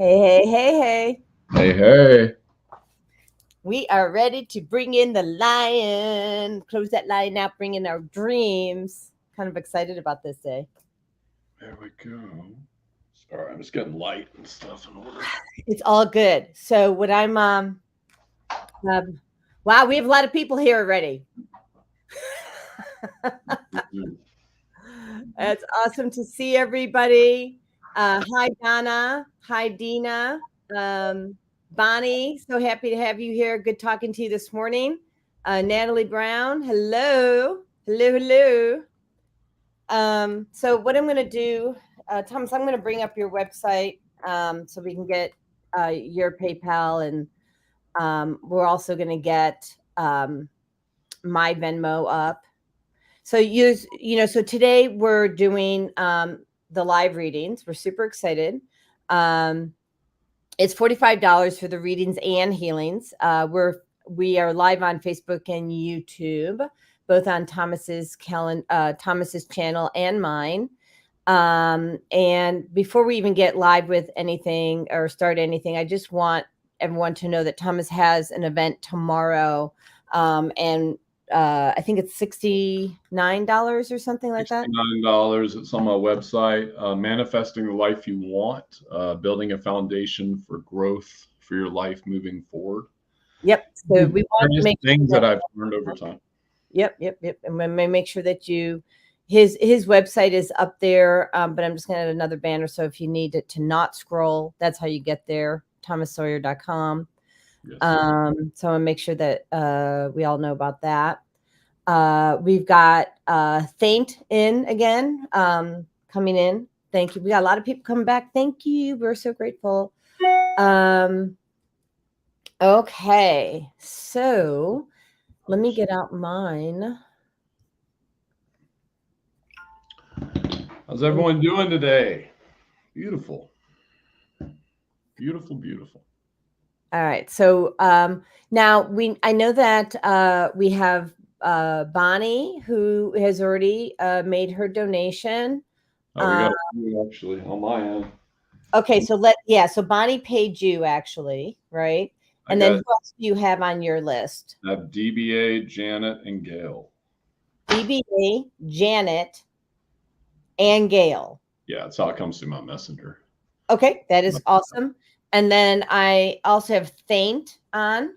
Hey, hey, hey, hey. Hey, hey. We are ready to bring in the lion. Close that lion out, bring in our dreams. Kind of excited about this day. There we go. Sorry, I'm just getting light and stuff in order. It's all good. So, what um wow, we have a lot of people here already. Mhm. It's awesome to see everybody. Hi, Donna. Hi, Dina. Um, Bonnie, so happy to have you here. Good talking to you this morning. Natalie Brown, hello. Hello, hello. So what I'm going to do, Thomas, I'm going to bring up your website so we can get your PayPal, and we're also going to get my Venmo up. So so today we're doing the live readings. We're super excited. Um, it's $45 for the readings and healings. We are live on Facebook and YouTube, both on Thomas's channel and mine. And before we even get live with anything or start anything, I just want everyone to know that Thomas has an event tomorrow, and I think it's $69 or something like that. $69. It's on my website. Manifesting the life you want, building a foundation for growth for your life moving forward. Yep. So we want to Various make sure things that that I've learned over time. Yep. And we may make sure that his website is up there. But I'm just going to add another banner. So if you need it to not scroll, that's how you get there. ThomasSawyer.com. Yes. So I'll make sure that we all know about that. We've got Thaint in again, coming in. Thank you. We got a lot of people coming back. Thank you. We're so grateful. Okay. So let me get out mine. How's everyone doing today? Beautiful. Beautiful, beautiful. All right. So now I know that we have Bonnie, who has already made her donation. Oh, we got a few actually on my end. Okay, so so Bonnie paid you actually, right? I And then got who else do you have on your list? DBA, Janet, and Gail. DBA, Janet, and Gail. Yeah, that's how it comes through my messenger. Okay, that is awesome. And then I also have Thaint on,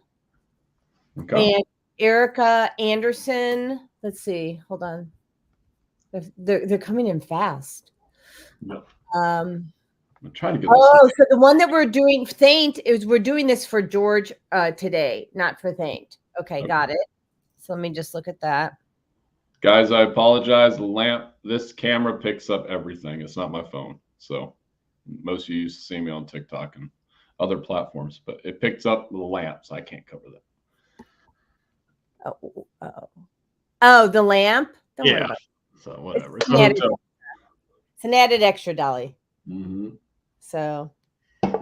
Okay. and Erica Anderson. Let's see. Hold on. They're coming in fast. Yep. Um, I'm trying to get this. oh, so the one that we're doing Thaint is we're doing this for George today, not for Thaint. Okay, got it. So let me just look at that. Guys, I apologize. The lamp, this camera picks up everything. It's not my phone. So most of you used to see me on TikTok and other platforms, but it picks up the lamps. I can't cover that. Oh, the lamp. Don't worry Yeah. about it. So whatever. It's an added extra, Dolly. Mm-hmm. So take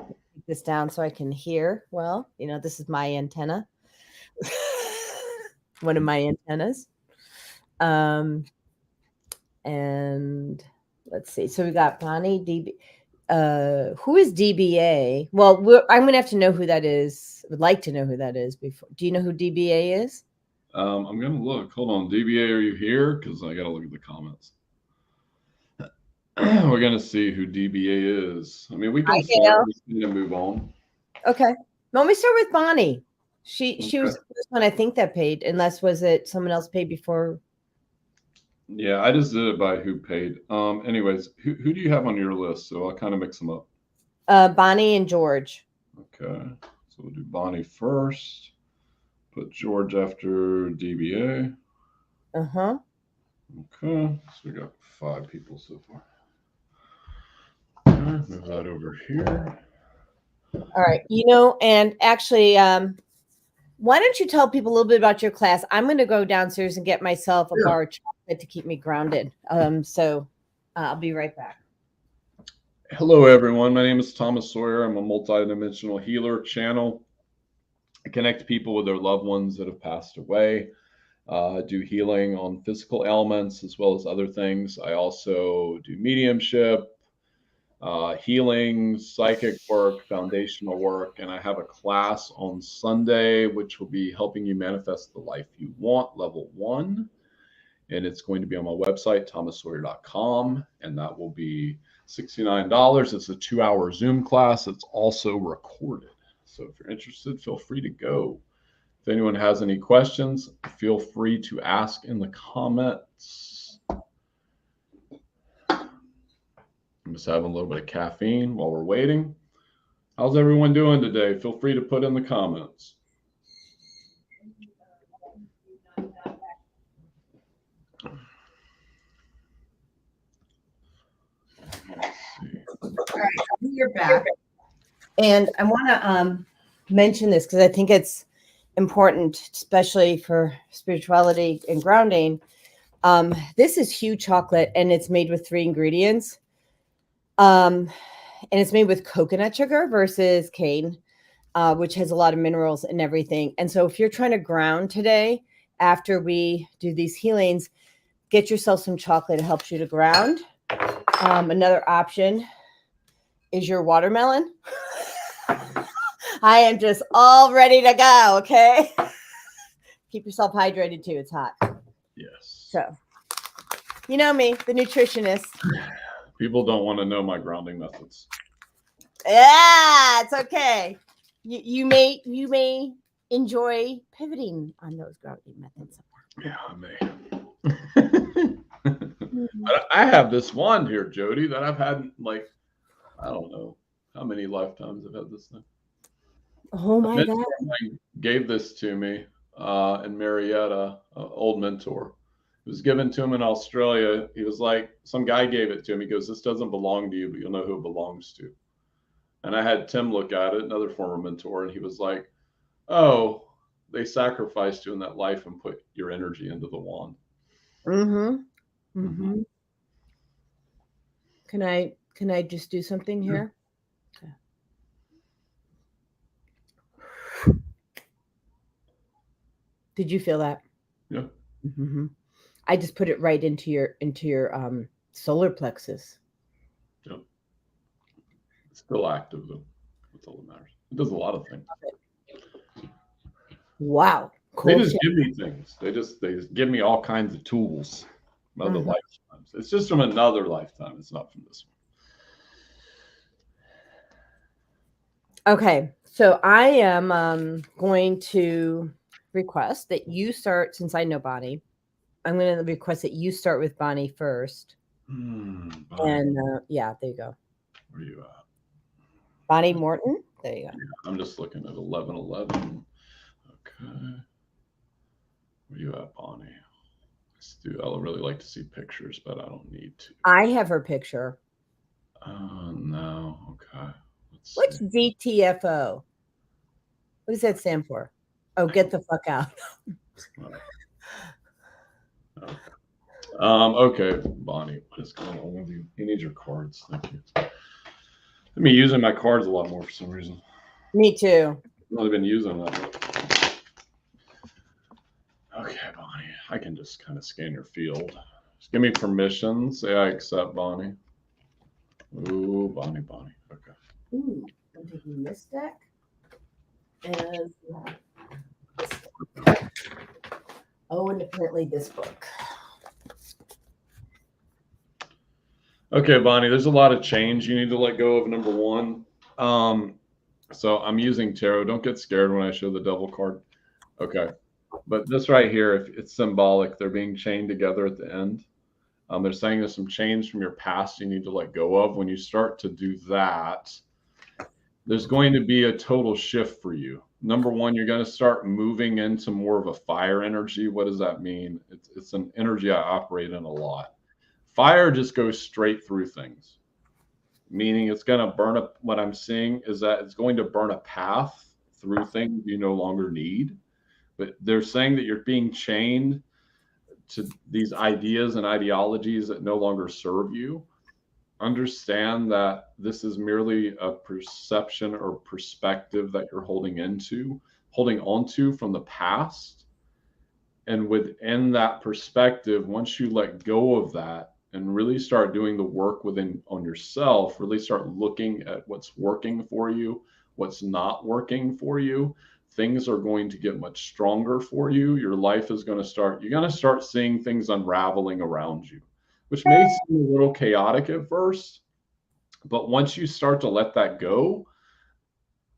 this down so I can hear. Well, this is my antenna. One of my antennas. And let's see. So we got Bonnie DB. Who is DBA? Well, I'm gonna have to know who that is. Would like to know who that is before. Do you know who DBA is? I'm gonna look. Hold on, DBA, are you here? Because I gotta look at the comments. We're gonna see who DBA is. I mean, we Hi, can start. Gail. We can move on. Okay. Let me start with Bonnie. She was Okay. the first one I think that paid, unless was it someone else paid before. Yeah, I just did it by who paid. Anyways, who do you have on your list? So I'll kind of mix them up. Bonnie and George. Okay. So we'll do Bonnie first. Put George after DBA. Uh-huh. Okay. So we got 5 people so far. Okay, move that over here. All right. And actually, why don't you tell people a little bit about your class? I'm going to go downstairs and get myself a bar of chocolate to keep me grounded. So I'll be right back. Hello, everyone. My name is Thomas Sawyer. I'm a multidimensional healer channel. I connect people with their loved ones that have passed away. Do healing on physical ailments as well as other things. I also do mediumship, healing, psychic work, foundational work. And I have a class on Sunday, which will be helping you manifest the life you want, level 1. And it's going to be on my website, thomassawyer.com. And that will be $69. It's a 2-hour Zoom class. It's also recorded. So if you're interested, feel free to go. If anyone has any questions, feel free to ask in the comments. I'm just having a little bit of caffeine while we're waiting. How's everyone doing today? Feel free to put in the comments. All right, you're back. And I want to mention this because I think it's important, especially for spirituality and grounding. This is Hue chocolate, and it's made with 3 ingredients. And it's made with coconut sugar versus cane, which has a lot of minerals and everything. And so if you're trying to ground today, after we do these healings, get yourself some chocolate. It helps you to ground. Another option is your watermelon. I am just all ready to go. Okay. Keep yourself hydrated too. It's hot. Yes. So, you know me, the nutritionist. People don't want to know my grounding methods. Yeah, it's okay. You may enjoy pivoting on those grounding methods. Yeah, I may. I have this wand here, Jody, that I've had like, I don't know how many lifetimes I've had this thing. Oh my God. Gave this to me in Marietta, old mentor. It was given to him in Australia. He was like, some guy gave it to him. He goes, this doesn't belong to you, but you'll know who it belongs to. And I had Tim look at it, another former mentor, and he was like, oh, they sacrificed you in that life and put your energy into the wand. Mm-hmm. Mm-hmm. Can I just do something here? Okay. Did you feel that? Yeah. Mm-hmm. I just put it right into your solar plexus. Yep. It's still active though. That's all that matters. It does a lot of things. Wow. Cool. They just give me things. They just give me all kinds of tools from other lifetimes. It's just from another lifetime. It's not from this one. Okay. So I am going to request that you start, since I know Bonnie, I'm going to request that you start with Bonnie first. Bonnie. And yeah, there you go. Where are you at? Bonnie Morton. There you go. Yeah, I'm just looking at 1111. Okay. Where are you at, Bonnie? I would really like to see pictures, but I don't need to. I have her picture. Oh, no. Okay. What's DTFO? What does that stand for? Oh, get the fuck out. Okay, Bonnie, what is going on with you? You need your cards. Thank you. I've been using my cards a lot more for some reason. Me too. I've only been using that. Okay, Bonnie, I can just kind of scan your field. Just give me permission. Say I accept, Bonnie. Ooh, Bonnie. Okay. Ooh, I'm taking this deck and this deck. Oh, and apparently this book. Okay, Bonnie, there's a lot of change you need to let go of, number one. So I'm using tarot. Don't get scared when I show the devil card. Okay. But this right here, if it's symbolic, they're being chained together at the end. They're saying there's some chains from your past you need to let go of. When you start to do that, there's going to be a total shift for you. Number one, you're going to start moving into more of a fire energy. What does that mean? It's an energy I operate in a lot. Fire just goes straight through things, meaning it's going to burn up. What I'm seeing is that it's going to burn a path through things you no longer need. But they're saying that you're being chained to these ideas and ideologies that no longer serve you. Understand that this is merely a perception or perspective that you're holding onto from the past. And within that perspective, once you let go of that, and really start doing the work within on yourself, really start looking at what's working for you, what's not working for you, things are going to get much stronger for you. Your life is going to start, you're going to start seeing things unraveling around you, which may seem a little chaotic at first, but once you start to let that go,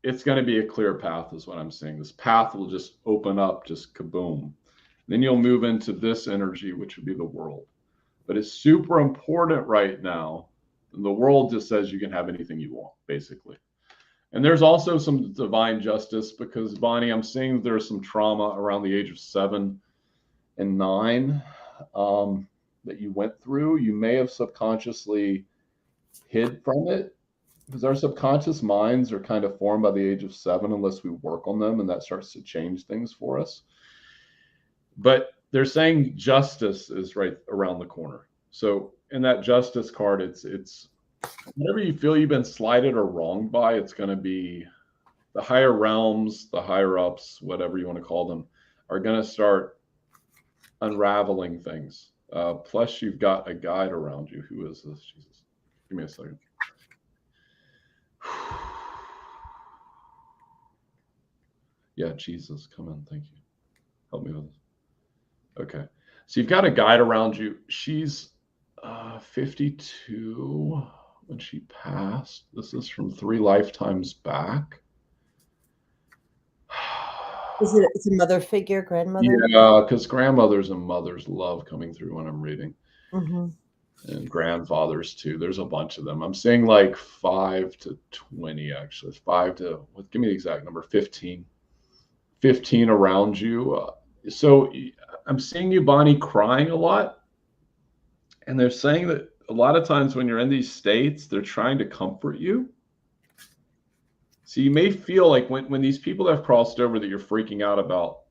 it's going to be a clear path, is what I'm saying. This path will just open up, just kaboom. Then you'll move into this energy, which would be the world. But it's super important right now. The world just says you can have anything you want, basically. And there's also some divine justice because, Bonnie, I'm seeing there's some trauma around the age of 7 and 9 that you went through. You may have subconsciously hid from it because our subconscious minds are kind of formed by the age of 7 unless we work on them, and that starts to change things for us. But they're saying justice is right around the corner. So in that justice card, it's whatever you feel you've been slighted or wronged by, it's going to be the higher realms, the higher ups, whatever you want to call them, are going to start unraveling things. Plus, you've got a guide around you. Who is this? Jesus. Give me a second. Yeah, Jesus, come in. Thank you. Help me with this. Okay. So you've got a guide around you. She's 52 when she passed. This is from 3 lifetimes back. It's a mother figure, grandmother? Yeah, because grandmothers and mothers love coming through when I'm reading. Mm-hmm. And grandfathers too. There's a bunch of them. I'm saying like 5 to 20, actually. 5 to, give me the exact number, 15. 15 around you. So I'm seeing you, Bonnie, crying a lot. And they're saying that a lot of times when you're in these states, they're trying to comfort you. So you may feel like when these people have crossed over that you're freaking out about,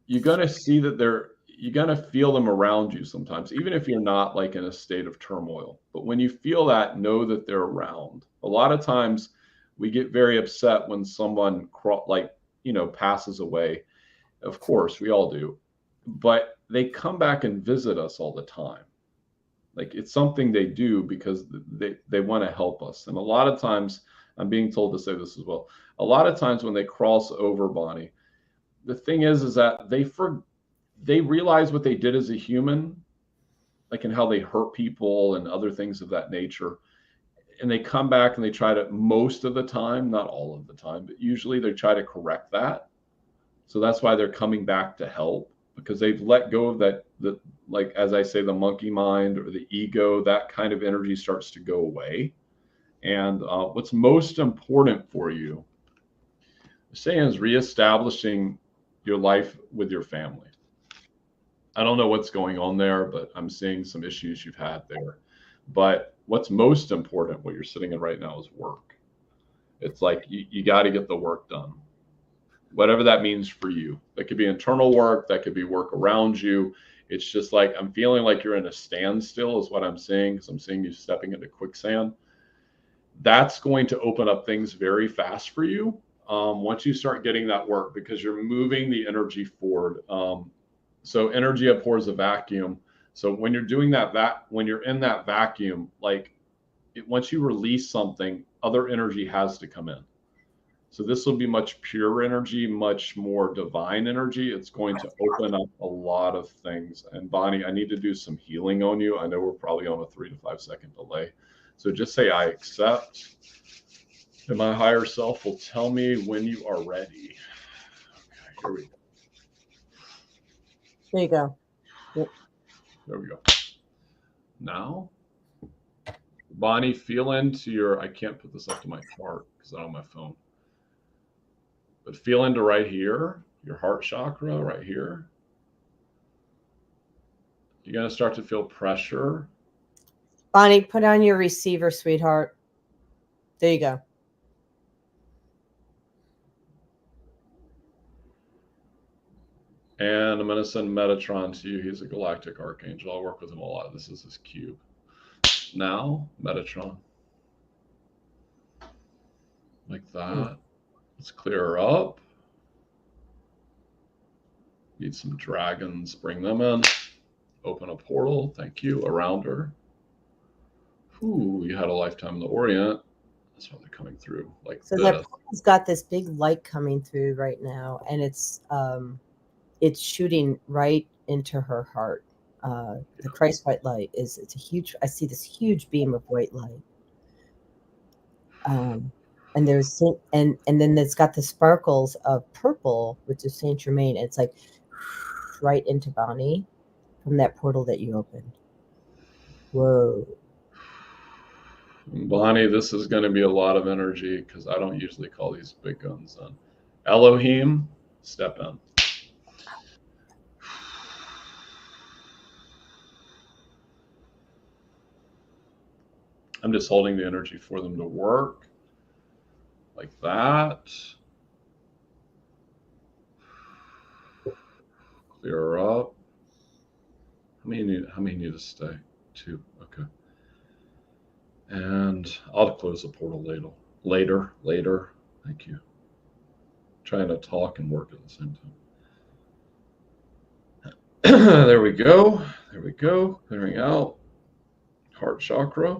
you're going to see that you're going to feel them around you sometimes, even if you're not like in a state of turmoil. But when you feel that, know that they're around. A lot of times we get very upset when someone passes away. Of course, we all do. But they come back and visit us all the time. Like it's something they do because they want to help us. And a lot of times, I'm being told to say this as well. A lot of times when they cross over, Bonnie, the thing is that they realize what they did as a human, like and how they hurt people and other things of that nature. And they come back and they try to, most of the time, not all of the time, but usually they try to correct that. So that's why they're coming back to help, because they've let go of that, like, as I say, the monkey mind or the ego, that kind of energy starts to go away. And what's most important for you, saying, is reestablishing your life with your family. I don't know what's going on there, but I'm seeing some issues you've had there. But what's most important, what you're sitting in right now, is work. It's like you got to get the work done, whatever that means for you. That could be internal work, that could be work around you. It's just like I'm feeling like you're in a standstill is what I'm seeing, because I'm seeing you stepping into quicksand. That's going to open up things very fast for you once you start getting that work, because you're moving the energy forward. So energy abhors a vacuum. So when you're doing that, when you're in that vacuum, once you release something, other energy has to come in. So this will be much pure energy, much more divine energy. It's going to open up a lot of things. And Bonnie, I need to do some healing on you. I know we're probably on a 3 to 5 second delay. So just say, I accept. And my higher self will tell me when you are ready. Okay, here we go. There you go. Yep. There we go. Now, Bonnie, feel into your, I can't put this up to my chart because I'm on my phone. But feel into right here, your heart chakra right here. You're going to start to feel pressure. Bonnie, put on your receiver, sweetheart. There you go. And I'm going to send Metatron to you. He's a galactic archangel. I work with him a lot. This is his cube. Now, Metatron. Like that. Let's clear her up. Need some dragons. Bring them in. open a portal. Thank you. Around her. Ooh, you had a lifetime in the Orient. That's why they're coming through like So this. that portal's got this big light coming through right now, and it's shooting right into her heart. The Christ white light it's a huge. I see this huge beam of white light. And there's and then it's got the sparkles of purple, which is Saint Germain. It's like right into Bonnie from that portal that you opened. Whoa. Bonnie, this is going to be a lot of energy because I don't usually call these big guns on. Elohim, step in. I'm just holding the energy for them to work like that. Clear her up. How many need to stay? 2. Okay. And I'll close the portal later. Thank you. Trying to talk and work at the same time. There we go. Clearing out. Heart chakra.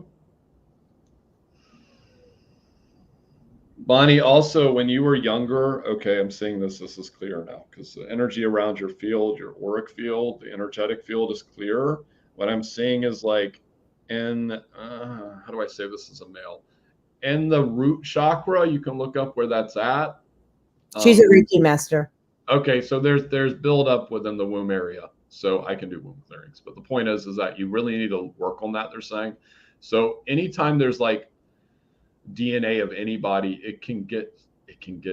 Bonnie, also, when you were younger, okay, I'm seeing this is clear now because the energy around your field, your auric field, the energetic field is clear. What I'm seeing is like in, how do I say this as a male? In the root chakra, you can look up where that's at. She's a Reiki master. Okay, so there's buildup within the womb area, so I can do womb clearings. But the point is that you really need to work on that. They're saying, so anytime there's like DNA of anybody, it can get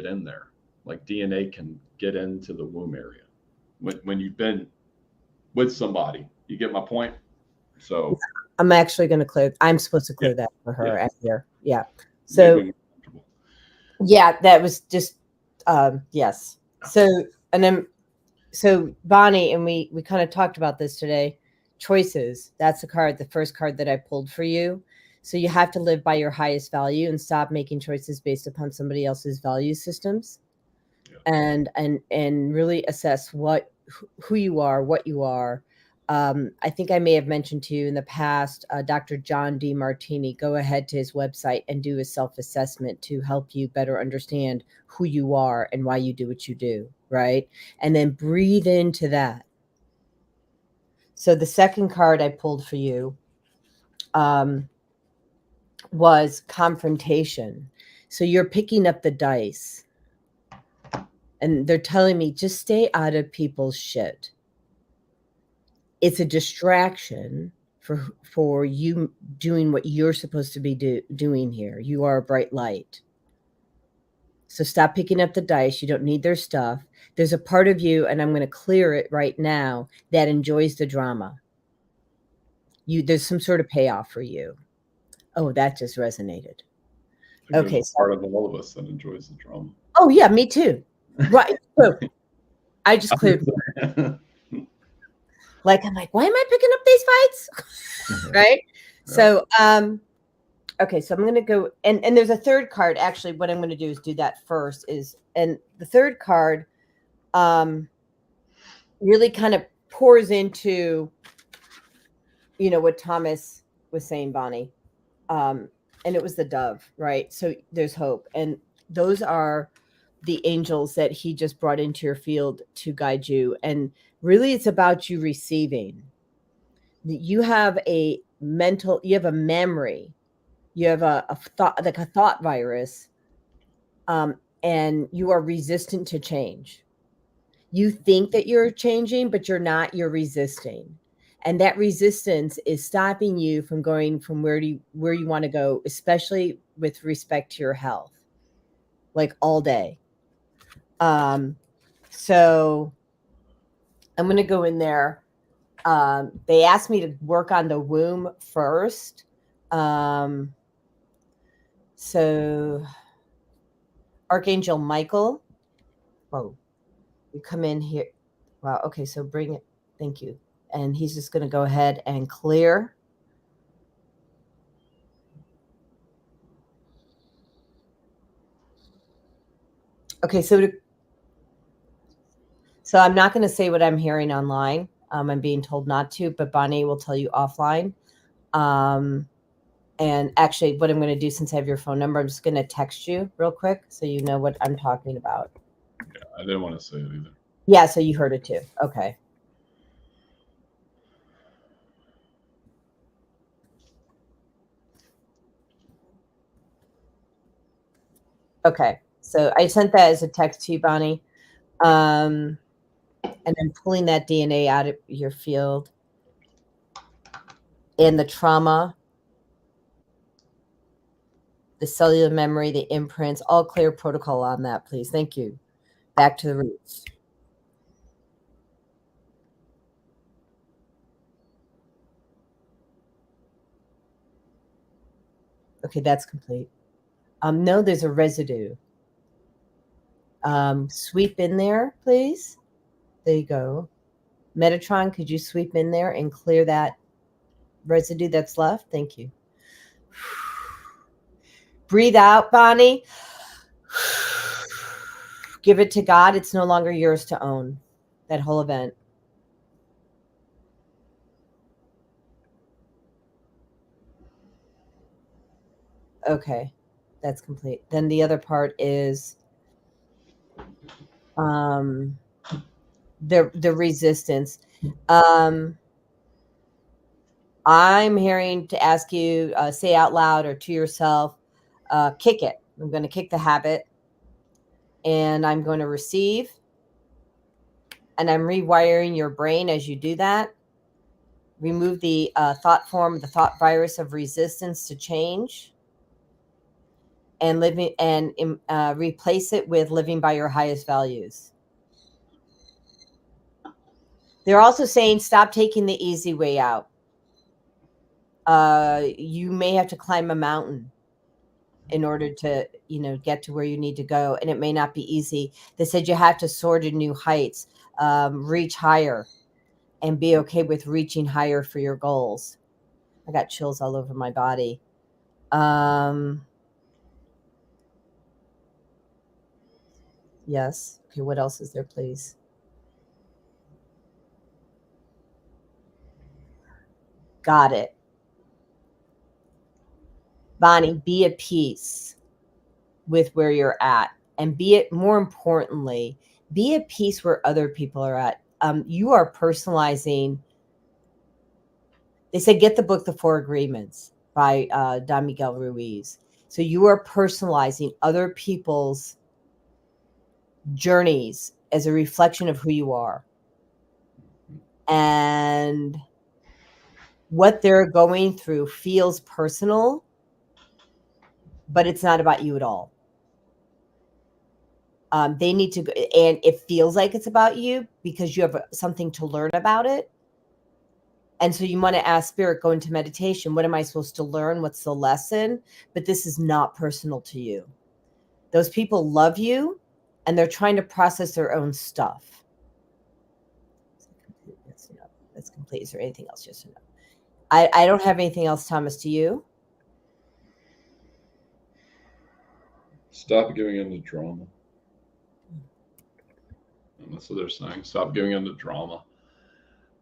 in there. Like DNA can get into the womb area when you've been with somebody. You get my point? So I'm actually going to clear. I'm supposed to clear that for her here. Yeah. So yeah, that was just yes. So and then Bonnie and we kind of talked about this today. Choices. That's the first card that I pulled for you. So you have to live by your highest value and stop making choices based upon somebody else's value systems, and really assess who you are, what you are. I think I may have mentioned to you in the past, Dr. John Demartini. Go ahead to his website and do a self-assessment to help you better understand who you are and why you do what you do, right? And then breathe into that. So the second card I pulled for you was confrontation. So you're picking up the dice and they're telling me just stay out of people's shit. It's a distraction for you doing what you're supposed to be doing here. You are a bright light. So stop picking up the dice. You don't need their stuff. There's a part of you, and I'm going to clear it right now, that enjoys the drama. There's some sort of payoff for you. Oh, that just resonated. Okay. Part of all of us that enjoys the drama. Oh yeah, me too. Right. So I just cleared. Like, I'm like, why am I picking up these fights? Right. So, okay. So I'm going to go and there's a third card. Actually, what I'm going to do is do that first and the third card, really kind of pours into, what Thomas was saying, Bonnie. And it was the dove, right? So there's hope. And those are the angels that he just brought into your field to guide you. And really it's about you receiving. You have a memory, you have a thought, like a thought virus, and you are resistant to change. You think that you're changing, but you're not, you're resisting. And that resistance is stopping you from going from where you want to go, especially with respect to your health, like all day. So I'm going to go in there. They asked me to work on the womb first. So Archangel Michael. Whoa, you come in here. Wow. Okay. So bring it. Thank you. And he's just going to go ahead and clear. Okay, so I'm not going to say what I'm hearing online. I'm being told not to, but Bonnie will tell you offline. And actually, what I'm going to do, since I have your phone number, I'm just going to text you real quick so you know what I'm talking about. Yeah, I didn't want to say it either. Yeah, so you heard it too. Okay. Okay, so I sent that as a text to you, Bonnie. And I'm pulling that DNA out of your field. And the trauma, the cellular memory, the imprints, all clear protocol on that, please. Thank you. Back to the roots. Okay, that's complete. No, there's a residue. Sweep in there, please. There you go. Metatron, could you sweep in there and clear that residue that's left? Thank you. Breathe out, Bonnie. Give it to God. It's no longer yours to own, that whole event. Okay, that's complete. Then the other part is the resistance. I'm hearing to ask you, say out loud or to yourself, kick it. I'm going to kick the habit, and I'm going to receive, and I'm rewiring your brain as you do that. Remove the thought form, the thought virus of resistance to change, and living and replace it with living by your highest values. They're also saying stop taking the easy way out. You may have to climb a mountain in order to, get to where you need to go, and it may not be easy. They said you have to soar to new heights, reach higher, and be okay with reaching higher for your goals. I got chills all over my body. Yes. Okay, what else is there, please? Got it. Bonnie, be at peace with where you're at, and more importantly, be at peace where other people are at. You are personalizing. They said get the book The Four Agreements by Don Miguel Ruiz. So you are personalizing other people's journeys as a reflection of who you are, and what they're going through feels personal, but it's not about you at all. They need to, and it feels like it's about you because you have something to learn about it. And so you want to ask Spirit, go into meditation. What am I supposed to learn? What's the lesson? But this is not personal to you. Those people love you, and they're trying to process their own stuff. That's complete. Is there anything else? Yes or no? I don't have anything else, Thomas. Do you? Stop giving into drama. And that's what they're saying. Stop giving into drama.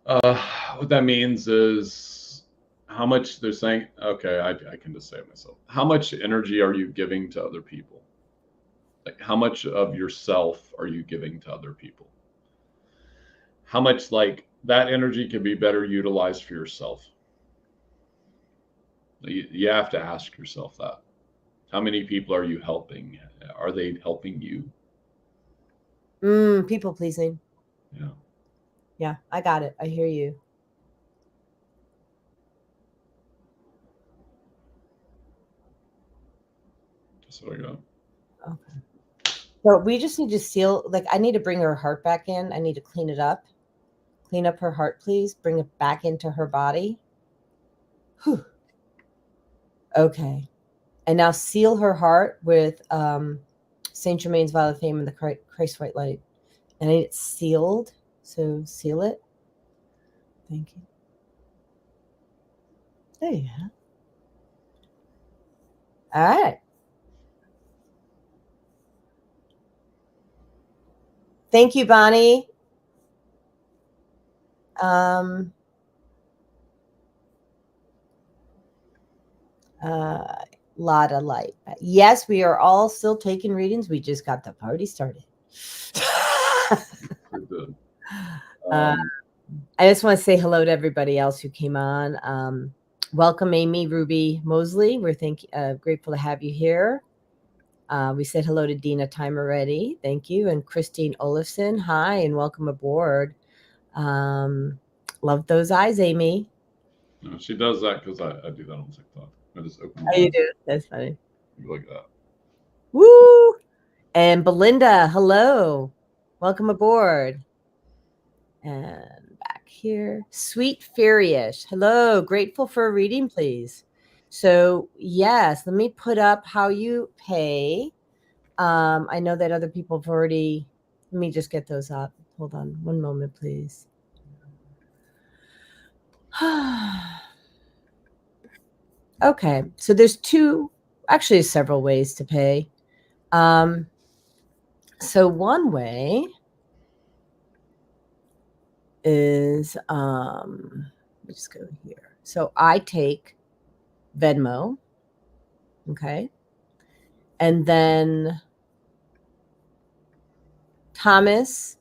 What that means is how much they're saying. Okay, I can just say it myself. How much energy are you giving to other people? Like, how much of yourself are you giving to other people? How much, like, that energy can be better utilized for yourself? You have to ask yourself that. How many people are you helping? Are they helping you? People pleasing. Yeah. Yeah, I got it. I hear you. That's what I got. Okay. So we just need to seal, like, I need to bring her heart back in. I need to clean it up. Clean up her heart, please. Bring it back into her body. Whew. Okay. And now seal her heart with Saint Germain's Violet Flame and the Christ White Light. And it's sealed. So seal it. Thank you. There you go. All right. Thank you, Bonnie. Lot of light. Yes, we are all still taking readings. We just got the party started. We're good. I just want to say hello to everybody else who came on. Welcome, Amy Ruby Mosley. We're grateful to have you here. We said hello to Dina Time already. Thank you. And Christine Olafson. Hi, and welcome aboard. Love those eyes, Amy. No, she does that because I do that on TikTok. I just open Oh, you do? That's funny. like that. Woo! And Belinda, hello. Welcome aboard. And back here, Sweet Fairyish. Hello. Grateful for a reading, please. So, yes, let me put up how you pay. I know that other people have already. Let me just get those up. Hold on one moment, please. Okay, so there's actually several ways to pay. So one way is let me just go here. So I take Venmo, okay, and then Thomas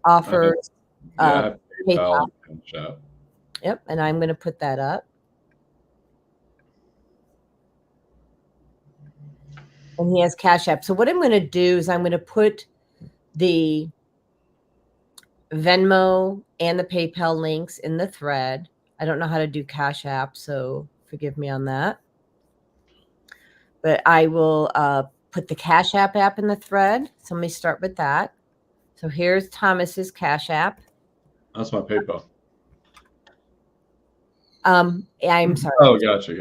offers PayPal, PayPal. and chat. Yep, and I'm going to put that up. And he has Cash App. So what I'm going to do is I'm going to put the Venmo and the PayPal links in the thread. I don't know how to do Cash App, so forgive me on that. But I will put the Cash App in the thread. So let me start with that. So here's Thomas's Cash App. That's my PayPal. I'm sorry. Oh, gotcha.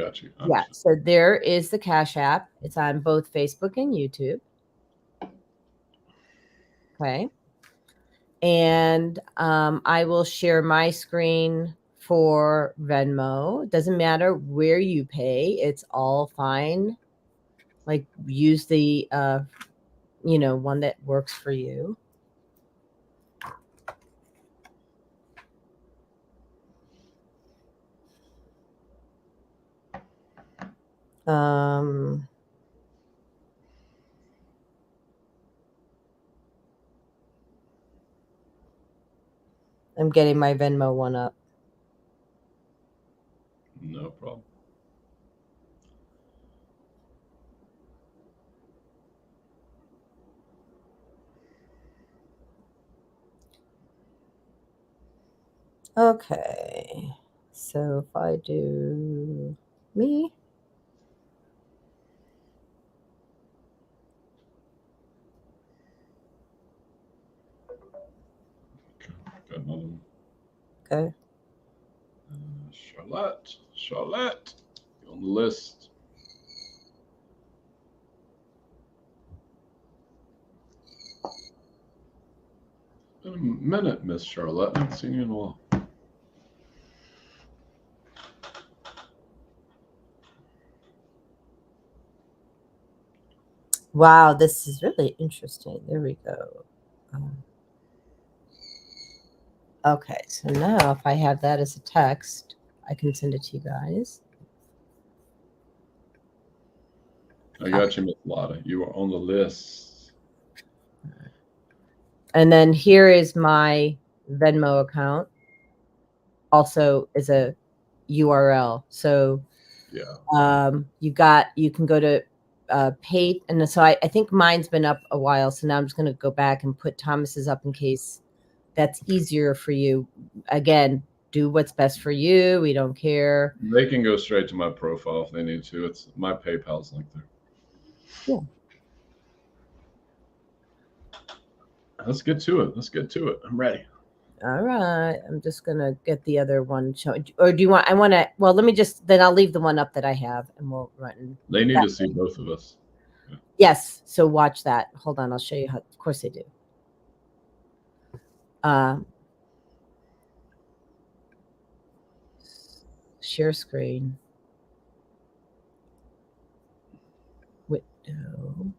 Yeah. So there is the Cash App. It's on both Facebook and YouTube. Okay. And I will share my screen for Venmo. It doesn't matter where you pay. It's all fine. Like use the, one that works for you. I'm getting my Venmo one up. No problem. Okay. So if I do me. Okay, got another one. Okay. Charlotte, you're on the list. Been a minute, Miss Charlotte. I haven't seen you in a while. Wow, this is really interesting. There we go. Okay, so now if I have that as a text, I can send it to you guys. I got you, Miss Lotta. You are on the list. And then here is my Venmo account. Also is a URL. So yeah, you can go to pay. And so I think mine's been up a while. So now I'm just going to go back and put Thomas's up in case that's easier for you. Again, do what's best for you. We don't care. They can go straight to my profile if they need to. It's my PayPal's link there. Yeah. Let's get to it. I'm ready. All right. I'm just going to get the other one shown. Or do you want, then I'll leave the one up that I have and we'll run. They need to see both of us. Yeah. Yes. So watch that. Hold on. I'll show you how. Of course they do. Share screen. Window.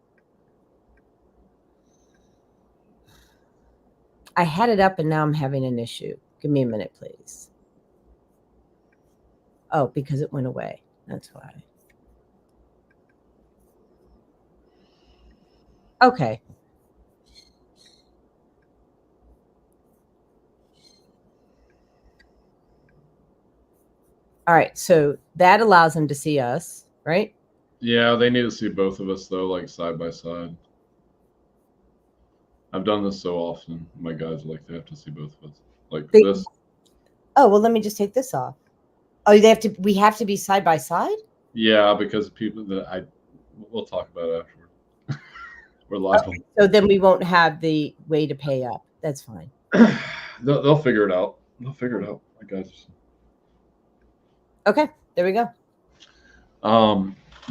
I had it up and now I'm having an issue. Give me a minute, please. Oh, because it went away. That's why. Okay. All right. So that allows them to see us, right? Yeah, they need to see both of us though, like side by side. I've done this so often. My guys like they have to see both of us, like this. Oh, well, let me just take this off. Oh, they have to. We have to be side by side. Yeah, because people that we'll talk about it afterward. We're live. Okay, so then we won't have the way to pay up. That's fine. They'll figure it out. They'll figure it out. My guys. Okay, there we go.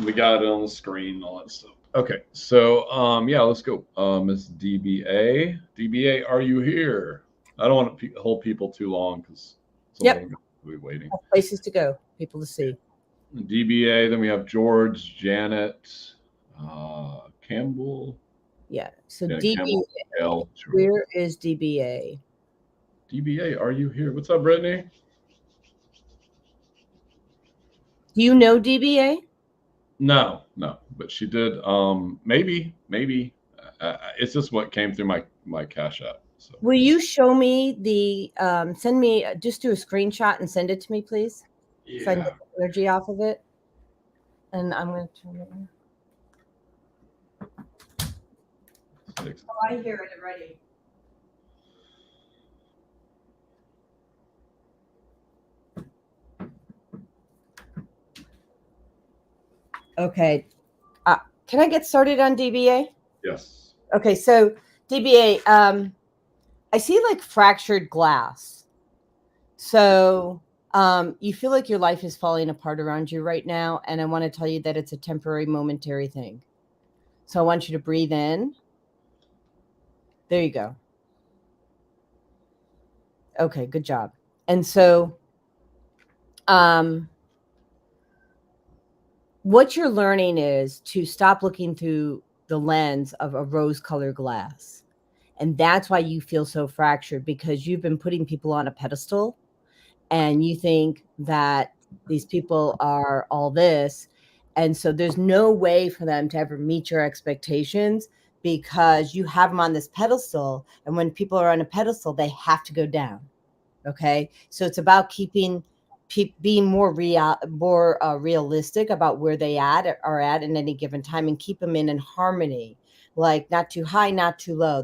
We got it on the screen and all that stuff. Okay, so yeah, let's go. Miss DBA. DBA, are you here? I don't want to hold people too long because Yep. We'll be waiting. Places to go, people to see. DBA. Then we have George, Janet, Campbell. Yeah. So Janet DBA. Campbell, Gail, sure. Where is DBA? DBA, are you here? What's up, Brittany? Do you know DBA? No, but she did. Maybe. It's just what came through my Cash App. So. Will you show me the? Send me. Just do a screenshot and send it to me, please. Yeah. So I can get the energy off of it. And I'm going to turn it on. Oh, I hear it already. Okay. Can I get started on DBA? Yes. Okay, so DBA, I see like fractured glass. So you feel like your life is falling apart around you right now. And I want to tell you that it's a temporary, momentary thing. So I want you to breathe in. There you go. Okay, good job. And so what you're learning is to stop looking through the lens of a rose-colored glass. And that's why you feel so fractured, because you've been putting people on a pedestal and you think that these people are all this. And so there's no way for them to ever meet your expectations because you have them on this pedestal. And when people are on a pedestal, they have to go down. Okay. So it's about being more realistic about where they are at in any given time, and keep them in harmony, like not too high, not too low.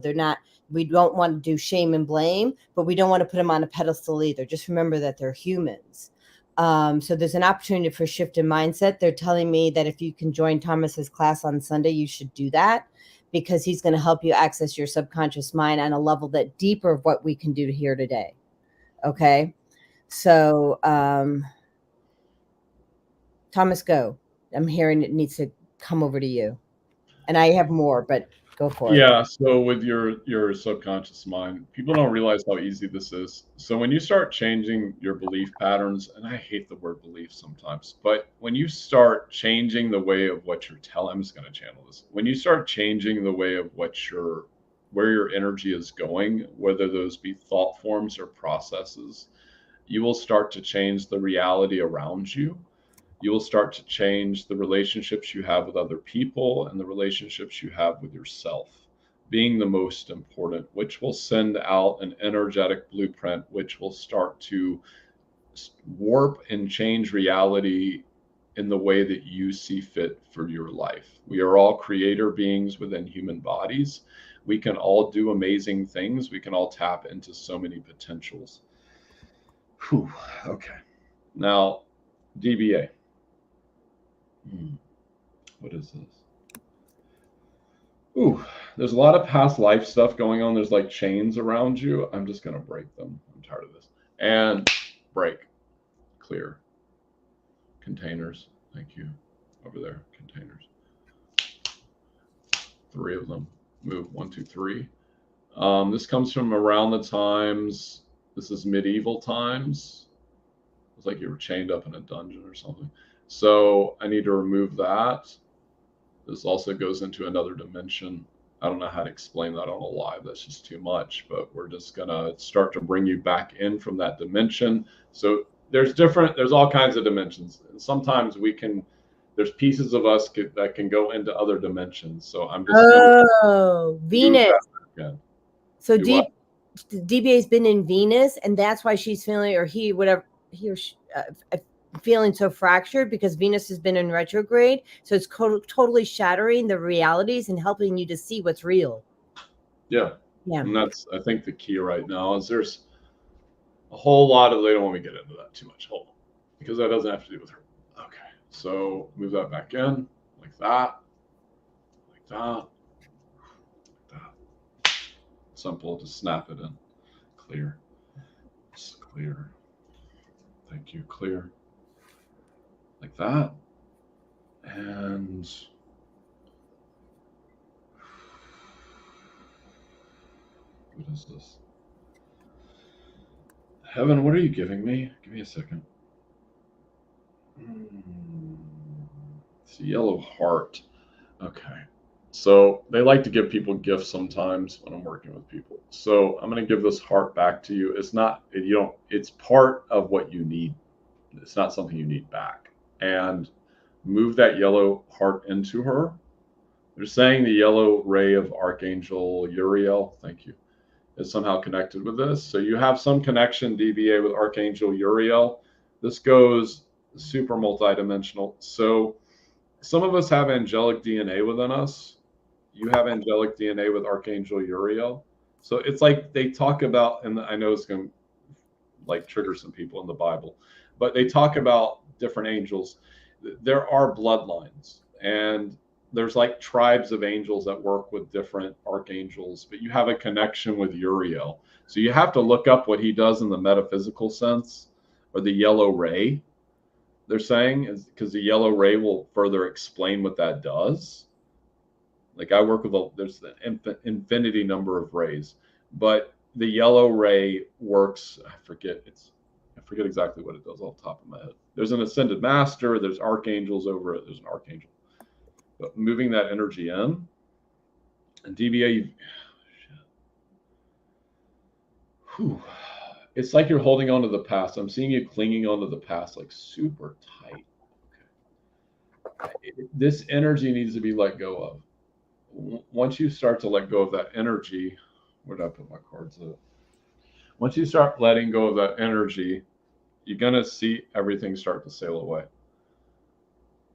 We don't want to do shame and blame, but we don't want to put them on a pedestal either. Just remember that they're humans. So there's an opportunity for shift in mindset. They're telling me that if you can join Thomas's class on Sunday, you should do that, because he's going to help you access your subconscious mind on a level that deeper of what we can do here today. Okay. So, Thomas, go. I'm hearing it needs to come over to you. And I have more, but go for it. Yeah. So with your subconscious mind, people don't realize how easy this is. So when you start changing your belief patterns, and I hate the word belief sometimes, but when you start changing the way of what you're telling, I'm just going to channel this. When you start changing the way of where your energy is going, whether those be thought forms or processes, you will start to change the reality around you. You will start to change the relationships you have with other people and the relationships you have with yourself, being the most important, which will send out an energetic blueprint, which will start to warp and change reality in the way that you see fit for your life. We are all creator beings within human bodies. We can all do amazing things. We can all tap into so many potentials. Whew. Okay. Now, DBA. What is this? Ooh, there's a lot of past life stuff going on. There's like chains around you. I'm just going to break them. I'm tired of this. And break. Clear. Containers. Thank you. Over there. Containers. 3 of them. Move. 1, 2, 3. This comes from around the times. This is medieval times. It's like you were chained up in a dungeon or something. So I need to remove that. This also goes into another dimension. I don't know how to explain that on a live. That's just too much. But we're just gonna start to bring you back in from that dimension. So there's all kinds of dimensions. And sometimes there's pieces of us that can go into other dimensions. So I'm just Venus. So Do DBA's been in Venus, and that's why she's feeling, or he or she, feeling so fractured, because Venus has been in retrograde. So it's totally shattering the realities and helping you to see what's real. Yeah. And that's, I think, the key right now is there's a whole lot of, they don't want me to get into that too much. Hold on. Because that doesn't have to do with her. Okay. So move that back in like that. Like that. Like that. Simple. Just snap it in. Clear. Just clear. Thank you. Clear. Like that. And what is this? Heaven, what are you giving me? Give me a second. It's a yellow heart. Okay. So they like to give people gifts sometimes when I'm working with people. So I'm going to give this heart back to you. It's part of what you need. It's not something you need back. And move that yellow heart into her. They're saying the yellow ray of Archangel Uriel, thank you, is somehow connected with this. So you have some connection, DBA, with Archangel Uriel. This goes super multidimensional. So some of us have angelic DNA within us. You have angelic DNA with Archangel Uriel. So it's like they talk about, and I know it's going to like trigger some people in the Bible, but they talk about different angels. There are bloodlines, and there's like tribes of angels that work with different archangels, but you have a connection with Uriel. So you have to look up what he does in the metaphysical sense, or the yellow ray, they're saying, is because the yellow ray will further explain what that does. Like I work with there's an infinity number of rays, but the yellow ray works. I forget exactly what it does off the top of my head. There's an ascended master. There's archangels over it. There's an archangel. But moving that energy in, and DBA, it's like you're holding on to the past. I'm seeing you clinging onto the past like super tight. Okay. This energy needs to be let go of. Once you start to let go of that energy, where did I put my cards at? Once you start letting go of that energy, you're going to see everything start to sail away.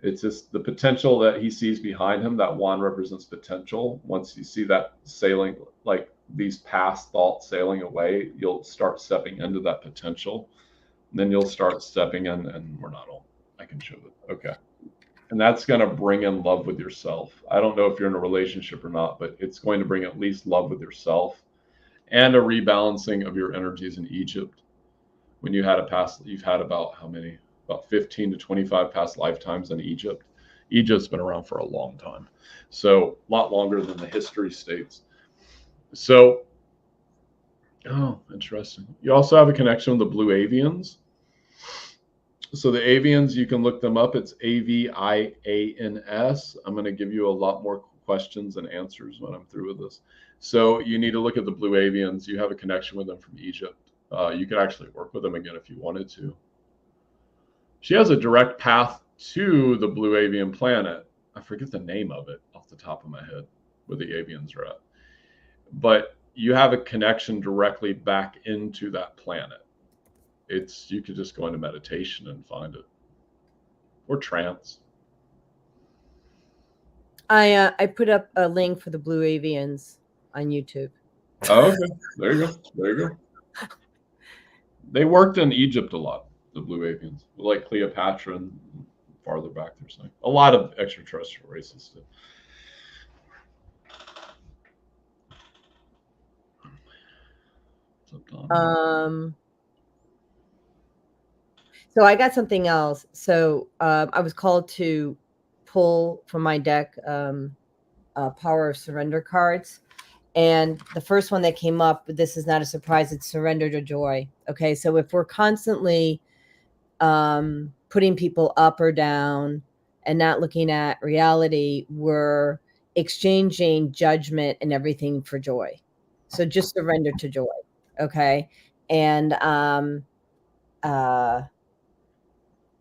It's just the potential that he sees behind him. That wand represents potential. Once you see that sailing, like these past thoughts sailing away, you'll start stepping into that potential. And then you'll start stepping in, and we're not on. I can show it. Okay. And that's going to bring in love with yourself. I don't know if you're in a relationship or not, but it's going to bring at least love with yourself and a rebalancing of your energies in Egypt. When you've had about how many? About 15 to 25 past lifetimes in Egypt. Egypt's been around for a long time. So a lot longer than the history states. So, oh, interesting. You also have a connection with the blue avians. So the avians, you can look them up. It's AVIANS. I'm going to give you a lot more questions and answers when I'm through with this. So you need to look at the blue avians. You have a connection with them from Egypt. You could actually work with them again if you wanted to. She has a direct path to the blue avian planet. I forget the name of it off the top of my head, where the avians are at. But you have a connection directly back into that planet. You could just go into meditation and find it, or trance. I put up a link for the blue avians on YouTube. Oh, okay. There you go. They worked in Egypt a lot, the blue avians, like Cleopatra and farther back. There's like a lot of extraterrestrial races too. So I got something else. So I was called to pull from my deck Power of Surrender cards. And the first one that came up, this is not a surprise, it's surrender to joy. Okay, so if we're constantly putting people up or down and not looking at reality, we're exchanging judgment and everything for joy. So just surrender to joy. Okay. And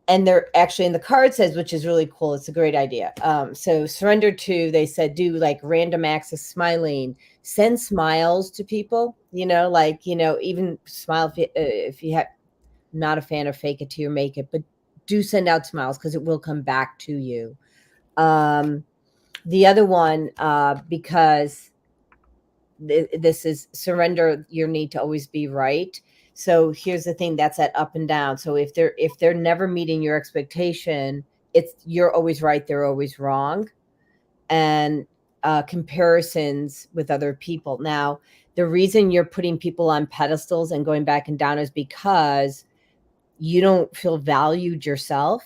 and they're actually, in the card says, which is really cool, it's a great idea. So surrender to, they said, do like random acts of smiling, send smiles to people, like, even smile if you have, not a fan of fake it till you make it, but do send out smiles because it will come back to you. The other one, because this is surrender your need to always be right. So here's the thing, that's that up and down. So if they're never meeting your expectation, it's you're always right, they're always wrong. And comparisons with other people. Now, the reason you're putting people on pedestals and going back and down is because you don't feel valued yourself.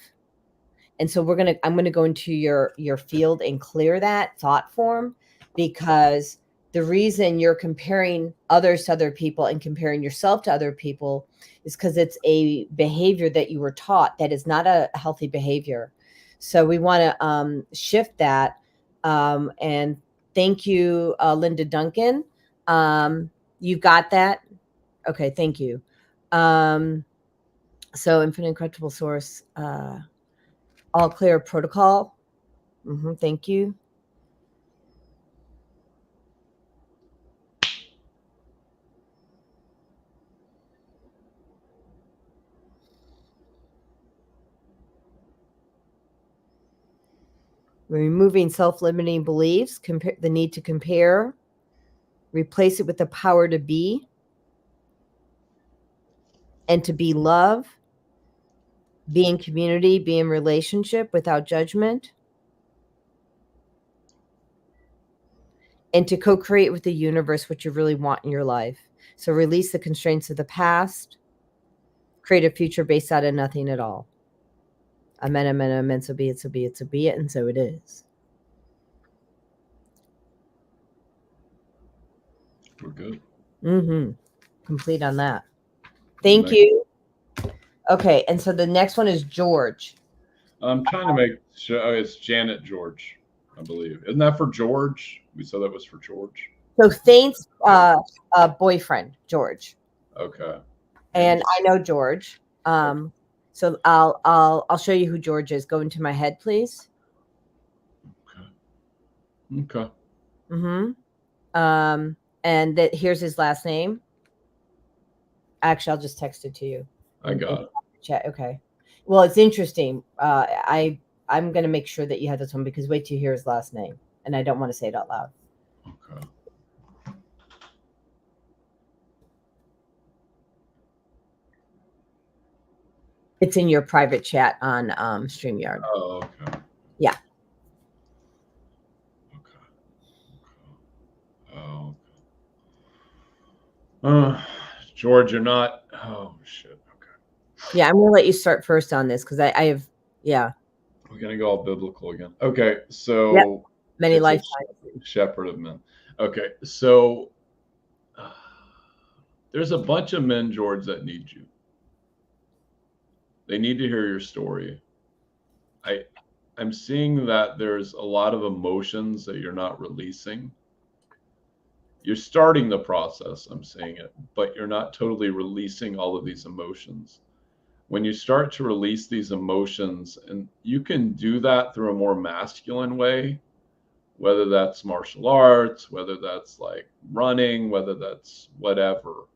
And so I'm going to go into your field and clear that thought form, because the reason you're comparing others to other people and comparing yourself to other people is because it's a behavior that you were taught that is not a healthy behavior. So we want to shift that. And thank you, Linda Duncan. You got that? Okay, thank you. So infinite incorruptible source, all clear protocol. Thank you. Removing self-limiting beliefs, the need to compare, replace it with the power to be and to be love, be in community, be in relationship without judgment, and to co-create with the universe what you really want in your life. So release the constraints of the past, create a future based out of nothing at all. Amen, amen, amen. So be it, so be it, so be it, and so it is. We're good. Complete on that. Thank you. Okay, and so the next one is George. I'm trying to make sure. Oh, it's Janet George, I believe. Isn't that for George? We said that was for George. So Thane's boyfriend, George. Okay. And I know George. So I'll show you who George is. Go into my head, please. Okay. And here's his last name. Actually, I'll just text it to you. I got it. Chat. Okay. Well, it's interesting. I'm going to make sure that you have this one, because wait till you hear his last name, and I don't want to say it out loud. Okay. It's in your private chat on StreamYard. Oh, okay. Yeah. Okay. Oh, George, you're not. Oh shit. Okay. Yeah, I'm gonna let you start first on this because I have. Yeah. We're gonna go all biblical again. Okay, so many lifetimes. Shepherd of men. Okay, so there's a bunch of men, George, that need you. They need to hear your story. I'm seeing that there's a lot of emotions that you're not releasing. You're starting the process, I'm seeing it, but you're not totally releasing all of these emotions. When you start to release these emotions, and you can do that through a more masculine way, whether that's martial arts, whether that's like running, whether that's whatever.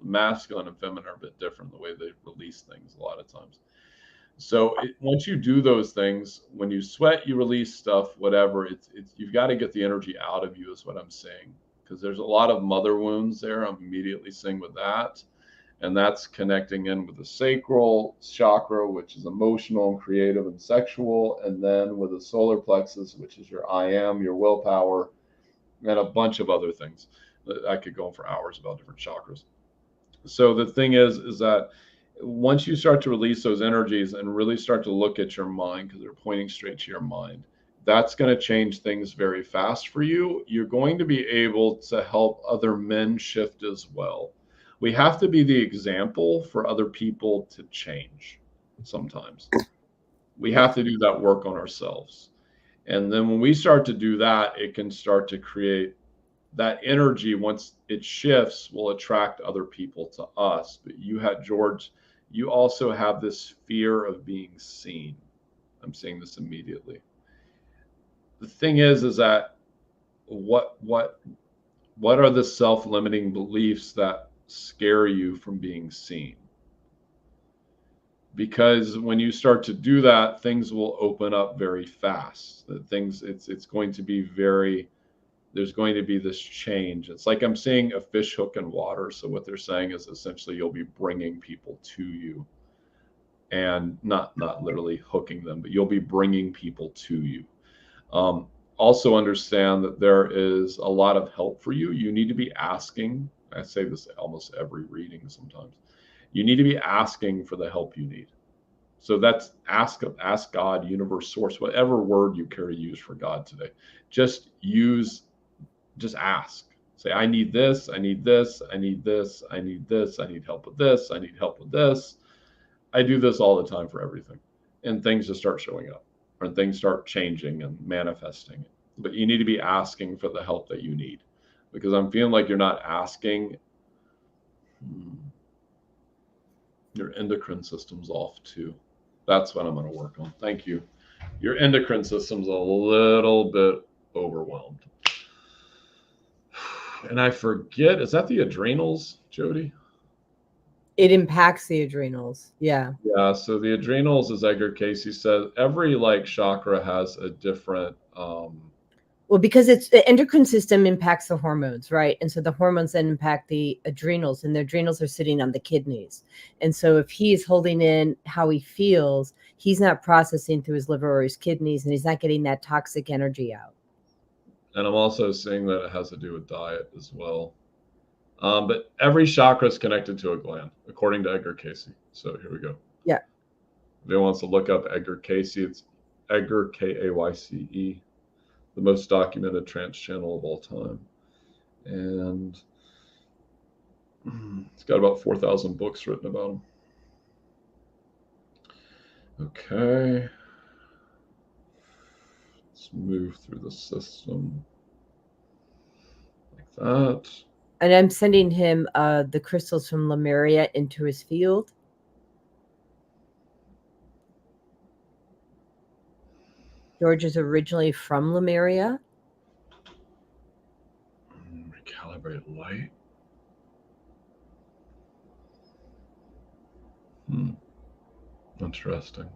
Masculine and feminine are a bit different the way they release things a lot of times. So once you do those things, when you sweat, you release stuff, whatever. It's you've got to get the energy out of you, is what I'm saying, because there's a lot of mother wounds there. I'm immediately seeing with that, and that's connecting in with the sacral chakra, which is emotional and creative and sexual, and then with the solar plexus, which is your I am, your willpower, and a bunch of other things. I could go on for hours about different chakras. So the thing is that once you start to release those energies and really start to look at your mind, because they're pointing straight to your mind, that's going to change things very fast for you. You're going to be able to help other men shift as well. We have to be the example for other people to change. Sometimes we have to do that work on ourselves. And then when we start to do that, it can start to create that energy. Once it shifts, will attract other people to us. But you had, George, you also have this fear of being seen. I'm seeing this immediately. The thing is that what are the self-limiting beliefs that scare you from being seen? Because when you start to do that, things will open up very fast. It's going to be very, there's going to be this change. It's like I'm seeing a fish hook in water. So what they're saying is essentially you'll be bringing people to you, and not literally hooking them, but you'll be bringing people to you. Also understand that there is a lot of help for you. You need to be asking. I say this almost every reading sometimes. You need to be asking for the help you need. So that's ask God, universe, source, whatever word you care to use for God today. Just ask. Say, I need this, I need this, I need this, I need this, I need help with this, I need help with this. I do this all the time for everything. And things just start showing up, or things start changing and manifesting. But you need to be asking for the help that you need, because I'm feeling like you're not asking. Your endocrine system's off too. That's what I'm going to work on. Thank you. Your endocrine system's a little bit overwhelmed. And I forget, is that the adrenals, Jody? It impacts the adrenals. Yeah. Yeah. So the adrenals, as Edgar Casey said, every chakra has a different. Well, because it's the endocrine system impacts the hormones, right? And so the hormones then impact the adrenals, and the adrenals are sitting on the kidneys. And so if he's holding in how he feels, he's not processing through his liver or his kidneys, and he's not getting that toxic energy out. And I'm also seeing that it has to do with diet as well. But every chakra is connected to a gland, according to Edgar Casey. So here we go. Yeah. If anyone wants to look up Edgar Casey, it's Edgar, Kayce, the most documented trance channel of all time. And it's got about 4,000 books written about him. Okay. Let's move through the system like that. And I'm sending him the crystals from Lemuria into his field. George is originally from Lemuria. Recalibrate light. Interesting.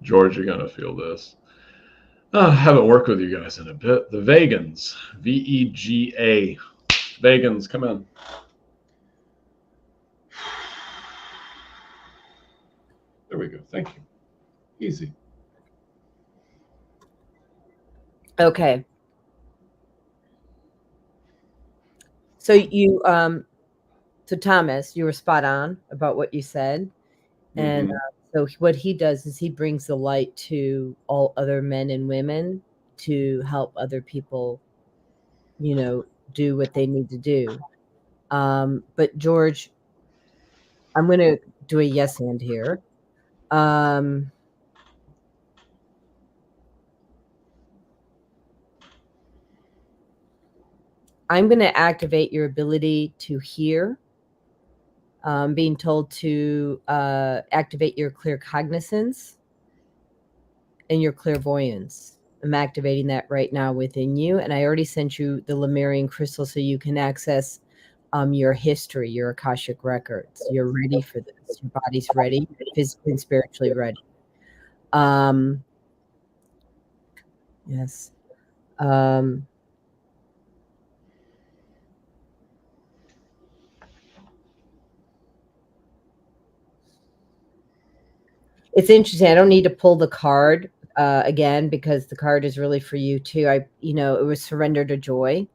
George, you're going to feel this. I haven't worked with you guys in a bit. The Vegans, VEGA. Vegans, come in. There we go. Thank you. Easy. Okay. So you, so Thomas, you were spot on about what you said. And so what he does is he brings the light to all other men and women to help other people, do what they need to do. But George, I'm going to do a yes and here. I'm going to activate your ability to hear. Being told to activate your clear cognizance and your clairvoyance. I'm activating that right now within you. And I already sent you the Lemurian crystal so you can access your history, your Akashic records. You're ready for this. Your body's ready, physically and spiritually ready. Yes. It's interesting. I don't need to pull the card again, because the card is really for you too. It was surrender to joy.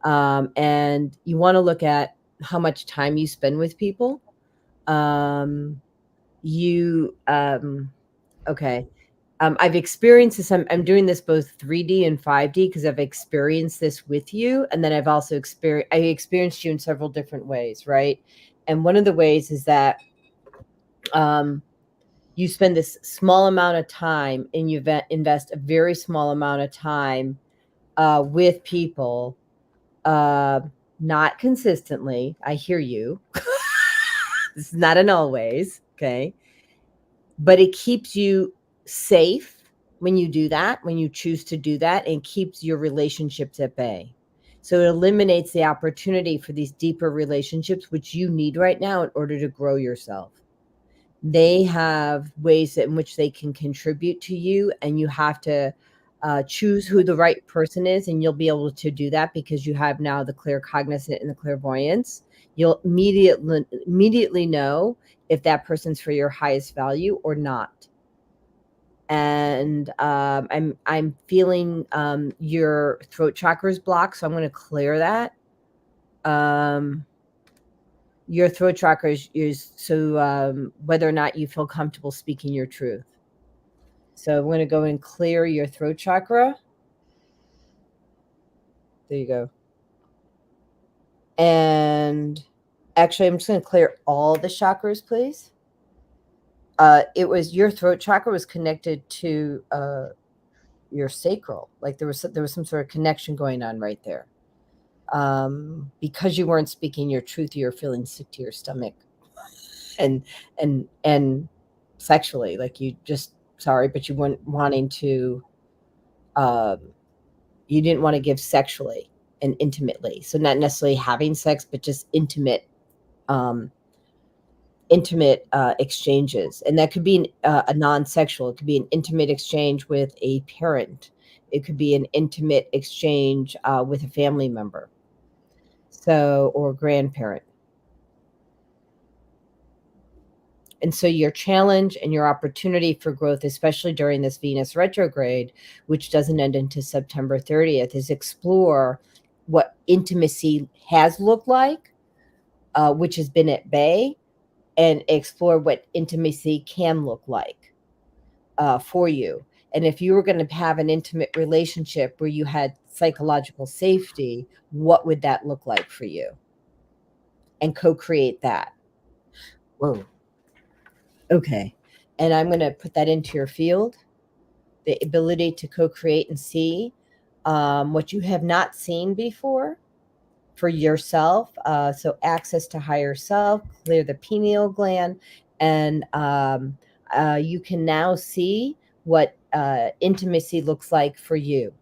And you want to look at how much time you spend with people. Okay. I've experienced this. I'm doing this both 3D and 5D because I've experienced this with you. And then I've also experienced you in several different ways, right? And one of the ways is that you spend this small amount of time and you invest a very small amount of time with people, not consistently. I hear you. This is not an always, okay? But it keeps you safe when you do that, when you choose to do that, and keeps your relationships at bay. So it eliminates the opportunity for these deeper relationships, which you need right now in order to grow yourself. They have ways in which they can contribute to you, and you have to choose who the right person is, and you'll be able to do that because you have now the clear cognizant and the clairvoyance. You'll immediately know if that person's for your highest value or not. And I'm feeling your throat chakra is blocked, so I'm going to clear that. Your throat chakra is so whether or not you feel comfortable speaking your truth. So I'm going to go and clear your throat chakra. There you go. And actually, I'm just going to clear all the chakras, please. It was your throat chakra was connected to your sacral. Like there was some sort of connection going on right there. Because you weren't speaking your truth, you were feeling sick to your stomach, and sexually, like you just sorry, but you weren't wanting to. You didn't want to give sexually and intimately, so not necessarily having sex, but just intimate exchanges. And that could be a non-sexual. It could be an intimate exchange with a parent. It could be an intimate exchange with a family member, so or grandparent. And so your challenge and your opportunity for growth, especially during this Venus retrograde, which doesn't end until September 30th, is explore what intimacy has looked like, which has been at bay, and explore what intimacy can look like for you. And if you were going to have an intimate relationship where you had psychological safety, what would that look like for you? And co-create that. Whoa. Okay. And I'm going to put that into your field, the ability to co-create and see what you have not seen before for yourself. So access to higher self, clear the pineal gland, and you can now see what intimacy looks like for you.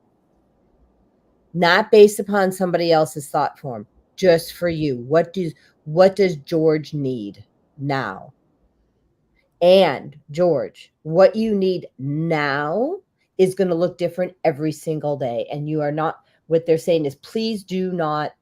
Not based upon somebody else's thought form, just for you. What does George need now? And George, what you need now is going to look different every single day. And you are not, what they're saying is, please do not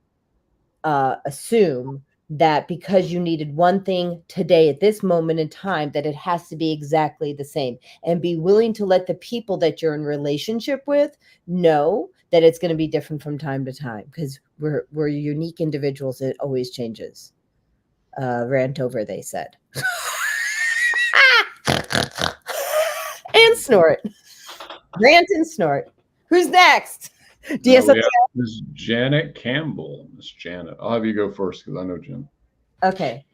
assume that because you needed one thing today at this moment in time, that it has to be exactly the same. And be willing to let the people that you're in relationship with know that it's going to be different from time to time, because we're unique individuals. It always changes. Rant over, they said. And snort. Rant and snort. Who's next? Do you have something else? Miss Janet Campbell. Miss Janet. I'll have you go first because I know Jen. Okay.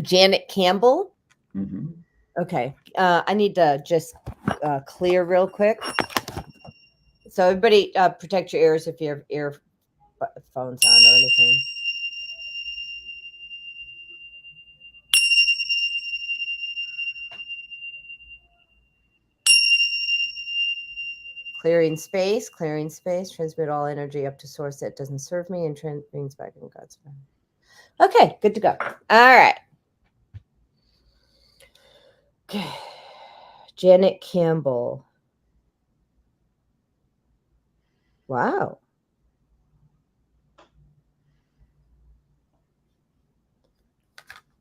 Janet Campbell. Mm-hmm. Okay. I need to just clear real quick. So everybody protect your ears if you have earphones on or anything. Clearing space, transmit all energy up to source that doesn't serve me and brings back in God's name. Okay, good to go. All right. Okay. Janet Campbell. Wow.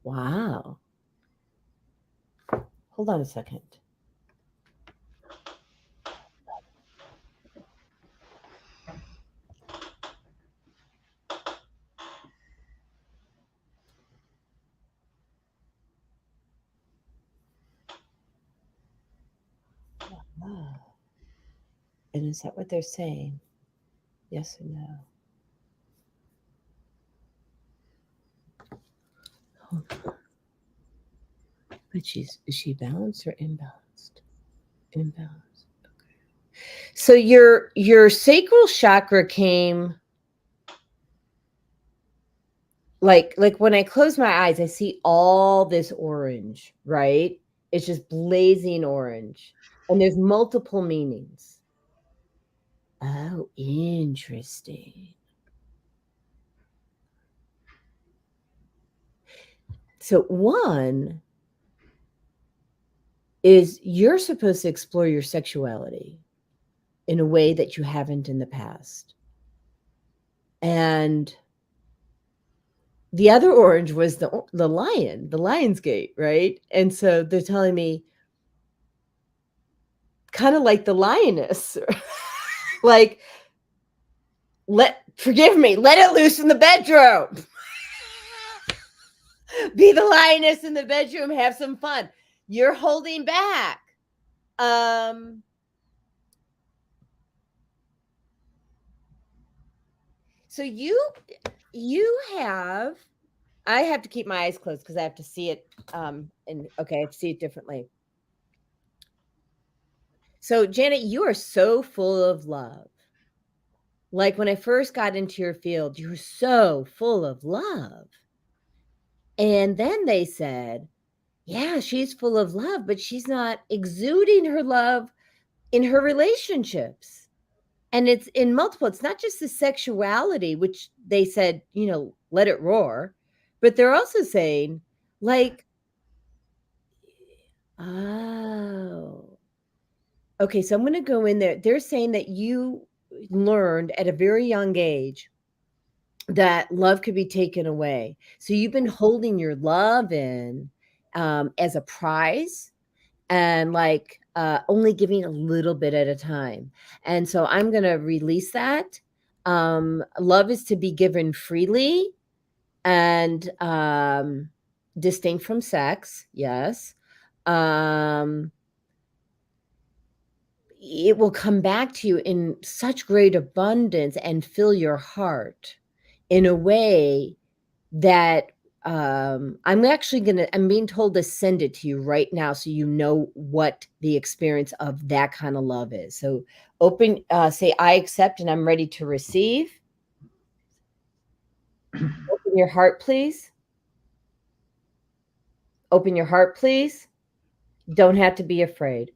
Wow. Hold on a second. Wow. And is that what they're saying? Yes or no? But is she balanced or imbalanced? Imbalanced. Okay. So your sacral chakra came like when I close my eyes, I see all this orange, right? It's just blazing orange. And there's multiple meanings. Oh, interesting. So one is you're supposed to explore your sexuality in a way that you haven't in the past. And the other orange was the lion, the Lion's Gate, right? And so they're telling me kind of like the lioness, like forgive me, let it loose in the bedroom. Be the lioness in the bedroom, have some fun. You're holding back. So you have, I have to keep my eyes closed because I have to see it. And okay, I have to see it differently. So Janet, you are so full of love. Like when I first got into your field, you were so full of love. And then they said, yeah, she's full of love, but she's not exuding her love in her relationships. And it's in multiple, it's not just the sexuality, which they said, let it roar, but they're also saying, like, oh, okay, so I'm going to go in there. They're saying that you learned at a very young age that love could be taken away. So you've been holding your love in as a prize and like only giving a little bit at a time. And so I'm going to release that. Love is to be given freely and distinct from sex. Yes. It will come back to you in such great abundance and fill your heart in a way that I'm being told to send it to you right now so you know what the experience of that kind of love is. So say I accept and I'm ready to receive. Open your heart, please. Open your heart, please. You don't have to be afraid.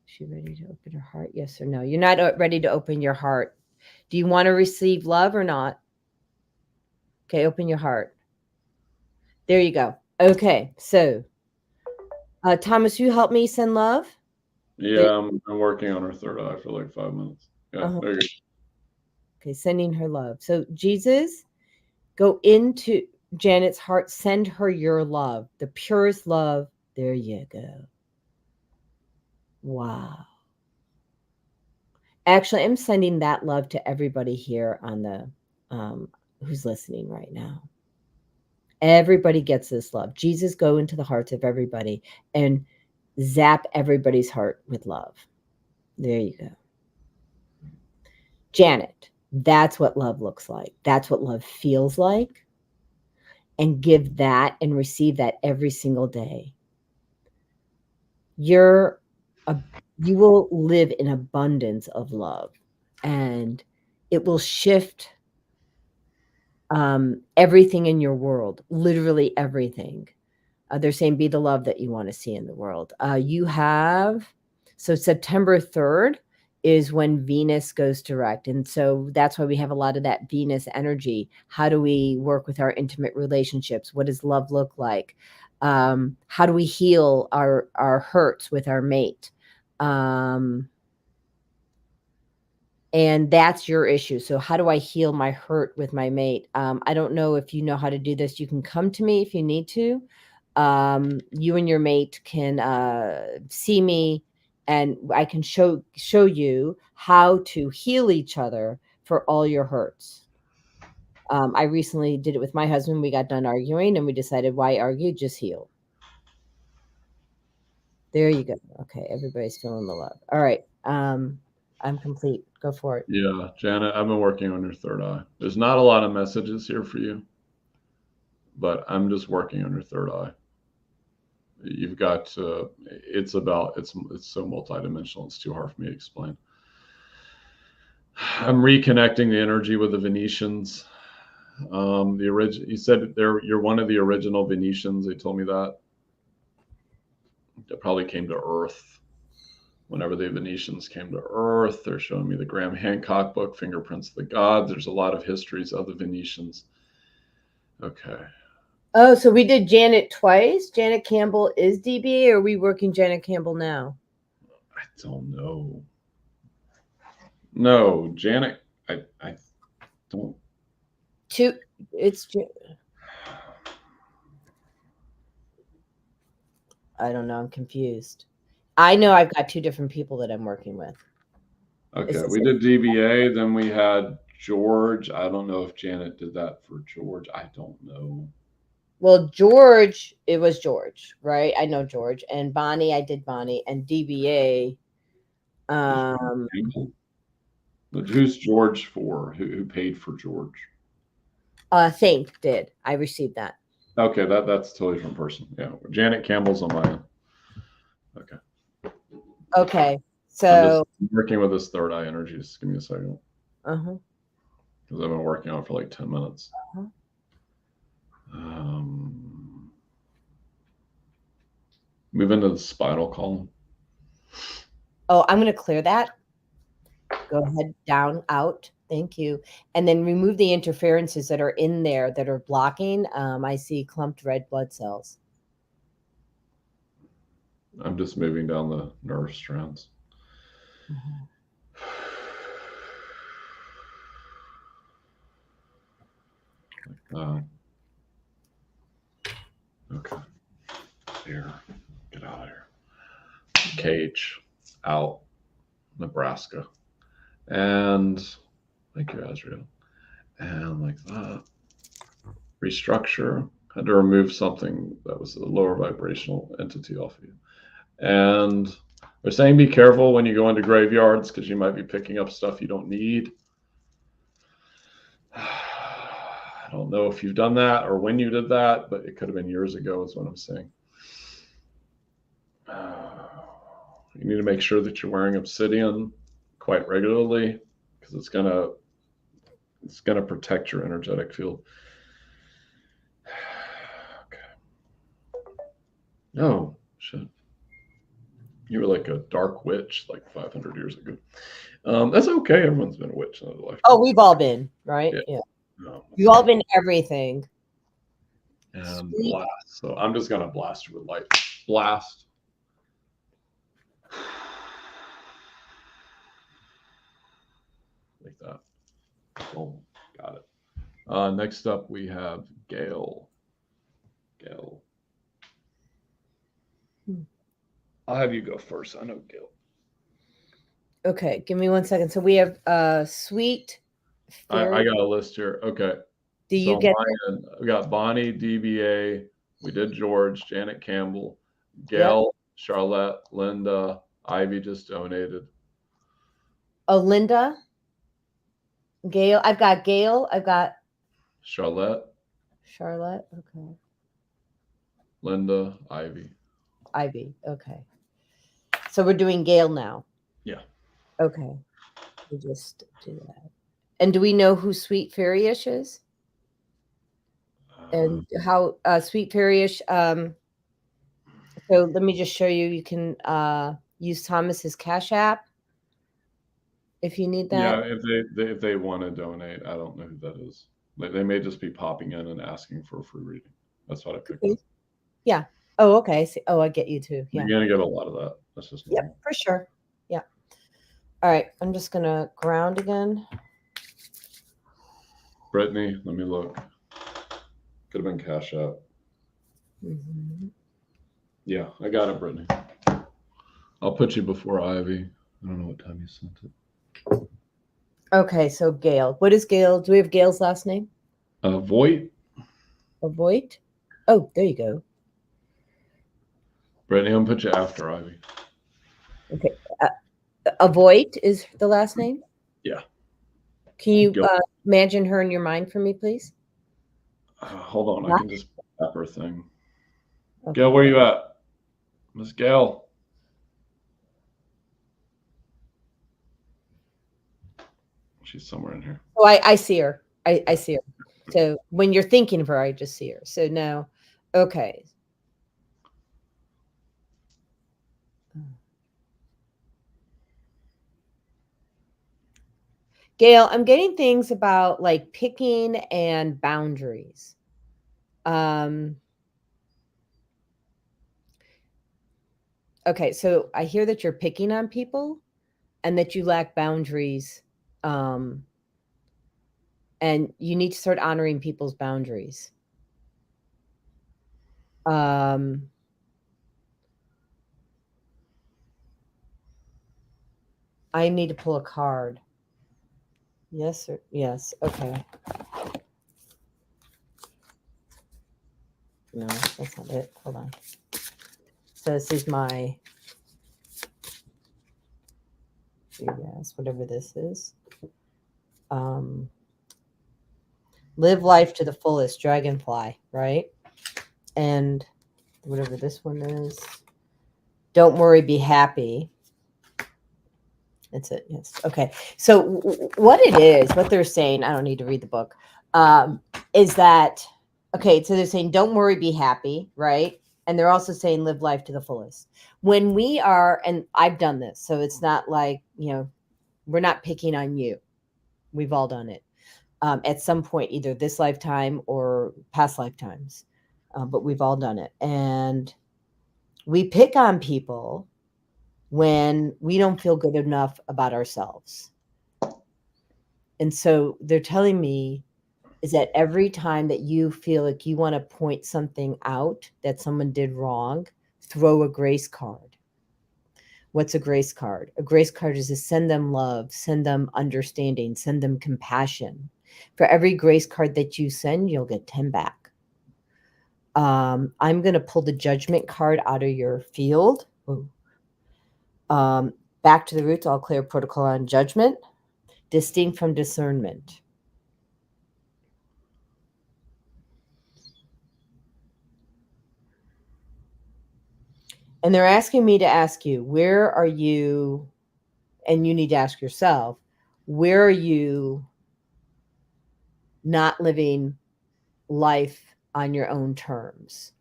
Is she ready to open her heart? Yes or no? You're not ready to open your heart. Do you want to receive love or not? Okay, open your heart. There you go. Okay, so Thomas, you help me send love? Yeah, I'm working on her third eye for like 5 minutes. Yeah, there you go. Okay, sending her love. So Jesus, go into Janet's heart, send her your love, the purest love. There you go. Wow. Actually, I'm sending that love to everybody here on the who's listening right now. Everybody gets this love. Jesus, go into the hearts of everybody and zap everybody's heart with love. There you go. Janet, that's what love looks like. That's what love feels like. And give that and receive that every single day. You will live in abundance of love, and it will shift everything in your world, literally everything. They're saying be the love that you want to see in the world. So September 3rd is when Venus goes direct. And so that's why we have a lot of that Venus energy. How do we work with our intimate relationships? What does love look like? How do we heal our hurts with our mate? And that's your issue. So how do I heal my hurt with my mate? I don't know if you know how to do this. You can come to me if you need to. You and your mate can see me and I can show you how to heal each other for all your hurts. I recently did it with my husband. We got done arguing and we decided, why argue? Just heal. There you go. Okay. Everybody's feeling the love. All right. I'm complete. Go for it. Yeah, Janet, I've been working on your third eye. There's not a lot of messages here for you, but I'm just working on your third eye. You've got it's so multidimensional. It's too hard for me to explain. I'm reconnecting the energy with the Venetians. You said you're one of the original Venetians. They told me that probably came to Earth. Whenever the Venetians came to Earth, they're showing me the Graham Hancock book, Fingerprints of the Gods. There's a lot of histories of the Venetians. Okay. Oh, so we did Janet twice. Janet Campbell is DBA, or are we working Janet Campbell now? I don't know. No, Janet, I don't. I don't know. I'm confused. I know I've got two different people that I'm working with. Okay, we did DBA, then we had George. I don't know if Janet did that for George. I don't know. Well, George, it was George, right? I know George. And Bonnie, I did Bonnie. And DBA. Who's George for? Who paid for George? Think did. I received that. Okay, that's a totally different person. Yeah, Janet Campbell's on my end. Okay. Okay, so I'm working with this third eye energy. Just give me a second. Because I've been working on it for like 10 minutes. Move into the spinal column. Oh, I'm going to clear that. Go ahead, down, out. Thank you. And then remove the interferences that are in there that are blocking. I see clumped red blood cells. I'm just moving down the nerve strands. Okay. Here. Get out of here. Cage. Out. Nebraska. And thank you, Azrael. And like that. Restructure. Had to remove something that was a lower vibrational entity off of you. And they're saying be careful when you go into graveyards because you might be picking up stuff you don't need. I don't know if you've done that or when you did that, but it could have been years ago is what I'm saying. You need to make sure that you're wearing obsidian quite regularly because it's gonna protect your energetic field. Okay. Oh, shit. You were like a dark witch like 500 years ago. That's okay. Everyone's been a witch in their life. Oh, we've all been, right? Yeah. We've all been everything. And blast. So I'm just going to blast you with light. Blast. Like that. Boom. Got it. Next up, we have Gail. Gail. I'll have you go first. I know Gail. Okay, give me 1 second. So we have Sweet. I got a list here. Okay. Do you get we got Bonnie, DBA. We did George, Janet Campbell, Gail, yep. Charlotte, Linda, Ivy just donated. Oh, Linda, Gail. I've got Gail. I've got Charlotte. Okay. Linda, Ivy. Okay. So we're doing Gail now. Yeah. Okay. We just do that. And do we know who Sweet Fairyish is? And how Sweet Fairyish? So let me just show you. You can use Thomas's Cash App if you need that. Yeah, if they want to donate, I don't know who that is. They may just be popping in and asking for a free reading. That's what I picked up. Yeah. Oh, okay. Oh, I get you too. Yeah. You're gonna get a lot of that. That's just normal. Yeah, for sure. Yeah. All right. I'm just gonna ground again. Brittany, let me look. Could have been Cash App. Mm-hmm. Yeah, I got it, Brittany. I'll put you before Ivy. I don't know what time you sent it. Okay, so Gail. What is Gail? Do we have Gail's last name? Voigt. Voigt? Oh, there you go. Brittany, I'm going to put you after Ivy. Okay. Voigt is the last name? Yeah. Can you imagine her in your mind for me, please? Hold on. I can just tap her thing. Okay. Gail, where are you at? Miss Gail. She's somewhere in here. Oh, I see her. I see her. So when you're thinking of her, I just see her. So no. Okay. Gail, I'm getting things about like picking and boundaries. Okay, so I hear that you're picking on people and that you lack boundaries. And you need to start honoring people's boundaries. I need to pull a card. Yes or yes. Okay. No, that's not it. Hold on. So this is my yes, whatever this is. Live life to the fullest, dragonfly, right? And whatever this one is. Don't worry, be happy. That's it. Yes. Okay. So what it is, what they're saying, I don't need to read the book, is that, okay, so they're saying, don't worry, be happy, right? And they're also saying, live life to the fullest. When we are, and I've done this, so it's not like, we're not picking on you. We've all done it at some point, either this lifetime or past lifetimes, but we've all done it. And we pick on people when we don't feel good enough about ourselves. And so they're telling me is that every time that you feel like you want to point something out that someone did wrong, throw a grace card. What's a grace card? A grace card is to send them love, send them understanding, send them compassion. For every grace card that you send, you'll get 10 back. I'm going to pull the judgment card out of your field. Back to the roots, all clear protocol on judgment, distinct from discernment. And they're asking me to ask you, where are you, and you need to ask yourself, where are you not living life on your own terms?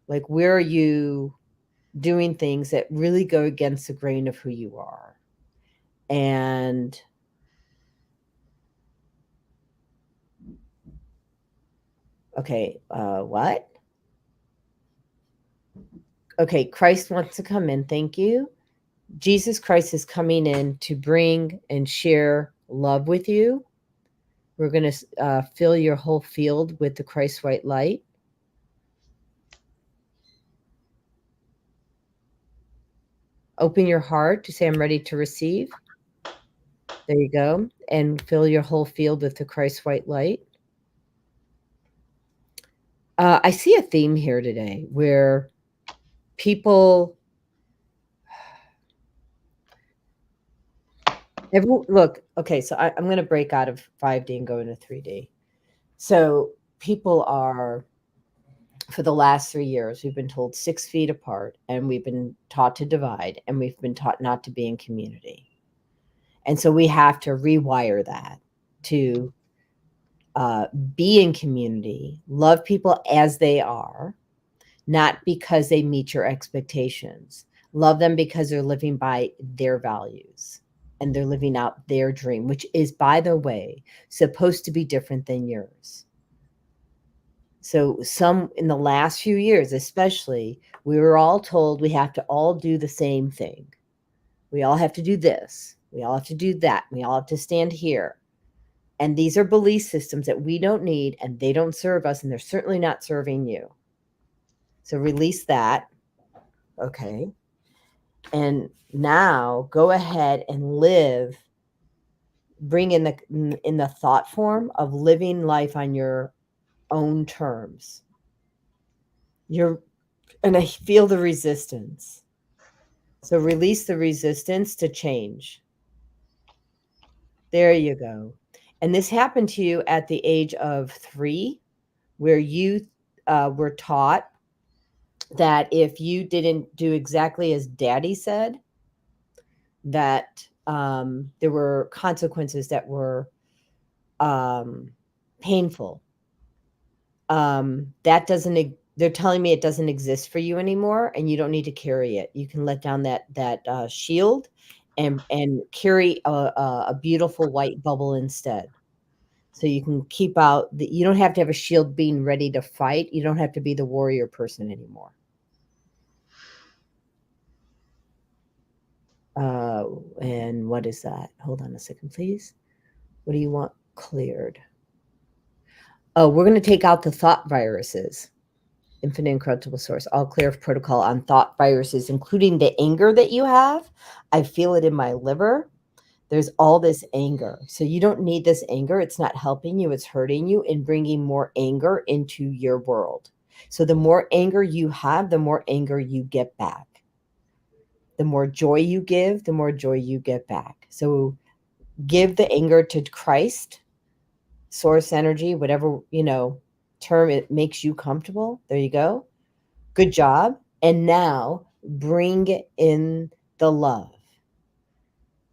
Like, where are you doing things that really go against the grain of who you are? And okay, what? Okay, Christ wants to come in. Thank you. Jesus Christ is coming in to bring and share love with you. We're going to fill your whole field with the Christ white light. Open your heart to say, I'm ready to receive. There you go. And fill your whole field with the Christ white light. I see a theme here today where people look, okay, so I'm going to break out of 5D and go into 3D. So people are, for the last 3 years, we've been told 6 feet apart, and we've been taught to divide, and we've been taught not to be in community. And so we have to rewire that to be in community, love people as they are, not because they meet your expectations. Love them because they're living by their values and they're living out their dream, which is, by the way, supposed to be different than yours. So some in the last few years, especially, we were all told we have to all do the same thing. We all have to do this. We all have to do that. We all have to stand here. And these are belief systems that we don't need, and they don't serve us, and they're certainly not serving you. So release that. Okay. And now go ahead and live, bring in the thought form of living life on your own terms. And I feel the resistance. So release the resistance to change. There you go. And this happened to you at the age of 3, where you were taught that if you didn't do exactly as Daddy said, that there were consequences that were painful. That doesn't. They're telling me it doesn't exist for you anymore, and you don't need to carry it. You can let down that shield, and carry a beautiful white bubble instead. So you can keep out. You don't have to have a shield being ready to fight. You don't have to be the warrior person anymore. And what is that? Hold on a second, please. What do you want cleared? Oh, we're going to take out the thought viruses. Infinite Incorruptible Source, all clear protocol on thought viruses, including the anger that you have. I feel it in my liver. There's all this anger. So you don't need this anger. It's not helping you. It's hurting you and bringing more anger into your world. So the more anger you have, the more anger you get back. The more joy you give, the more joy you get back. So give the anger to Christ, source energy, whatever, term it makes you comfortable. There you go. Good job. And now bring in the love.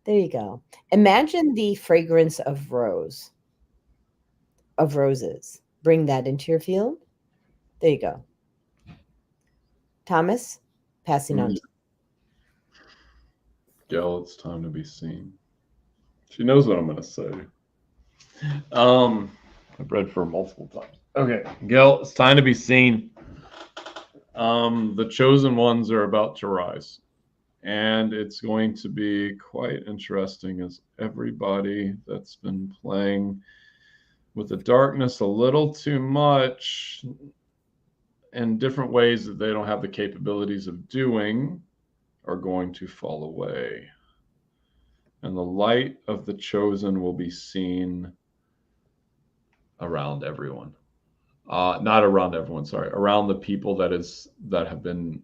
There you go. Imagine the fragrance of roses. Bring that into your field. There you go. Thomas, passing on. Gail, it's time to be seen. She knows what I'm going to say. I've read for her multiple times. Okay, Gail, it's time to be seen. The chosen ones are about to rise. And it's going to be quite interesting as everybody that's been playing with the darkness a little too much in different ways that they don't have the capabilities of doing are going to fall away. And the light of the chosen will be seen around everyone. Not around everyone, sorry. Around the people that have been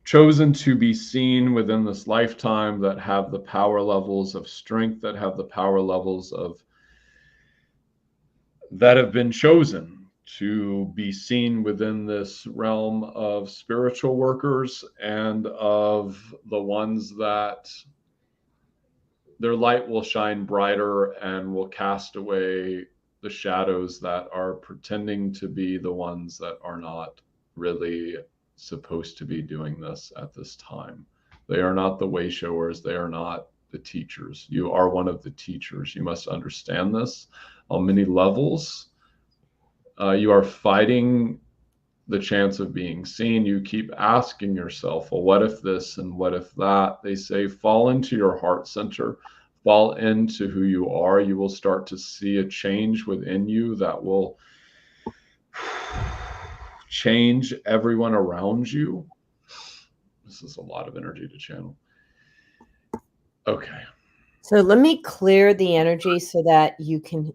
chosen to be seen within this lifetime, that have the power levels of strength, that have the power levels that have been chosen to be seen within this realm of spiritual workers and of the ones that their light will shine brighter and will cast away the shadows that are pretending to be the ones that are not really supposed to be doing this at this time. They are not the way showers. They are not the teachers. You are one of the teachers. You must understand this on many levels. You are fighting the chance of being seen. You keep asking yourself, well, what if this and what if that? They say, fall into your heart center, fall into who you are. You will start to see a change within you that will change everyone around you. This is a lot of energy to channel. Okay. So let me clear the energy so that you can,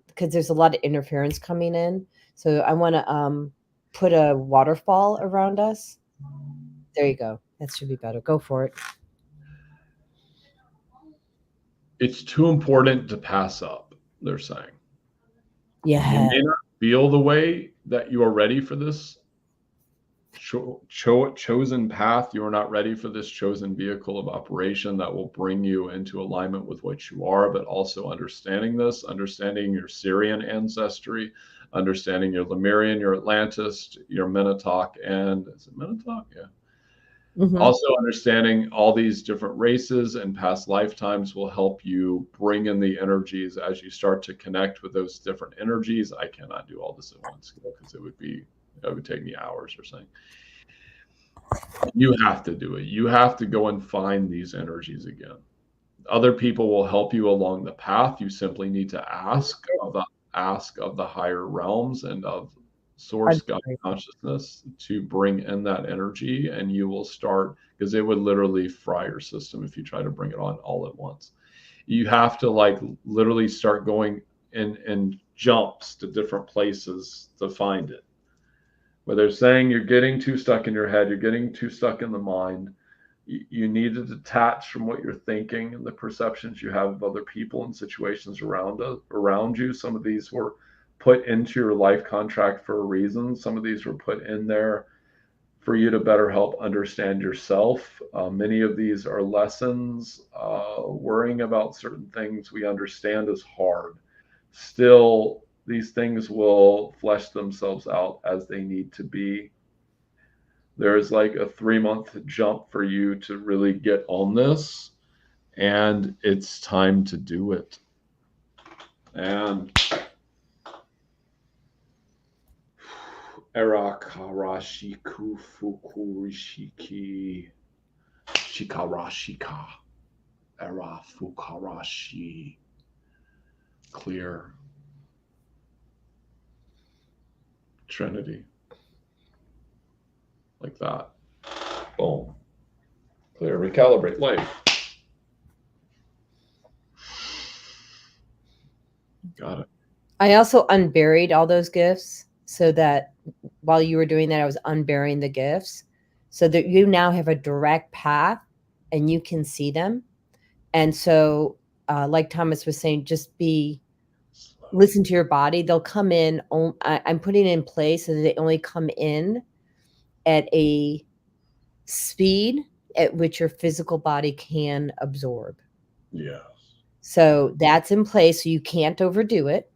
because there's a lot of interference coming in. So I want to put a waterfall around us. There you go. That should be better. Go for it. It's too important to pass up, they're saying. Yeah. You may not feel the way that you are ready for this chosen path. You are not ready for this chosen vehicle of operation that will bring you into alignment with what you are, but also understanding this, understanding your Syrian ancestry, understanding your Lemurian, your Atlantis, your Minotaur, and is it Minotaur? Yeah. Mm-hmm. Also understanding all these different races and past lifetimes will help you bring in the energies as you start to connect with those different energies. I cannot do all this at once because it would take me hours or something. You have to do it. You have to go and find these energies again. Other people will help you along the path. You simply need to ask of the higher realms and of source God consciousness to bring in that energy, and you will start, because it would literally fry your system if you try to bring it on all at once. You have to literally start going in jumps to different places to find it. Where they're saying you're getting too stuck in your head, you're getting too stuck in the mind. You need to detach from what you're thinking and the perceptions you have of other people and situations around you. Some of these were put into your life contract for a reason. Some of these were put in there for you to better help understand yourself. Many of these are lessons. Worrying about certain things we understand is hard. Still, these things will flesh themselves out as they need to be. There's like a 3-month jump for you to really get on this, and it's time to do it. And Erakarashiku Fukurishiki Shikarashika Era Fukarashi. Clear. Trinity. Like that. Boom. Clear. Recalibrate life. Got it. I also unburied all those gifts so that while you were doing that, I was unburying the gifts so that you now have a direct path and you can see them. And so, like Thomas was saying, just listen to your body. They'll come in. I'm putting it in place so that they only come in at a speed at which your physical body can absorb. Yes. So that's in place. So you can't overdo it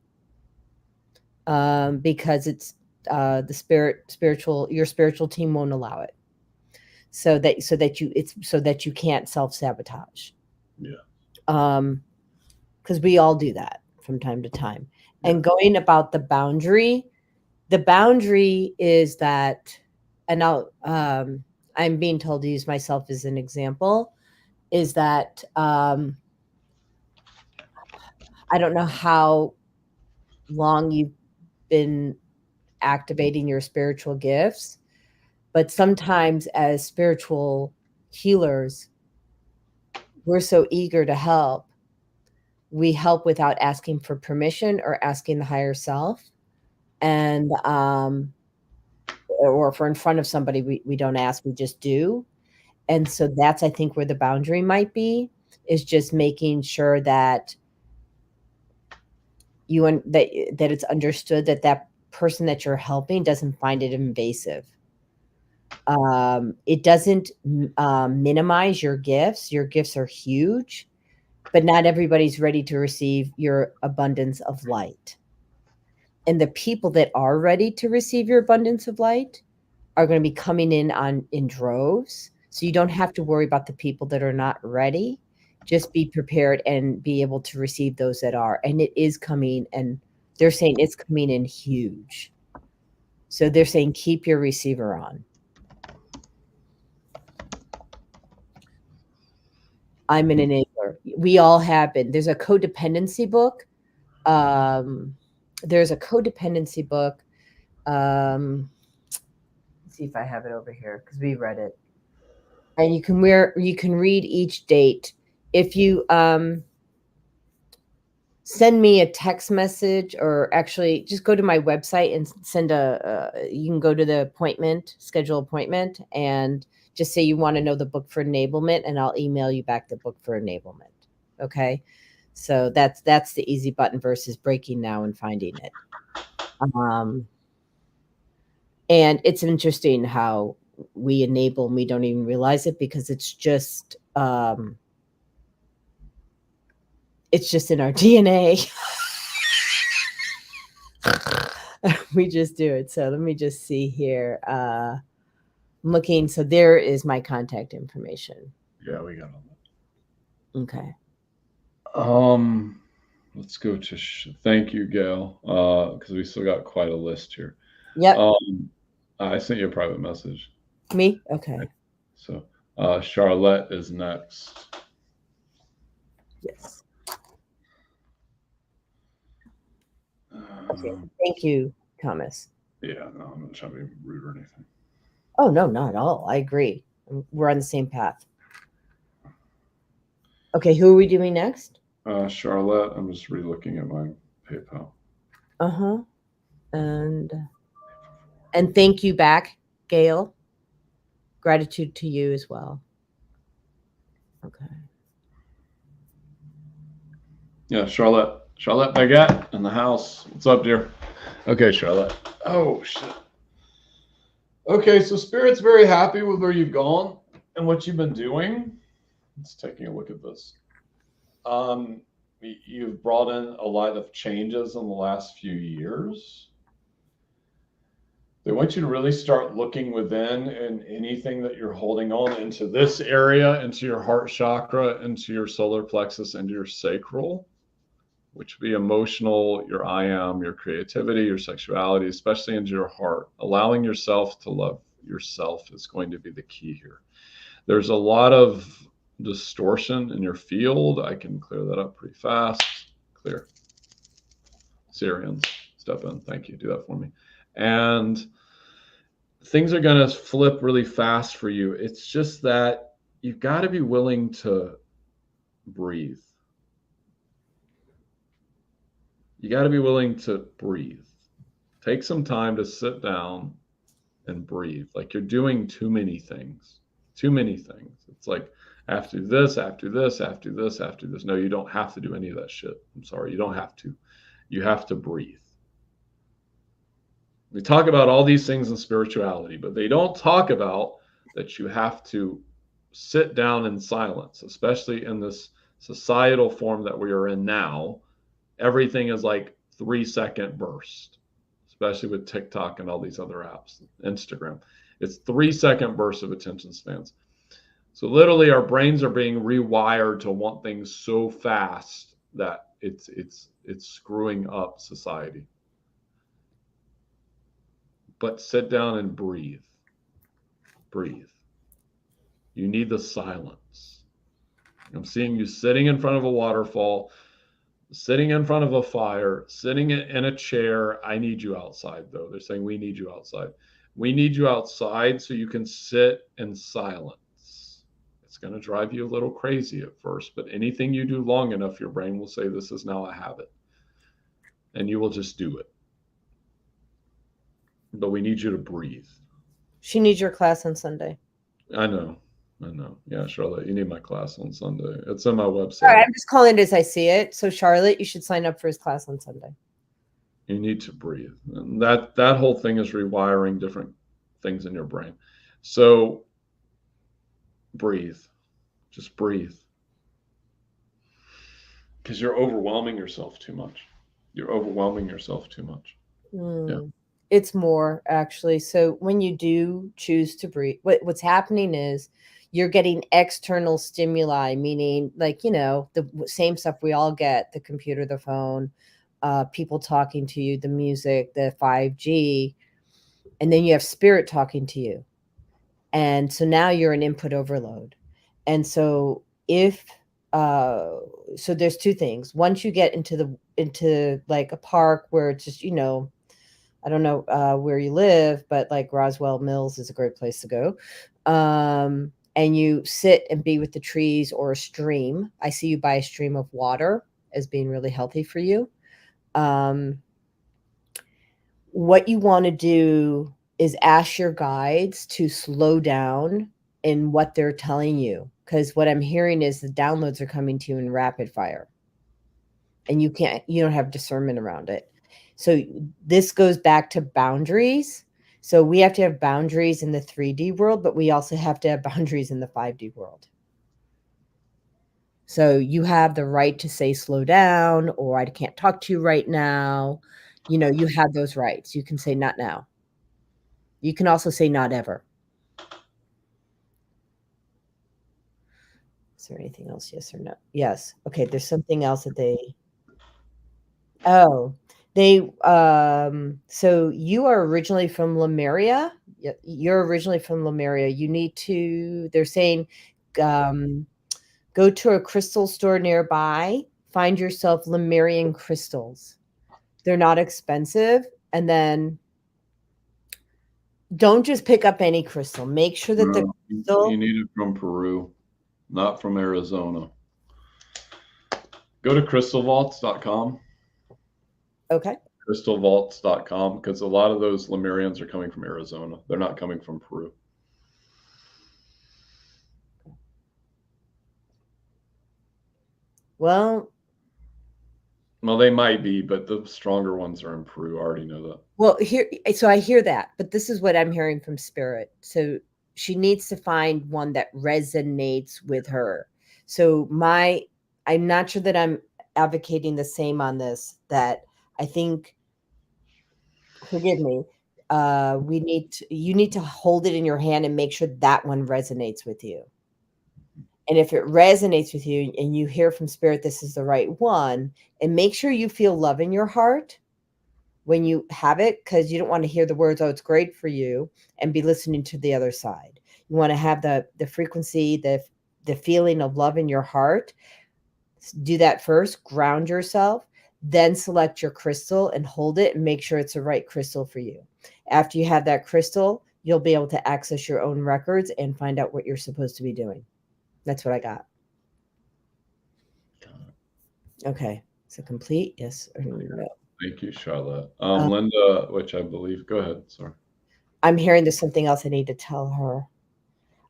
because it's your spiritual team won't allow it. So that you can't self-sabotage. Yeah. Because we all do that from time to time. Yeah. And going about the boundary is that, and I'm being told to use myself as an example, is that I don't know how long you've been activating your spiritual gifts, but sometimes as spiritual healers, we're so eager to help. We help without asking for permission or asking the higher self. And, or if we're in front of somebody, we don't ask, we just do. And so that's, I think, where the boundary might be, is just making sure that that it's understood that that person that you're helping doesn't find it invasive. It doesn't minimize your gifts. Your gifts are huge, but not everybody's ready to receive your abundance of light. And the people that are ready to receive your abundance of light are going to be coming in droves. So you don't have to worry about the people that are not ready. Just be prepared and be able to receive those that are. And it is coming, and they're saying it's coming in huge. So they're saying keep your receiver on. I'm an enabler. We all have been. There's a codependency book. Let's see if I have it over here because we read it. And you can read each date. If you send me a text message, or actually just go to my website and you can go to the appointment, schedule appointment, and just say you want to know the book for enablement, and I'll email you back the book for enablement. Okay. So that's the easy button versus breaking now and finding it. And it's interesting how we enable and we don't even realize it, because it's just in our DNA. We just do it. So let me just see here. I'm looking. So there is my contact information. Yeah, we got all that. Okay. Let's go to thank you, Gail, because we still got quite a list here. Yep. I sent you a private message. Me? Okay. So Charlotte is next. Yes. Okay. Thank you, Thomas. Yeah, no, I'm not trying to be rude or anything. Oh, no, not at all. I agree. We're on the same path. Okay, who are we doing next? Charlotte. I'm just re-looking at my PayPal. Uh-huh. And thank you back, Gail. Gratitude to you as well. Okay. Yeah, Charlotte Baguette in the house. What's up, dear? Okay, Charlotte. Oh, shit. Okay, so Spirit's very happy with where you've gone and what you've been doing. Let's taking a look at this. You've brought in a lot of changes in the last few years. They want you to really start looking within and anything that you're holding on into this area, into your heart chakra, into your solar plexus, into your sacral, which would be emotional, your I am, your creativity, your sexuality, especially into your heart. Allowing yourself to love yourself is going to be the key here. There's a lot of distortion in your field. I can clear that up pretty fast. Clear. Syrians, step in. Thank you. Do that for me. And things are going to flip really fast for you. It's just that you've got to be willing to breathe. You got to be willing to breathe. Take some time to sit down and breathe. Like you're doing too many things. Too many things. It's like after this, after this, after this, after this. No, you don't have to do any of that shit. I'm sorry. You don't have to. You have to breathe. We talk about all these things in spirituality, but they don't talk about that you have to sit down in silence, especially in this societal form that we are in now. Everything is like 3-second burst, especially with TikTok and all these other apps, Instagram. It's 3-second bursts of attention spans. So literally our brains are being rewired to want things so fast that it's screwing up society. But sit down and breathe. Breathe. You need the silence. I'm seeing you sitting in front of a waterfall, sitting in front of a fire, sitting in a chair. I need you outside, though. They're saying we need you outside. We need you outside so you can sit in silence. It's going to drive you a little crazy at first, but anything you do long enough, your brain will say, this is now a habit. And you will just do it. But we need you to breathe. She needs your class on Sunday. I know. Yeah, Charlotte, you need my class on Sunday. It's on my website. All right, I'm just calling it as I see it. So Charlotte, you should sign up for his class on Sunday. You need to breathe. And that whole thing is rewiring different things in your brain. So breathe. Just breathe. Because you're overwhelming yourself too much. You're overwhelming yourself too much. Yeah. It's more actually. So when you do choose to breathe, what's happening is you're getting external stimuli, meaning like, the same stuff we all get, the computer, the phone, people talking to you, the music, the 5G, and then you have spirit talking to you. And so now you're an input overload. And so so there's two things. Once you get into like a park where it's just, I don't know where you live, but like Roswell Mills is a great place to go. And you sit and be with the trees or a stream. I see you by a stream of water as being really healthy for you. What you want to do is ask your guides to slow down in what they're telling you. Because what I'm hearing is the downloads are coming to you in rapid fire. And you don't have discernment around it. So this goes back to boundaries. So we have to have boundaries in the 3D world, but we also have to have boundaries in the 5D world. So you have the right to say slow down, or I can't talk to you right now. You have those rights. You can say not now. You can also say not ever. Is there anything else? Yes or no? Yes. Okay. There's something else that so you are originally from Lemuria. You're originally from Lemuria. You need to, they're saying, go to a crystal store nearby, find yourself Lemurian crystals. They're not expensive. And then don't just pick up any crystal. Make sure that the crystal, you need it from Peru, not from Arizona. Go to crystalvaults.com. Okay. Crystalvaults.com, because a lot of those Lemurians are coming from Arizona. They're not coming from Peru. Well, Well, they might be, but the stronger ones are in Peru. I already know that. Well, so I hear that, but this is what I'm hearing from spirit. So she needs to find one that resonates with her. So I'm not sure that I'm advocating the same on this, that I think, forgive me, you need to hold it in your hand and make sure that one resonates with you. And if it resonates with you and you hear from spirit, this is the right one, and make sure you feel love in your heart when you have it, because you don't want to hear the words, oh, it's great for you, and be listening to the other side. You want to have the frequency, the feeling of love in your heart. Do that first, ground yourself, then select your crystal and hold it and make sure it's the right crystal for you. After you have that crystal, you'll be able to access your own records and find out what you're supposed to be doing. That's what I got. Okay. So complete? Yes or no? Thank you, Charlotte. Linda, which I believe, go ahead. Sorry. I'm hearing there's something else I need to tell her.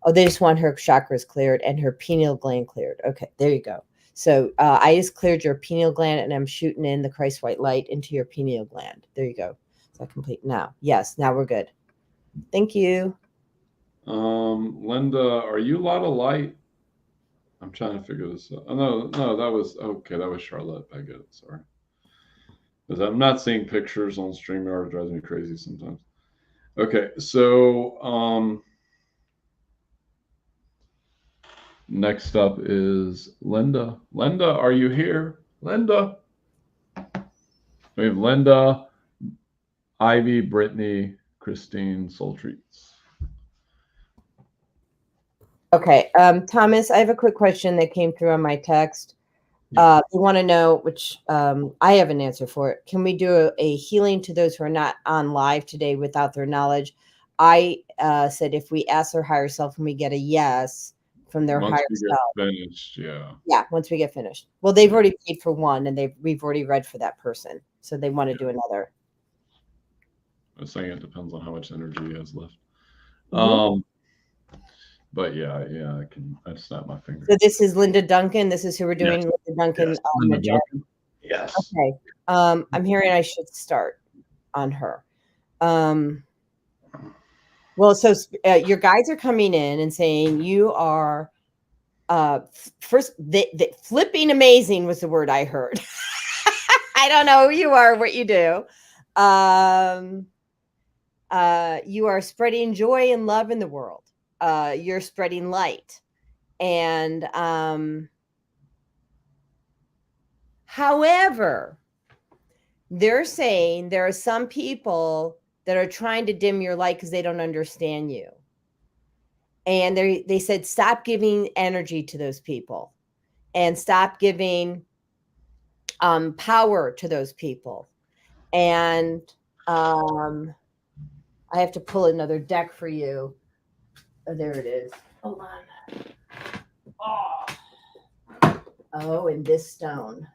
Oh, they just want her chakras cleared and her pineal gland cleared. Okay, there you go. So I just cleared your pineal gland and I'm shooting in the Christ white light into your pineal gland. There you go. So complete now. Yes, now we're good. Thank you. Linda, are you a lot of light? I'm trying to figure this out. Oh, no, that was okay. That was Charlotte Baggett. Sorry. Because I'm not seeing pictures on StreamYard. It drives me crazy sometimes. Okay, so next up is Linda. Linda, are you here? Linda. We have Linda, Ivy, Brittany, Christine, Soul Treats. Okay, Thomas, I have a quick question that came through on my text. They want to know, which I have an answer for it. Can we do a healing to those who are not on live today without their knowledge? I said if we ask their higher self and we get a yes from their higher self. Finished, yeah. Yeah, once we get finished. Well, they've already paid for one, and we've already read for that person, so they want to do another. I was saying it depends on how much energy he has left. Mm-hmm. But yeah, I snap my finger. So this is Linda Duncan. This is who we're doing. Yes. Linda Duncan. Yes. Linda Duncan. Yes. Okay. I'm hearing I should start on her. Well, so your guides are coming in and saying you are first. The flipping amazing was the word I heard. I don't know who you are, what you do. You are spreading joy and love in the world. You're spreading light. And however, they're saying there are some people that are trying to dim your light because they don't understand you. And they said, stop giving energy to those people and stop giving power to those people. And I have to pull another deck for you. Oh, there it is. Hold on. Oh, and this stone.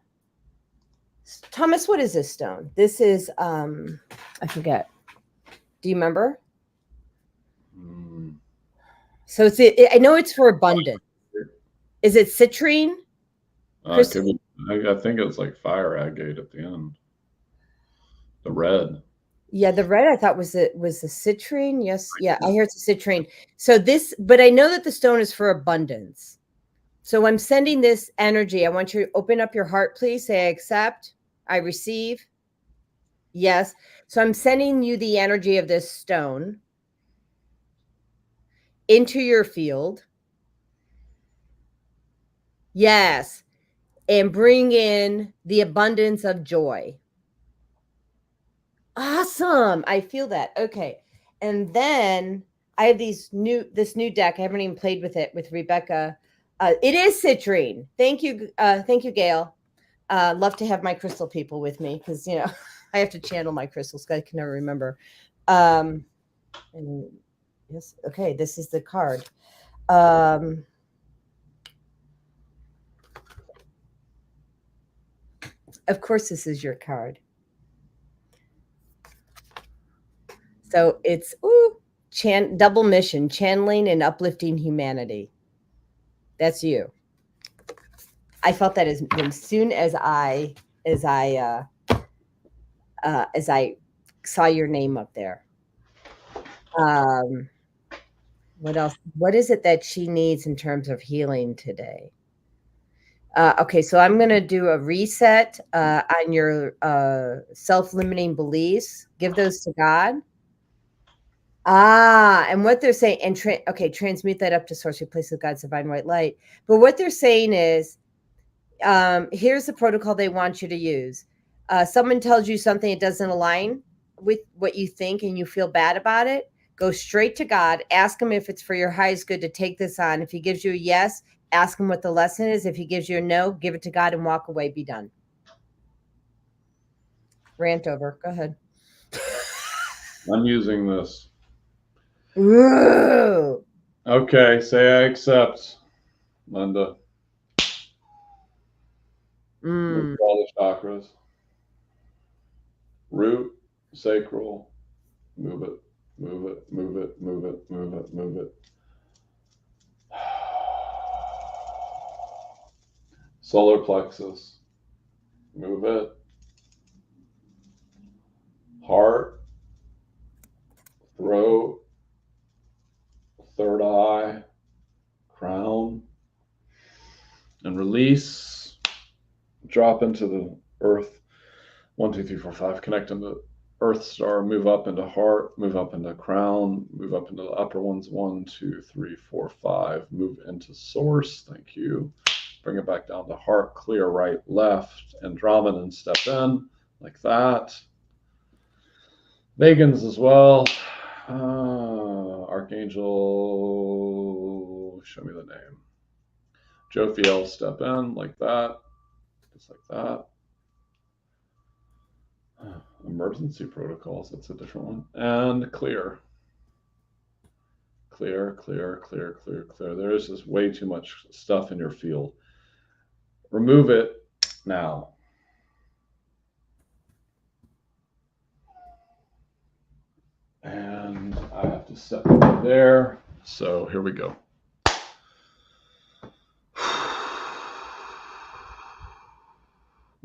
Thomas, what is this stone? This is, I forget. Do you remember? So I know it's for abundance. Is it citrine? I think it was like fire agate at the end. The red. Yeah, the red I thought was the citrine. Yes, yeah, I hear it's a citrine. So but I know that the stone is for abundance. So I'm sending this energy. I want you to open up your heart, please. Say I accept, I receive. Yes. So I'm sending you the energy of this stone into your field. Yes. And bring in the abundance of joy. Awesome. I feel that. Okay. And then I have this new deck. I haven't even played with it with Rebecca. It is citrine. Thank you. Thank you, Gail. Love to have my crystal people with me because, you know, I have to channel my crystals. I can never remember. And yes. Okay. This is the card. Of course, this is your card. So it's double mission, channeling and uplifting humanity. That's you. I felt that as soon as I as I saw your name up there. What else? What is it that she needs in terms of healing today? Okay, so I'm going to do a reset on your self-limiting beliefs. Give those to God. And what they're saying, and transmute that up to source, replace with God's divine white light. But what they're saying is, here's the protocol they want you to use. Someone tells you something that doesn't align with what you think and you feel bad about it. Go straight to God. Ask him if it's for your highest good to take this on. If he gives you a yes, ask him what the lesson is. If he gives you a no, give it to God and walk away. Be done. Rant over. Go ahead. I'm using this. Ooh. Okay, say I accept, Linda. Move all the chakras. Root, sacral, move it, move it, move it, move it, move it, move it. Solar plexus, move it. Heart, throat, third eye, crown, and release. Drop into the earth. 1, 2, 3, 4, 5. Connect into Earth Star. Move up into heart. Move up into crown. Move up into the upper ones. 1, 2, 3, 4, 5. Move into source. Thank you. Bring it back down to heart. Clear right, left. Andromedan, step in like that. Vegans as well. Archangel, show me the name. Jophiel, step in like that. Just like that. Emergency protocols, that's a different one. And clear. Clear, clear, clear, clear, clear. There is just way too much stuff in your field. Remove it now. And I have to step over there. So here we go.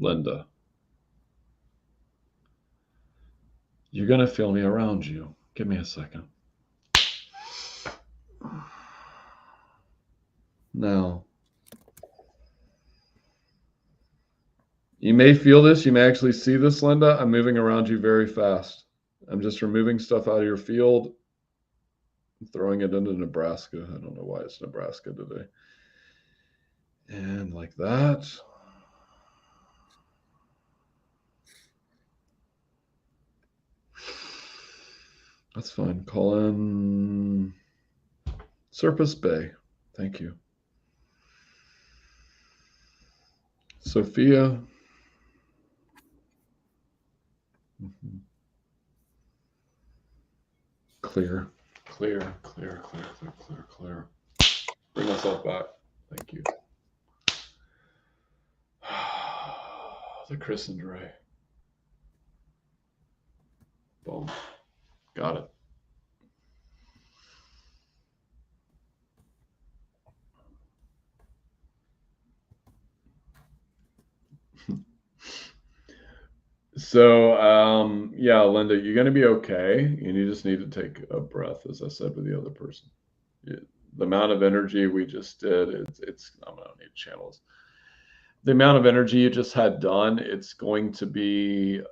Linda, you're going to feel me around you. Give me a second. Now, you may feel this. You may actually see this, Linda. I'm moving around you very fast. I'm just removing stuff out of your field, throwing it into Nebraska. I don't know why it's Nebraska today. And like that. That's fine. Call in Surface Bay. Thank you. Sophia. Mm-hmm. Clear, clear, clear, clear, clear, clear, clear. Bring myself back. Thank you. The Chris and Ray. Boom. Got it. So, yeah, Linda, you're going to be okay. And you just need to take a breath, as I said with the other person. The amount of energy we just did, I don't need channels. The amount of energy you just had done, it's going to be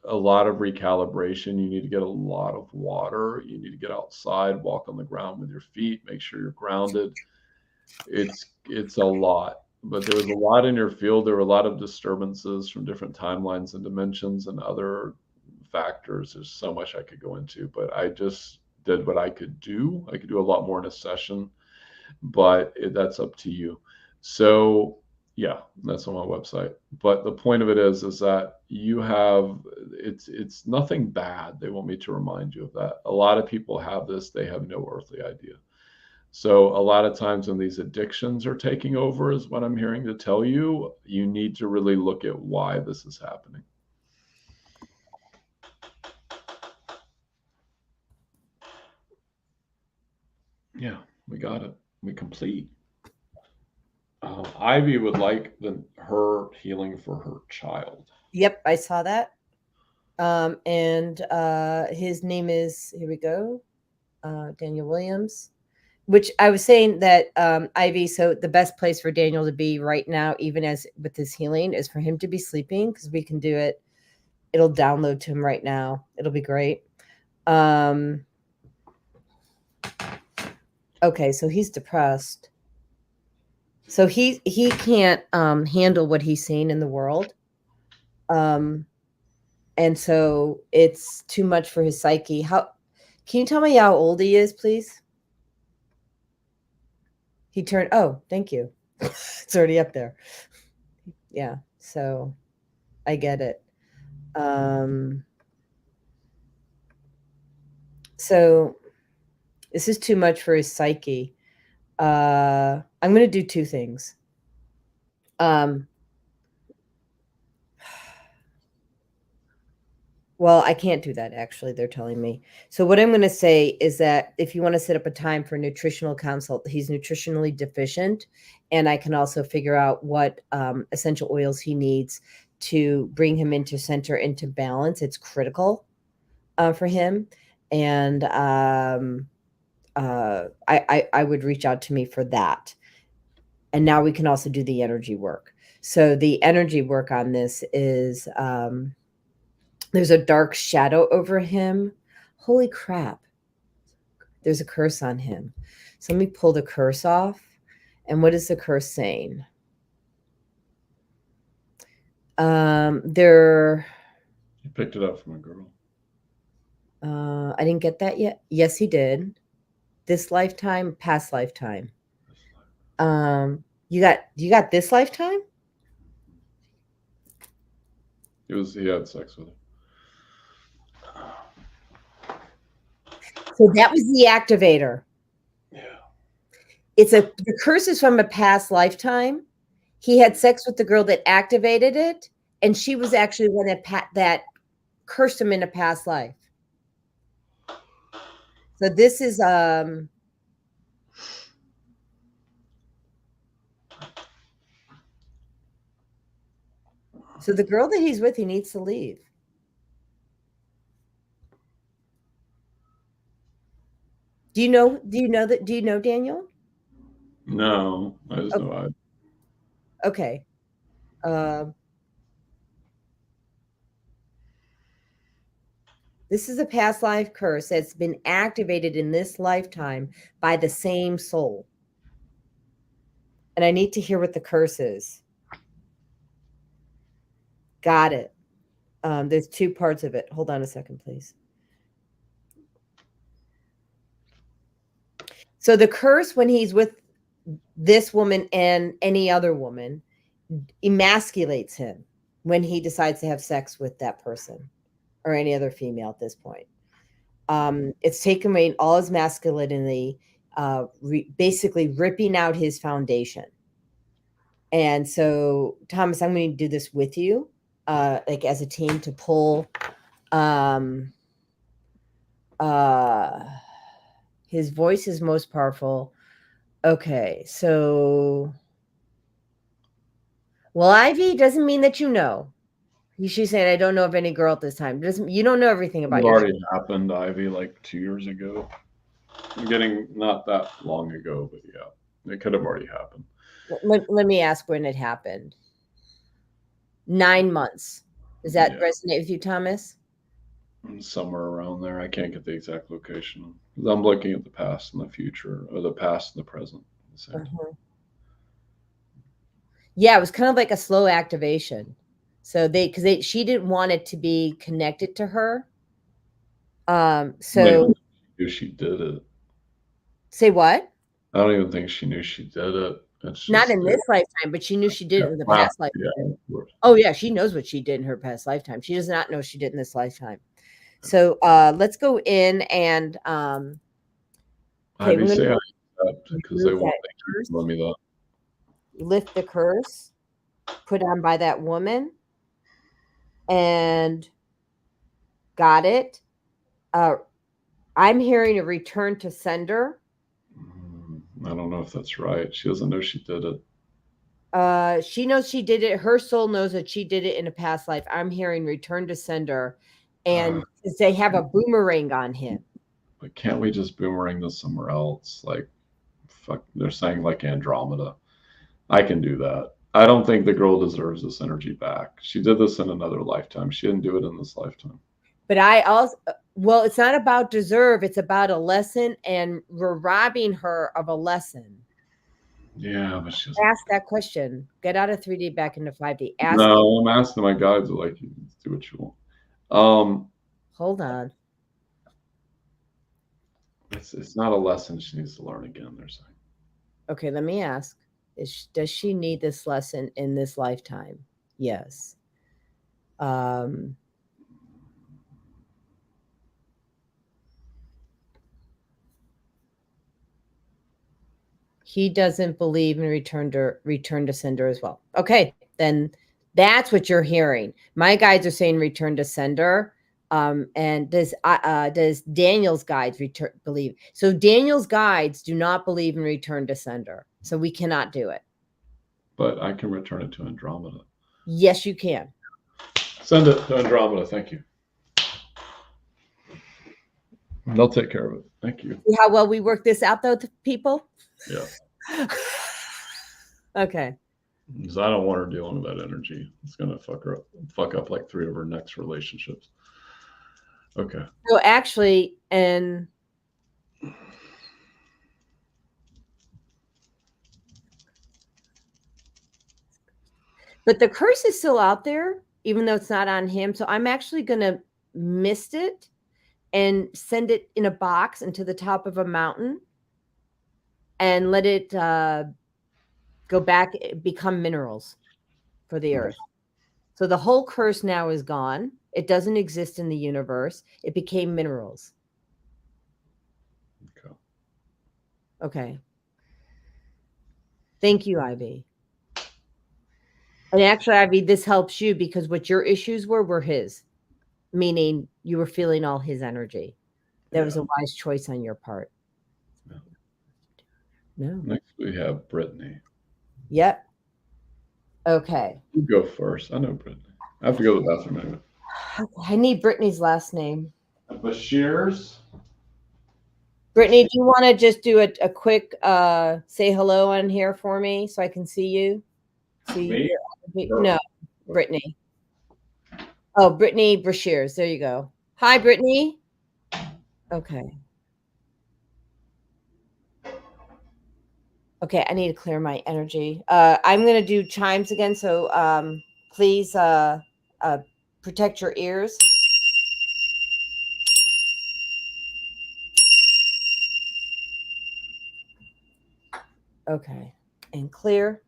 a lot of recalibration. You need to get a lot of water. You need to get outside, walk on the ground with your feet, make sure you're grounded. It's a lot, but there was a lot in your field. There were a lot of disturbances from different timelines and dimensions and other factors. There's so much I could go into, but I just did what I could do. I could do a lot more in a session, but that's up to you. So yeah, that's on my website. But the point of it is that you have, it's nothing bad. They want me to remind you of that. A lot of people have this, they have no earthly idea. So a lot of times when these addictions are taking over, is what I'm hearing to tell you, you need to really look at why this is happening. Yeah, we got it. We complete. Ivy would like her healing for her child. Yep, I saw that. And his name is, here we go, Daniel Williams, which I was saying that Ivy, so the best place for Daniel to be right now, even as with his healing, is for him to be sleeping, because we can do it. It'll download to him right now. It'll be great. Okay, so he's depressed. So he can't handle what he's seeing in the world. And so it's too much for his psyche. How can you tell me how old he is, please? He turned, oh, thank you. It's already up there. Yeah, so I get it. So this is too much for his psyche. I'm going to do two things. Well, I can't do that, actually, they're telling me. So what I'm going to say is that if you want to set up a time for nutritional consult, he's nutritionally deficient, and I can also figure out what essential oils he needs to bring him into center, into balance. It's critical for him. And I would reach out to me for that. And now we can also do the energy work. So the energy work on this is there's a dark shadow over him. Holy crap. There's a curse on him. So let me pull the curse off. And what is the curse saying? You picked it up from a girl. I didn't get that yet. Yes, he did. This lifetime, past lifetime. You got this lifetime? He had sex with her. So that was the activator. Yeah. The curse is from a past lifetime. He had sex with the girl that activated it, and she was actually one that cursed him in a past life. So this is so the girl that he's with, he needs to leave. Do you know Daniel? No, I just know I. Okay. This is a past life curse that's been activated in this lifetime by the same soul. And I need to hear what the curse is. Got it. There's two parts of it. Hold on a second, please. So the curse, when he's with this woman and any other woman, emasculates him when he decides to have sex with that person or any other female at this point. It's taken away all his masculinity, basically ripping out his foundation. And so, Thomas, I'm going to do this with you, like as a team, to pull his voice is most powerful. Okay, so, well, Ivy doesn't mean that you know. She's saying, I don't know of any girl at this time. You don't know everything about it already happened, Ivy, like 2 years ago. I'm getting not that long ago, but yeah, it could have already happened. Let me ask when it happened. 9 months. Does that resonate with you, Thomas? Somewhere around there. I can't get the exact location. I'm looking at the past and the future, or the past and the present. Yeah, it was kind of like a slow activation. So she didn't want it to be connected to her. So she did it. Say what? I don't even think she knew she did it. Not in this lifetime, but she knew she did it in the past lifetime. Oh yeah, she knows what she did in her past lifetime. She does not know she did in this lifetime. So let's go in and okay, because they won't let me that. Lift the curse put on by that woman, and got it. I'm hearing a return to sender. I don't know if that's right. She doesn't know she did it. She knows she did it. Her soul knows that she did it in a past life. I'm hearing return to sender, and they have a boomerang on him. But can't we just boomerang this somewhere else? Like, fuck, they're saying like Andromeda. I can do that. I don't think the girl deserves this energy back. She did this in another lifetime. She didn't do it in this lifetime. But I also, well, it's not about deserve. It's about a lesson, and we're robbing her of a lesson. Yeah, but she's Ask that question. Get out of 3D back into 5D. Ask. No, I'm asking my guides. Like, you do what you want. Hold on. It's not a lesson she needs to learn again. They're saying. Okay, let me ask. Does she need this lesson in this lifetime? Yes. He doesn't believe in return to sender as well. Okay, then that's what you're hearing. My guides are saying return to sender. And does Daniel's guides believe? So Daniel's guides do not believe in return to sender. So we cannot do it. But I can return it to Andromeda. Yes, you can. Send it to Andromeda. Thank you. They'll take care of it. Thank you. See how well we work this out, though, people? Yeah. Okay. Because I don't want her dealing with that energy. It's going to fuck up like 3 of her next relationships. Okay. So actually, and but the curse is still out there, even though it's not on him. So I'm actually going to mist it and send it in a box into the top of a mountain and let it go back, become minerals for the earth. So the whole curse now is gone. It doesn't exist in the universe. It became minerals. Okay. Okay. Thank you, Ivy. And actually, Ivy, this helps you because what your issues were his, meaning you were feeling all his energy. That was a wise choice on your part. Yeah. No. Next, we have Brittany. Yep. Okay. You go first. I know Brittany. I have to go to the bathroom anyway. I need Brittany's last name. Bashir's. Brittany, do you want to just do a quick say hello on here for me so I can see you? Me? No, Brittany. Oh, Brittany Brashears. There you go. Hi, Brittany. Okay. Okay, I need to clear my energy. I'm going to do chimes again, so please protect your ears. Okay, and clear.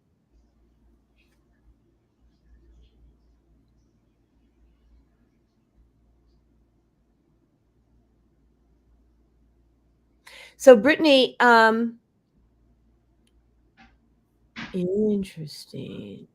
So, Brittany, interesting.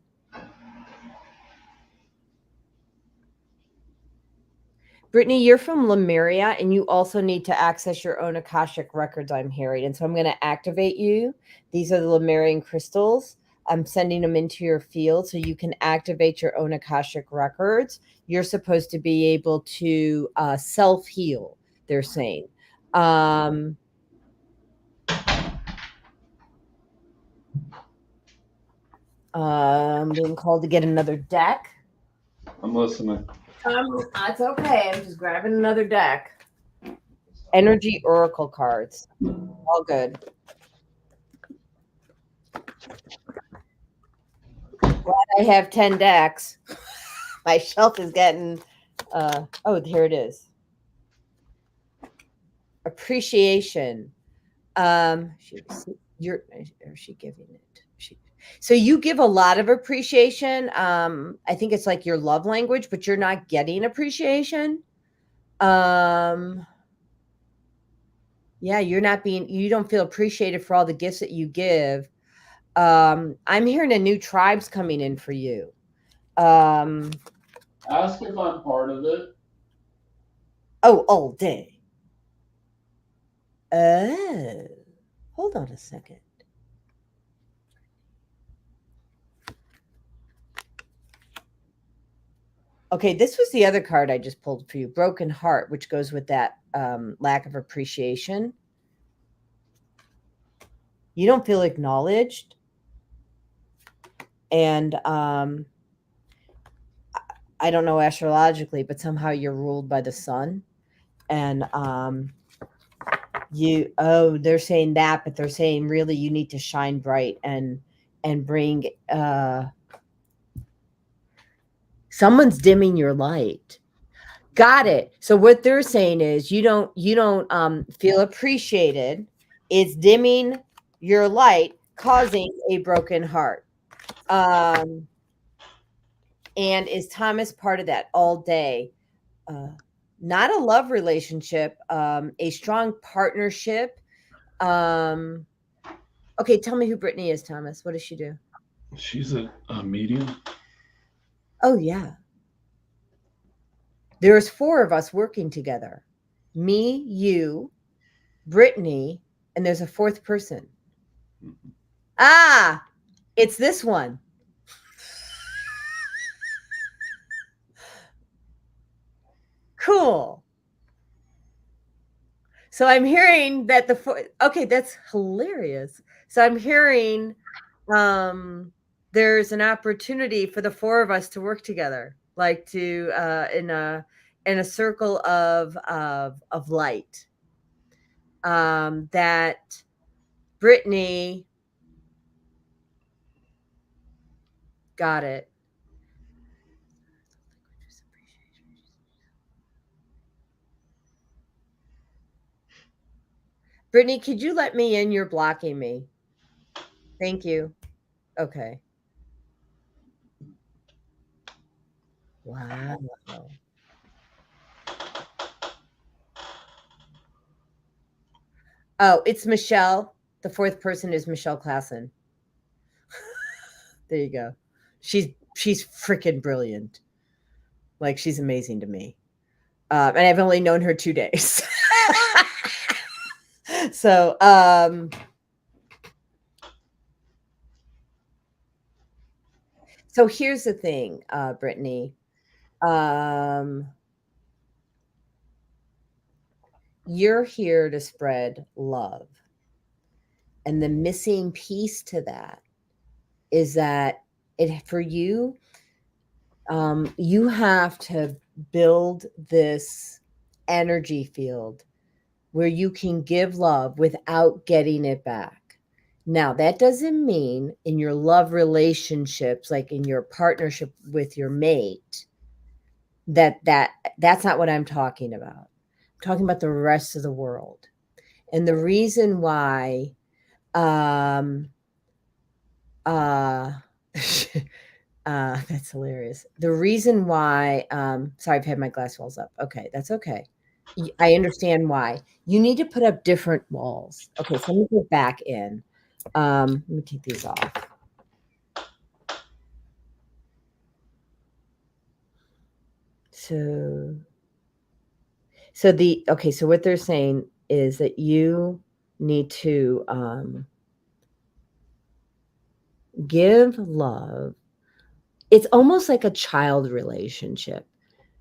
Brittany, you're from Lemuria, and you also need to access your own Akashic records, I'm hearing. And so I'm going to activate you. These are the Lemurian crystals. I'm sending them into your field so you can activate your own Akashic records. You're supposed to be able to self-heal, they're saying. I'm being called to get another deck. I'm listening. That's okay. I'm just grabbing another deck. Energy Oracle cards. All good. Glad I have 10 decks. My shelf is getting oh, here it is. Appreciation. Is she giving it? So you give a lot of appreciation. I think it's like your love language, but you're not getting appreciation. Yeah, you don't feel appreciated for all the gifts that you give. I'm hearing a new tribe's coming in for you. Ask if I'm part of it. Oh, all day. Oh, hold on a second. Okay, this was the other card I just pulled for you, broken heart, which goes with that lack of appreciation. You don't feel acknowledged. And I don't know astrologically, but somehow you're ruled by the sun. And they're saying that, but they're saying really you need to shine bright and bring someone's dimming your light. Got it. So what they're saying is you don't feel appreciated. It's dimming your light, causing a broken heart. And is Thomas part of that all day? Not a love relationship, a strong partnership. Okay, tell me who Brittany is, Thomas. What does she do? She's a medium. Oh, yeah. There's 4 of us working together. Me, you, Brittany, and there's a 4th person. Mhm. Ah, it's this one. Cool. So I'm hearing that okay, that's hilarious. So I'm hearing there's an opportunity for the 4 of us to work together, like to in a circle of light. That Brittany got it. Brittany, could you let me in? You're blocking me. Thank you. Okay. Wow. Oh, it's Michelle. The 4th person is Michelle Klassen. There you go. She's freaking brilliant. Like, she's amazing to me. And I've only known her 2 days. So, so here's the thing, Brittany. You're here to spread love. And the missing piece to that is that for you, you have to build this energy field where you can give love without getting it back. Now, that doesn't mean in your love relationships, like in your partnership with your mate, that's not what I'm talking about. I'm talking about the rest of the world. And the reason why that's hilarious. The reason why, sorry, I've had my glass walls up. Okay, that's okay. I understand why. You need to put up different walls. Okay, so let me get back in. Let me take these off. So so what they're saying is that you need to give love. It's almost like a child relationship.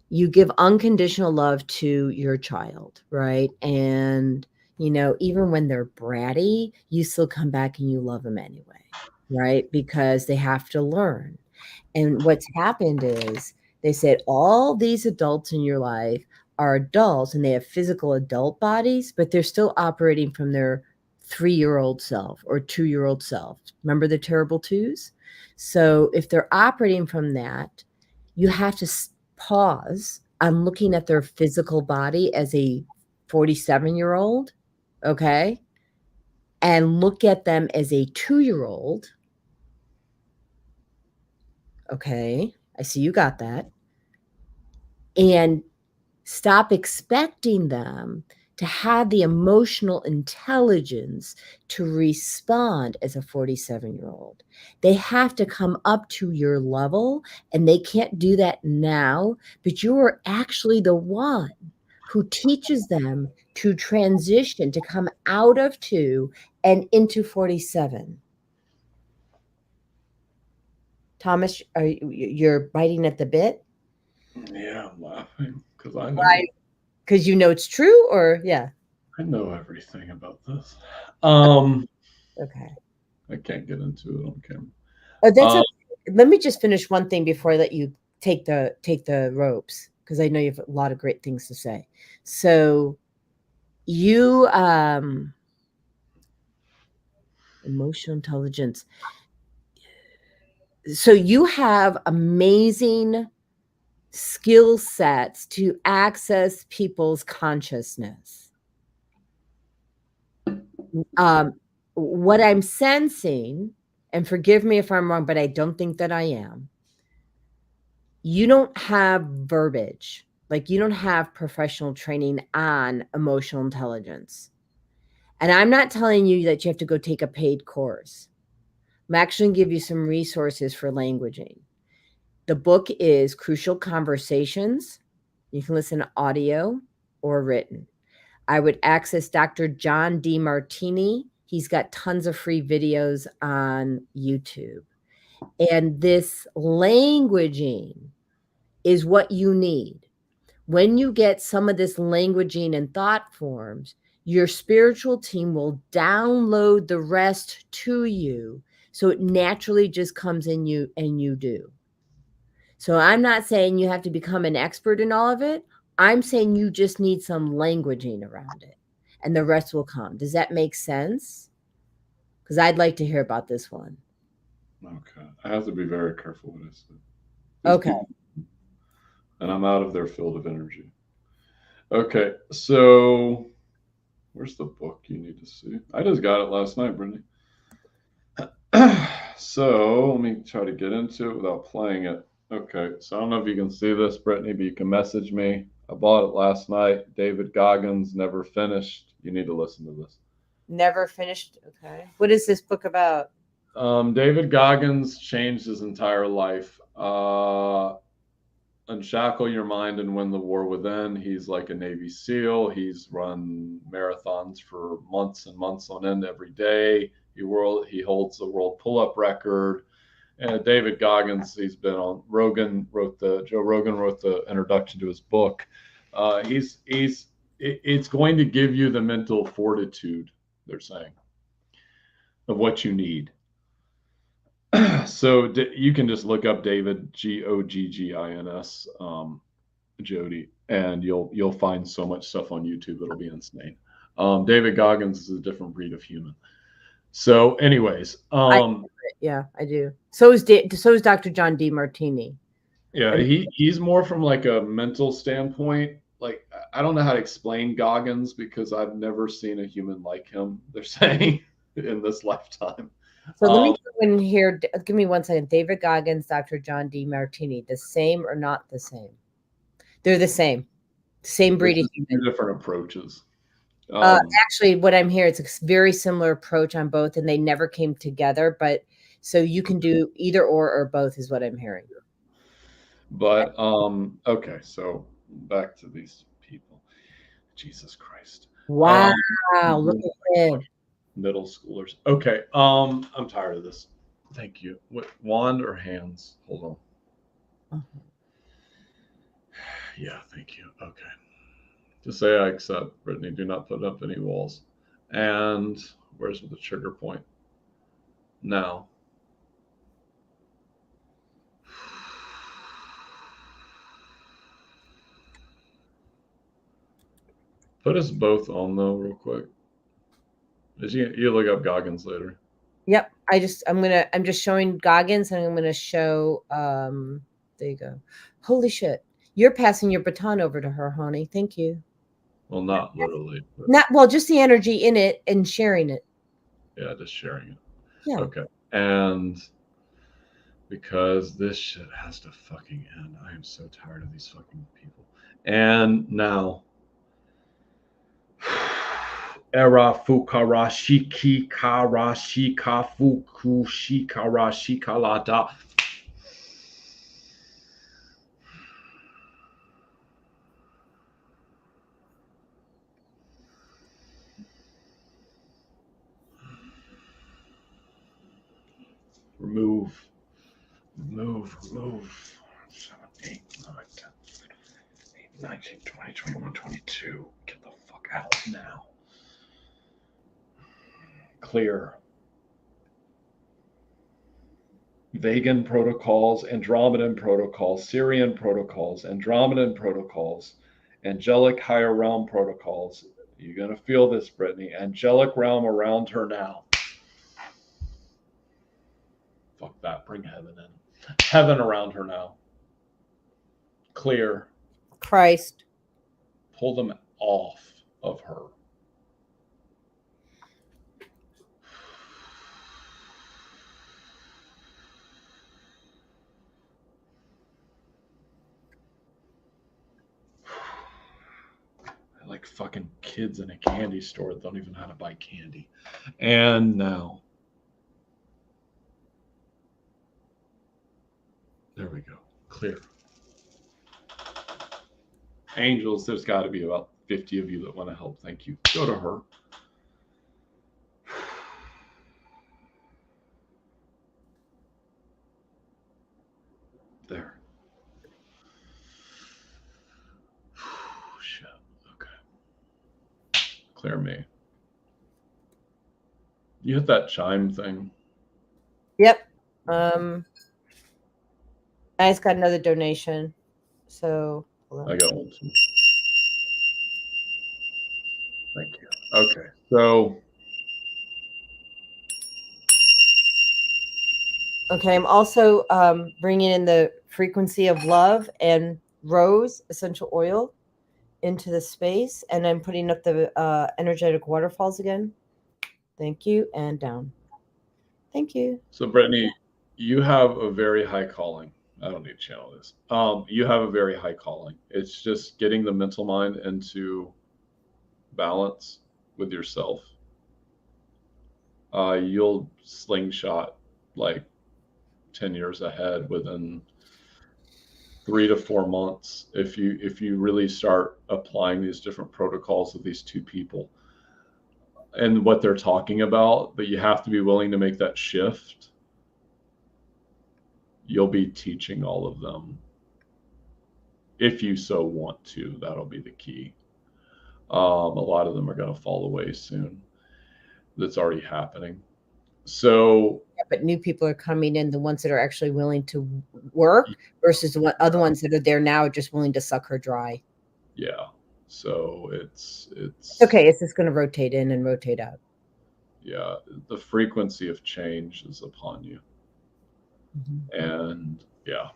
You give unconditional love to your child, right? And, even when they're bratty, you still come back and you love them anyway, right? Because they have to learn. And what's happened is they said all these adults in your life are adults and they have physical adult bodies, but they're still operating from their 3-year-old self or 2-year-old self. Remember the terrible twos? So if they're operating from that, you have to pause on looking at their physical body as a 47-year-old, okay? And look at them as a 2-year-old. Okay, I see you got that. And stop expecting them to have the emotional intelligence to respond as a 47-year-old. They have to come up to your level, and they can't do that now, but you are actually the one who teaches them to transition, to come out of 2 and into 47. Thomas, you're biting at the bit? Yeah, I'm laughing because I Why? Because you know it's true, or yeah. know everything about this. Okay. I can't get into it on camera. Oh, that's Um, okay. Let me just finish one thing before I let you take the ropes, because I know you have a lot of great things to say. So you emotional intelligence. So you have amazing skill sets to access people's consciousness. Um, what I'm sensing, and forgive me if I'm wrong, but I don't think that I am, you don't have verbiage. Like you don't have professional training on emotional intelligence. And I'm not telling you that you have to go take a paid course. I'm actually going to give you some resources for languaging. The book is Crucial Conversations. You can listen to audio or written. I would access Dr. John Demartini. He's got tons of free videos on YouTube. And this languaging is what you need. When you get some of this languaging and thought forms, your spiritual team will download the rest to you. So it naturally just comes in you and you do. So I'm not saying you have to become an expert in all of it. I'm saying you just need some languaging around it and the rest will come. Does that make sense? Because I'd like to hear about this one. okay, I have to be very careful what I say. These Okay. people, and I'm out of their field of energy. Okay, so where's the book you need to see? I just got it last night, Brittany. So let me try to get into it without playing it. Okay, so I don't know if you can see this, Brittany, but you can message me. I bought it last night. David Goggins, Never Finished. You need to listen to this. Never finished. Okay. What is this book about? David Goggins changed his entire life. Unshackle Your Mind and Win the War Within. He's like a Navy SEAL. He's run marathons for months and months on end every day. He holds the world pull-up record. And David Goggins, he's been on Joe Rogan wrote the introduction to his book. It's going to give you the mental fortitude, they're saying, of what you need. So you can just look up David Goggins, Jody, and you'll find so much stuff on YouTube it'll be insane. David Goggins is a different breed of human. So, anyways, Yeah, I do. So is Dr. John Demartini. yeah, he's more from like a mental standpoint. Like I don't know how to explain Goggins because I've never seen a human like him. They're saying in this lifetime. So let me go in here. Give me 1 second. David Goggins, Dr. John Demartini, the same or not the same? They're the same. Same breed of human. Different approaches. Actually, what I'm hearing, it's a very similar approach on both, and they never came together. But so you can do either or both, is what I'm hearing. But okay, so back to these people. Jesus Christ. Wow, look at him. Middle schoolers. Okay. I'm tired of this. Thank you. What, wand or hands? Hold on. Yeah, thank you. Okay. Just say I accept, Brittany. Do not put up any walls. And where's the trigger point? Now. Put us both on though, real quick. You look up Goggins later. Yep. I'm just showing Goggins, and I'm gonna show there you go. Holy shit. You're passing your baton over to her, honey. Thank you. Well, not literally. Not well, just the energy in it and sharing it. Yeah, just sharing it. Yeah. Okay. And because this shit has to fucking end. I am so tired of these fucking people. And now Era fukarashiki karashika fukushikarashikalada. Remove. 7, 8, 9, 10. 19, 20, 21, 22. Get the fuck out now. Clear. Vegan protocols, Andromedan protocols, Syrian protocols, Andromedan protocols, angelic higher realm protocols. You're going to feel this, Brittany. Angelic realm around her now. Fuck that. Bring heaven in. Heaven around her now. Clear. Christ. Pull them off of her. Like fucking kids in a candy store that don't even know how to buy candy. And now. There we go. Clear. Angels, there's got to be about 50 of you that want to help. Thank you. Go to her. There. Shit. Okay. Clear me. You hit that chime thing. Yep. I just got another donation. So I got one too. Thank you. Okay. So. Okay, I'm also bringing in the frequency of love and rose essential oil into the space, and I'm putting up the energetic waterfalls again. Thank you, and down. Thank you. So, Brittany, you have a very high calling. I don't need to channel this. You have a very high calling. It's just getting the mental mind into balance with yourself. You'll slingshot like 10 years ahead within 3 to 4 months if you really start applying these different protocols with these two people and what they're talking about. But you have to be willing to make that shift. You'll be teaching all of them if you so want to. That'll be the key. A lot of them are going to fall away soon. That's already happening. So, yeah, but new people are coming in, the ones that are actually willing to work versus the other ones that are there now just willing to suck her dry. Yeah. So it's okay. It's just going to rotate in and rotate out. Yeah. The frequency of change is upon you. Mm-hmm. And yeah,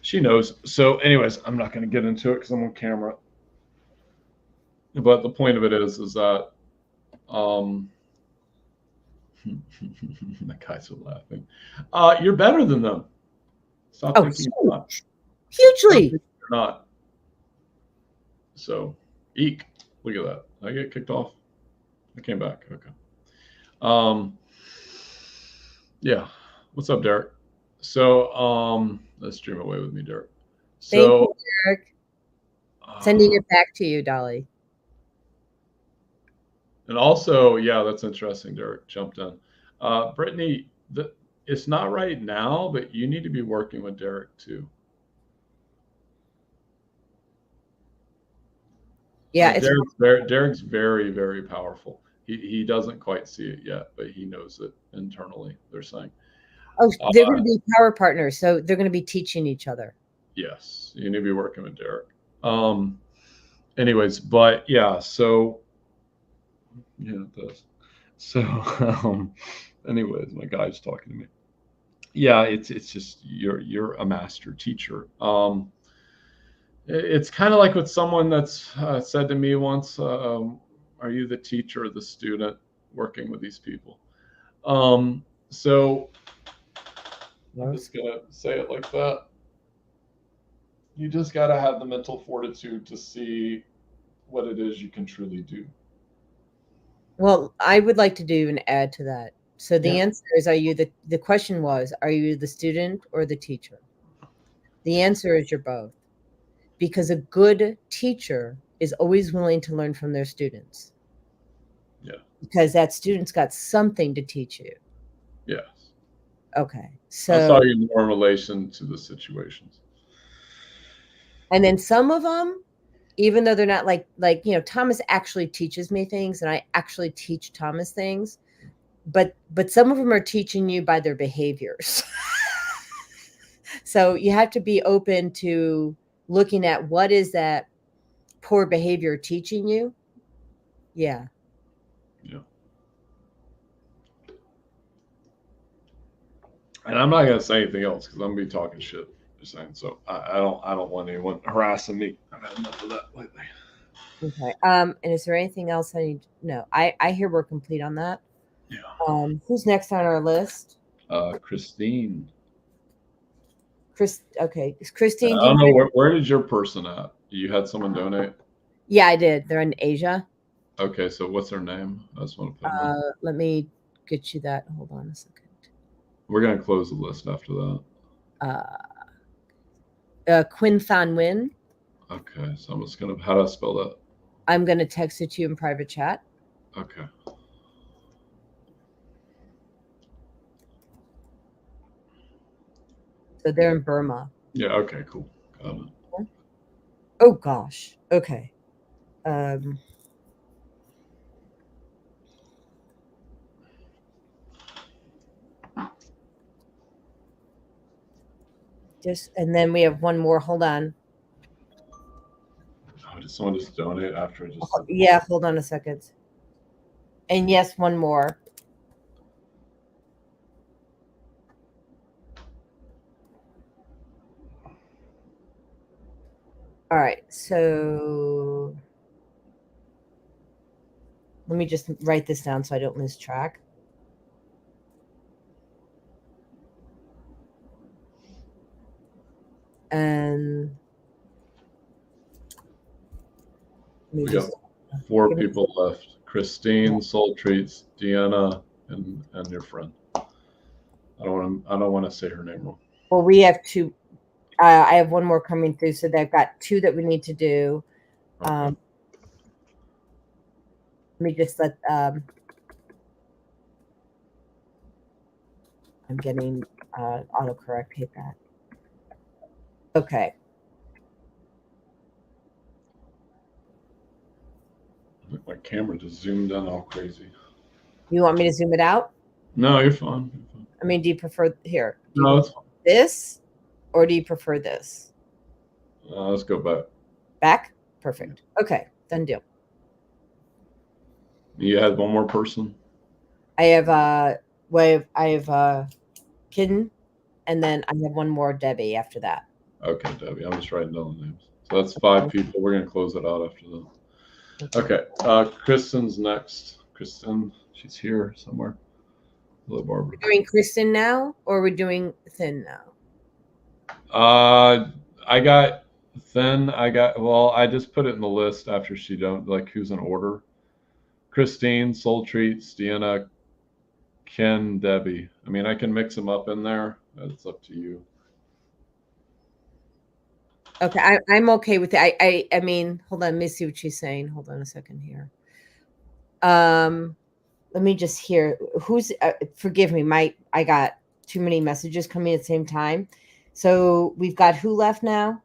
she knows. So anyways, I'm not going to get into it because I'm on camera. But the point of it is that the guys are laughing. You're better than them. Stop thinking you're not. Hugely. You're not. So, eek. Look at that. I get kicked off. I came back. Okay. Yeah. What's up, Derek? So, let's dream away with me, Derek. So, thank you, Derek. Sending it back to you, Dolly. And also, yeah, that's interesting. Derek jumped in. Brittany, it's not right now, but you need to be working with Derek too. Yeah, Derek's very, very powerful. He doesn't quite see it yet, but he knows it internally. They're saying. Oh, they're going to be power partners, so they're going to be teaching each other. Yes, you need to be working with Derek. Anyways, but yeah, so. Yeah, it does. So, anyways, my guy's talking to me. Yeah, it's just you're a master teacher. It's kind of like with someone that's said to me once, "Are you the teacher or the student working with these people?" So I'm just gonna say it like that. You just got to have the mental fortitude to see what it is you can truly do. Well, I would like to do an add to that. So the answer is, the question was, are you the student or the teacher? The answer is you're both. Because a good teacher is always willing to learn from their students. Yeah. Because that student's got something to teach you. Yes. Okay. So I saw you more in relation to the situations. And then some of them, even though they're not like Thomas actually teaches me things, and I actually teach Thomas things, but some of them are teaching you by their behaviors. So you have to be open to looking at what is that poor behavior teaching you. Yeah. Yeah. And I'm not gonna say anything else because I'm gonna be talking shit. Just saying. So I don't want anyone harassing me. I've had enough of that lately. Okay. And is there anything else I need? No, I hear we're complete on that. Yeah. Who's next on our list? Christine. Okay. Christine, I do you don't know mind? where is your person at? You had someone donate. Yeah, I did. They're in Asia. Okay, so what's their name? I just want to put them in. Let me get you that. Hold on a second. We're gonna close the list after that. Quinn Than Win. Okay, so I'm just gonna. How do I spell that? I'm gonna text it to you in private chat. Okay. So they're in Burma. Yeah. Okay. Cool. Got it. Oh gosh. Okay. And then we have one more. Hold on. Oh, did someone just donate after I just? Yeah. Hold on a second. And yes, one more. All right. So let me just write this down so I don't lose track. And We got 4 people left: Christine, Soul Treats, Deanna, and your friend. I don't want to say her name wrong. Well, we have 2. I have one more coming through, so they've got 2 that we need to do. Okay. Let me just let. I'm getting autocorrect. Hit that. Okay. My camera just zoomed in all crazy. You want me to zoom it out? No, you're fine. You're fine. I mean, do you prefer here? Do you No, it's fine. this, or do you prefer this? Let's go back. Back? Perfect. Okay, done deal. You had one more person? I have Kitten, and then I have one more, Debbie, after that. Okay, Debbie. I'm just writing down the names. So that's 5 people. We're gonna close it out after that. Okay. Kristen's next. Kristen, she's here somewhere. Hello, Barbara. We're doing Kristen now, or we're doing Thin now? I got Thin. I just put it in the list after she don't like who's in order. Christine, Soul Treats, Deanna, Ken, Debbie. I mean, I can mix them up in there. It's up to you. Okay, I'm okay with it. I mean, hold on, let me see what she's saying. Hold on a second here. Let me just hear who's. Forgive me, I got too many messages coming at the same time. So we've got who left now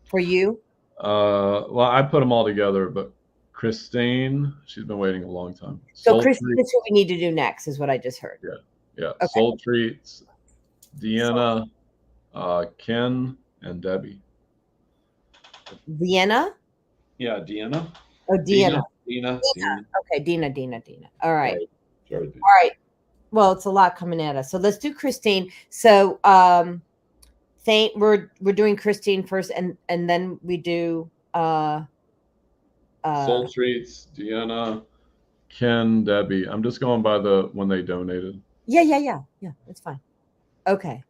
for you? Well, I put them all together, but Christine, she's been waiting a long time. So Christine is who we need to do next, is what I just heard. Yeah. Okay. Soul Treats, Deanna, Ken, and Debbie. Vienna? Yeah, Deanna. Oh, Deanna. Dina. Okay, Dina. All right. All right. Well, it's a lot coming at us. So let's do Christine. So we're doing Christine first, and then we do Soul Treats, Deanna, Ken, Debbie. I'm just going by when they donated. Yeah. That's fine. Okay.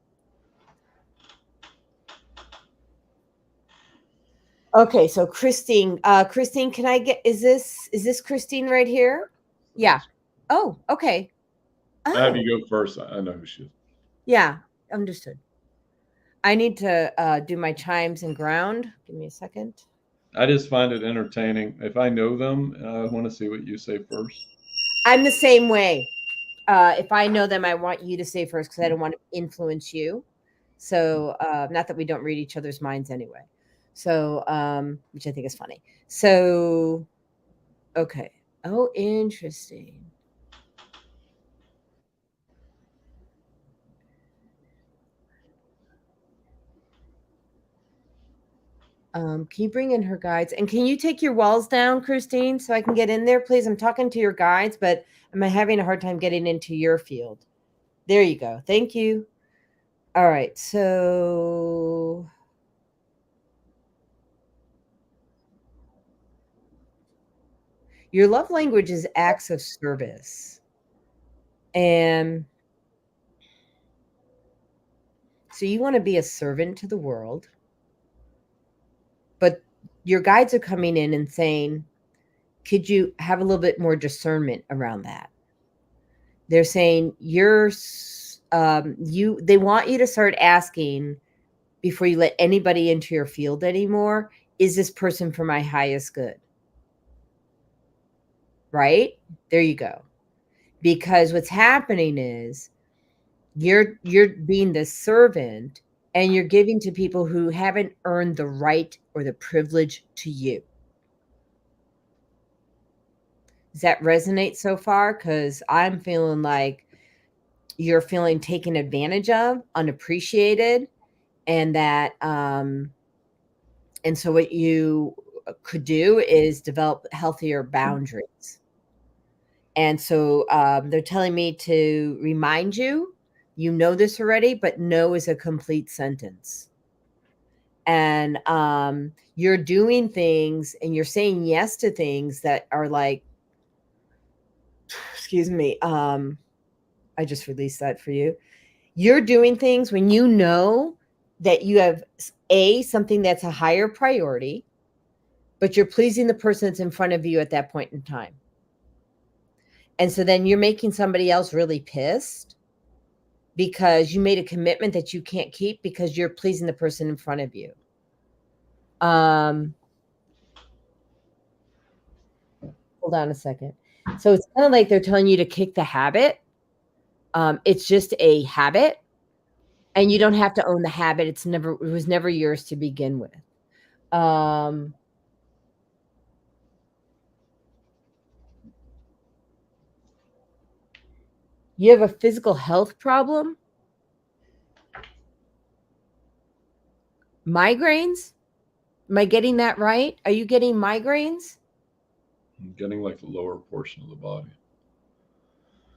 Okay, so Christine, can I get, is this Christine right here? Yeah. Oh, okay. I have you go first. I know who she is. Yeah, understood. I need to do my chimes and ground. Give me a second. I just find it entertaining. If I know them, I want to see what you say first. I'm the same way. If I know them, I want you to say first because I don't want to influence you. So not that we don't read each other's minds anyway. So, which I think is funny. So, okay. Oh, interesting. Can you bring in her guides? And can you take your walls down, Christine, so I can get in there, please? I'm talking to your guides, but I'm having a hard time getting into your field. There you go. Thank you. All right. So your love language is acts of service. And so you want to be a servant to the world, but your guides are coming in and saying, could you have a little bit more discernment around that? They're saying they want you to start asking before you let anybody into your field anymore, is this person for my highest good? Right? There you go. Because what's happening is you're being the servant and you're giving to people who haven't earned the right or the privilege to you. Does that resonate so far? Because I'm feeling like you're feeling taken advantage of, unappreciated, and that and so what you could do is develop healthier boundaries. And so they're telling me to remind you, you know this already, but no is a complete sentence. And you're doing things and you're saying yes to things that are like, excuse me, I just released that for you. You're doing things when you know that you have something that's a higher priority, but you're pleasing the person that's in front of you at that point in time. And so then you're making somebody else really pissed because you made a commitment that you can't keep because you're pleasing the person in front of you. Hold on a second. So it's kind of like they're telling you to kick the habit. It's just a habit, and you don't have to own the habit. It was never yours to begin with. You have a physical health problem? Migraines? Am I getting that right? Are you getting migraines? I'm getting like the lower portion of the body.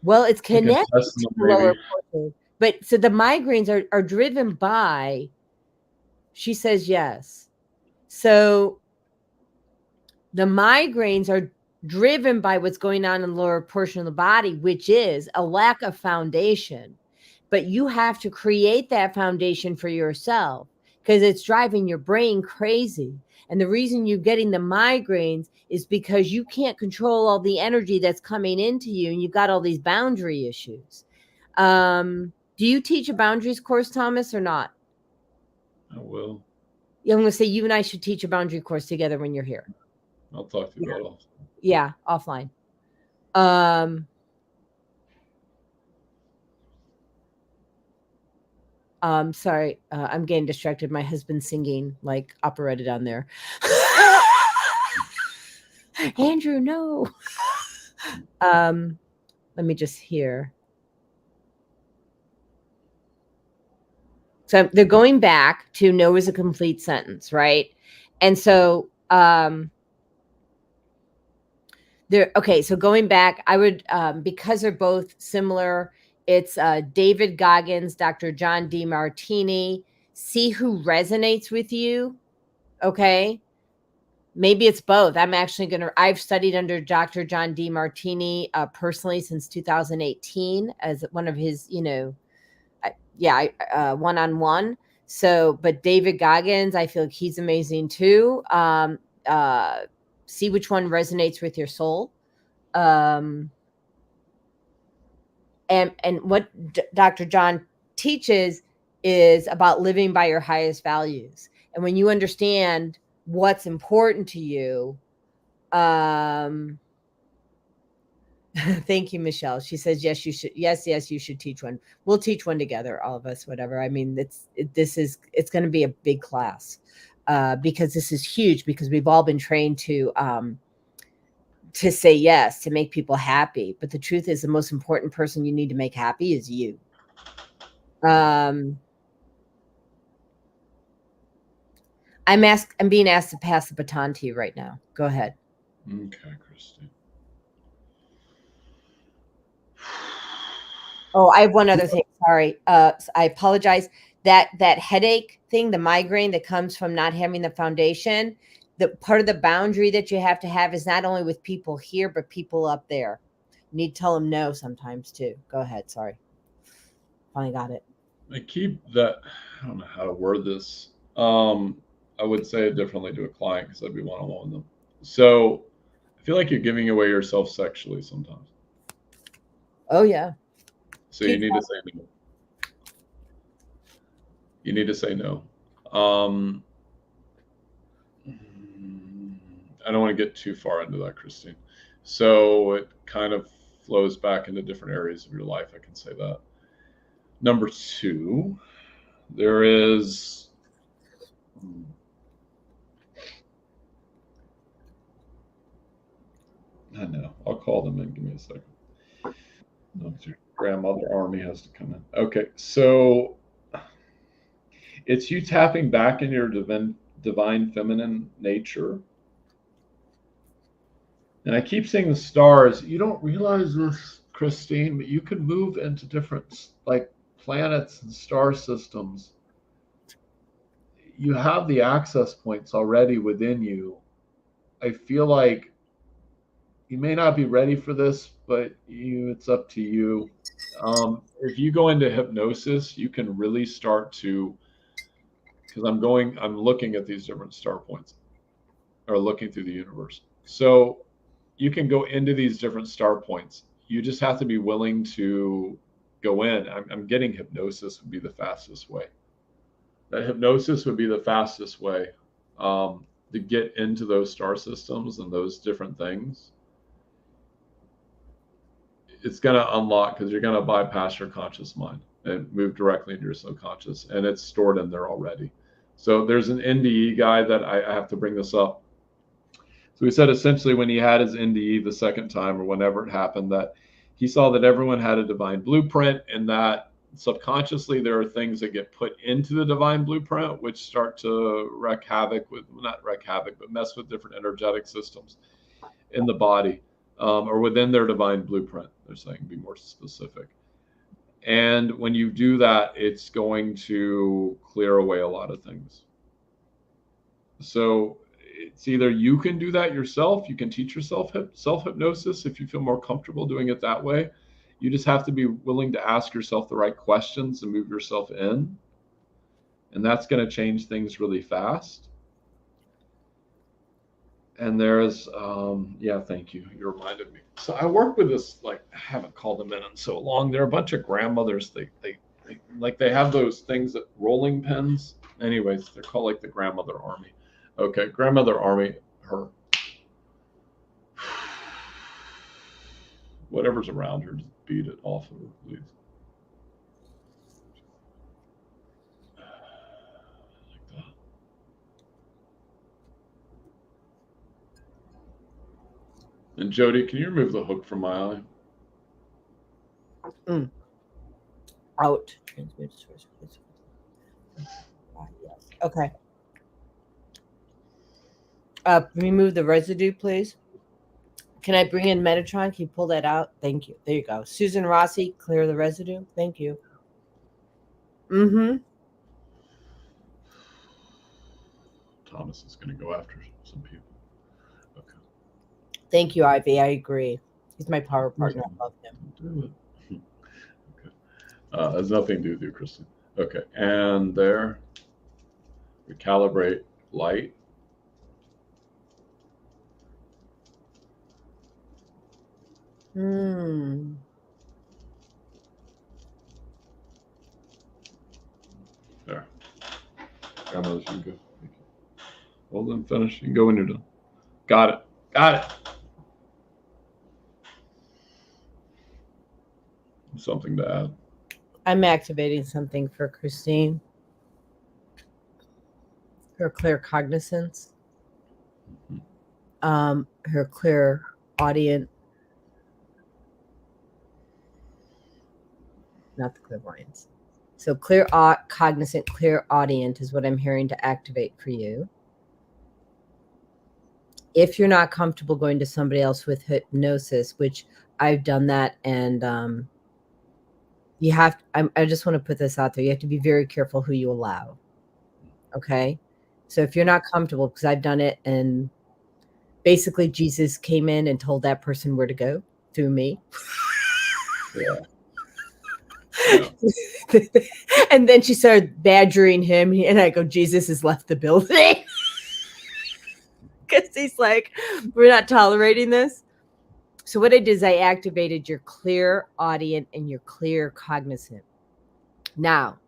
Well, it's connected like to the lower portion. But so the migraines are driven by, she says yes. So the migraines are driven by what's going on in the lower portion of the body, which is a lack of foundation. But you have to create that foundation for yourself because it's driving your brain crazy. And the reason you're getting the migraines is because you can't control all the energy that's coming into you and you've got all these boundary issues. Do you teach a boundaries course, Thomas, or not? I will. Yeah, I'm going to say you and I should teach a boundary course together when you're here. I'll talk to you about it. Yeah, offline. Sorry, I'm getting distracted. My husband's singing like operetta down there. Andrew, no. Let me just hear. So they're going back to no is a complete sentence, right? And so okay, so going back, I would because they're both similar, it's David Goggins, Dr. John Demartini. See who resonates with you. Okay. Maybe it's both. I've studied under Dr. John Demartini personally since 2018 as one of his, one-on-one. So, but David Goggins, I feel like he's amazing too. See which one resonates with your soul. And what Dr. John teaches is about living by your highest values. And when you understand what's important to you, thank you, Michelle. She says, yes, you should. Yes, you should teach one. We'll teach one together, all of us, whatever. I mean, it's going to be a big class. because this is huge, because we've all been trained to say yes, to make people happy. But the truth is, the most important person you need to make happy is you. I'm being asked to pass the baton to you right now. Go ahead. Okay, Christine. Oh, I have one other thing. Sorry. I apologize. That headache thing, the migraine that comes from not having the foundation, the part of the boundary that you have to have is not only with people here, but people up there. You need to tell them no sometimes too. Go ahead. Sorry. Finally got it. I keep that. I don't know how to word this. I would say it differently to a client because I'd be one-on-one with them. So I feel like you're giving away yourself sexually sometimes. Oh yeah. So you need to say no. You need to say no. I don't want to get too far into that, Christine. So it kind of flows back into different areas of your life. I can say that. Number two, there is. I know. I'll call them in. Give me a second. No, your grandmother army has to come in. Okay, so it's you tapping back in your divine feminine nature. And I keep seeing the stars. You don't realize this, Christine, but you can move into different like planets and star systems. You have the access points already within you. I feel like you may not be ready for this, but it's up to you. If you go into hypnosis, you can really start to, because I'm looking at these different star points or looking through the universe. So you can go into these different star points. You just have to be willing to go in. I'm getting hypnosis would be the fastest way. That hypnosis would be the fastest way to get into those star systems and those different things. It's going to unlock because you're going to bypass your conscious mind and move directly into your subconscious, and it's stored in there already. So there's an NDE guy that I have to bring this up. So he said essentially when he had his NDE the second time or whenever it happened, that he saw that everyone had a divine blueprint, and that subconsciously there are things that get put into the divine blueprint which start to wreak havoc with, not wreak havoc, but mess with different energetic systems in the body or within their divine blueprint. They're saying, be more specific. And when you do that, it's going to clear away a lot of things. So it's either you can do that yourself, you can teach yourself self-hypnosis if you feel more comfortable doing it that way. You just have to be willing to ask yourself the right questions and move yourself in. And that's going to change things really fast. And there's, yeah, thank you. You reminded me. So I work with this, like, I haven't called them in so long. They're a bunch of grandmothers. They have those things that rolling pins. Anyways, they're called like the grandmother army. Okay, grandmother army, her. Whatever's around her, just beat it off of her, please. Like that. And Jody, can you remove the hook from my eye? Out. Transmit source. Yes. Okay. Remove the residue, please. Can I bring in Metatron? Can you pull that out? Thank you. There you go. Susan Rossi, clear the residue. Thank you. Thomas is going to go after some people. Okay. Thank you, Ivy. I agree. He's my power partner. I love him. Do it. Okay. Has nothing to do with you, Kristen. Okay. And there, recalibrate light. Hmm. There. Grandmother, you can go. Well then, finish. You can go when you're done. Got it. Got it. Something to add. I'm activating something for Christine. her clear cognizance, her clear audience, not the clairvoyance. So clear cognizant, clear audience is what I'm hearing to activate for you. If you're not comfortable going to somebody else with hypnosis, which I've done that, and you have, I just want to put this out there. You have to be very careful who you allow. Okay. So if you're not comfortable, because I've done it, and basically Jesus came in and told that person where to go through me. Yeah. And then she started badgering him, and I go, Jesus has left the building. Because he's like, we're not tolerating this. So what I did is I activated your clear audience and your clear cognizant. Now,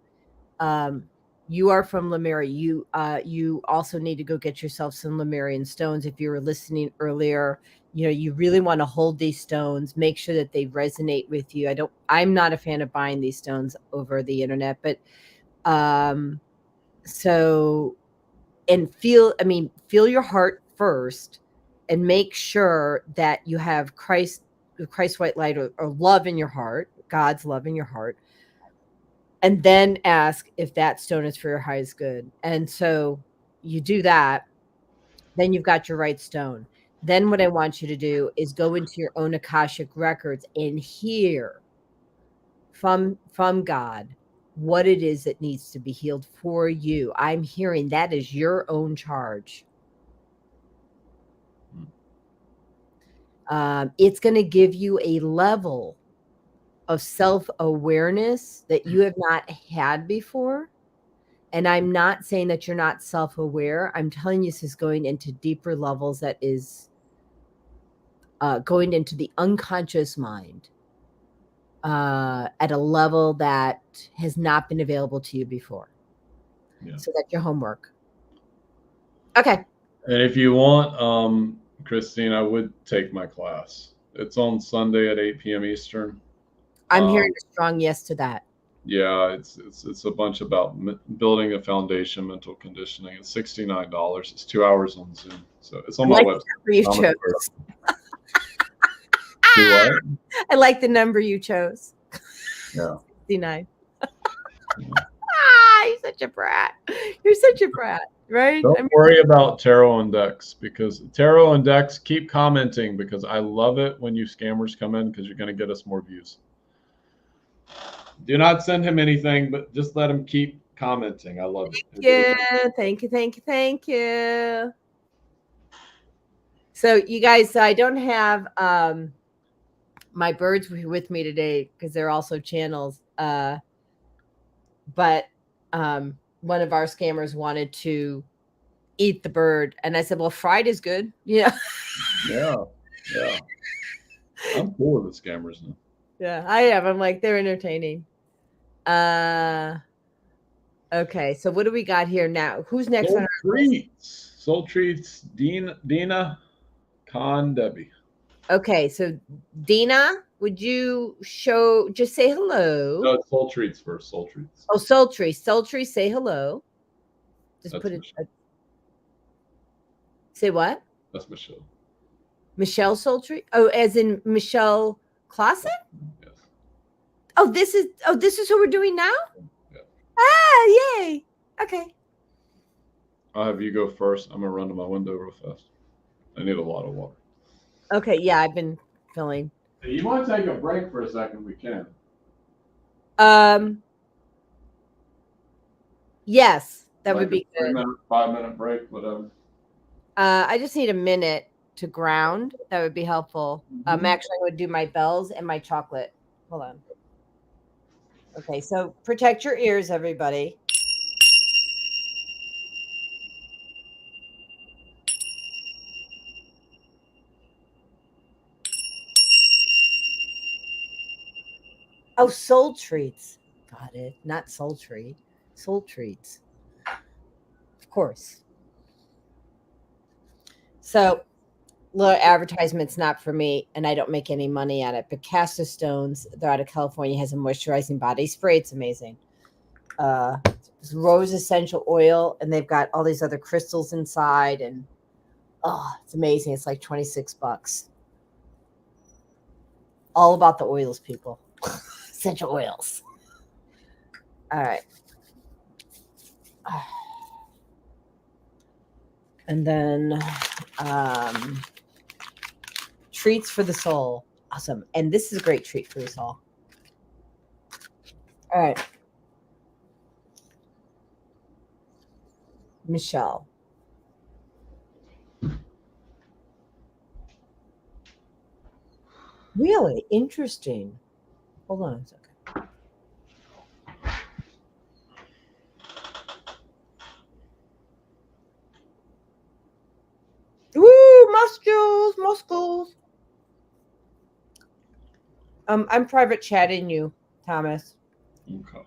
you are from Lemuria. You also need to go get yourself some Lemurian stones. If you were listening earlier, you really want to hold these stones, make sure that they resonate with you. I'm not a fan of buying these stones over the internet, but feel your heart first, and make sure that you have Christ white light, or love in your heart, God's love in your heart. And then ask if that stone is for your highest good. And so you do that, then you've got your right stone. Then what I want you to do is go into your own Akashic records and hear from God what it is that needs to be healed for you. I'm hearing that is your own charge. It's going to give you a level of self-awareness that you have not had before. And I'm not saying that you're not self-aware. I'm telling you, this is going into deeper levels, that is going into the unconscious mind at a level that has not been available to you before. Yeah. So that's your homework. Okay. And if you want, Christine, I would take my class. It's on Sunday at 8 p.m. Eastern. I'm hearing a strong yes to that. Yeah, it's a bunch about building a foundation, mental conditioning. It's $69. It's 2 hours on Zoom, so it's on my website. You chose. I like the number you chose. Yeah, 69. You're such a brat. You're such a brat, right? Don't worry about tarot and decks, because tarot and decks, keep commenting, because I love it when you scammers come in, because you're going to get us more views. Do not send him anything, but just let him keep commenting. I love it. Yeah, thank you. So you guys, I don't have my birds with me today because they're also channels. But one of our scammers wanted to eat the bird, and I said, well, fried is good. Yeah. I'm cool with the scammers now. Yeah, I am. I'm like, they're entertaining. Okay, so what do we got here now? Who's next on our list? Soul Treats, Dina, Con, Debbie. Okay, so Dina, would you just say hello? No, it's Soul Treats first. Soul Treats. Oh, Soul Treats. Soul Treats, say hello. Just That's put it. Say what? That's Michelle. Michelle Soul Treat? Oh, as in Michelle Clausen? Yes. Oh, this is who we're doing now? Yeah. Ah, yay. Okay. I'll have you go first. I'm gonna run to my window real fast. I need a lot of water. Okay, yeah, I've been filling. Hey, you want to take a break for a second? We can. Yes, that would be good. 5-minute break, whatever. I just need a minute to ground. That would be helpful. Mm-hmm. Actually, I would do my bells and my chocolate. Hold on. Okay, so protect your ears, everybody. Oh, Soul Treats. Got it. Not sultry. Soul Treats. Of course. So, little advertisement's not for me, and I don't make any money at it. But Casta Stones, they're out of California, has a moisturizing body spray. It's amazing. It's rose essential oil, and they've got all these other crystals inside, and oh, it's amazing. It's like $26. All about the oils, people. Essential oils. All right. And then treats for the soul. Awesome. And this is a great treat for the soul. All right. Michelle. Really interesting. Hold on a second. Woo, muscles. I'm private chatting you, Thomas. Okay.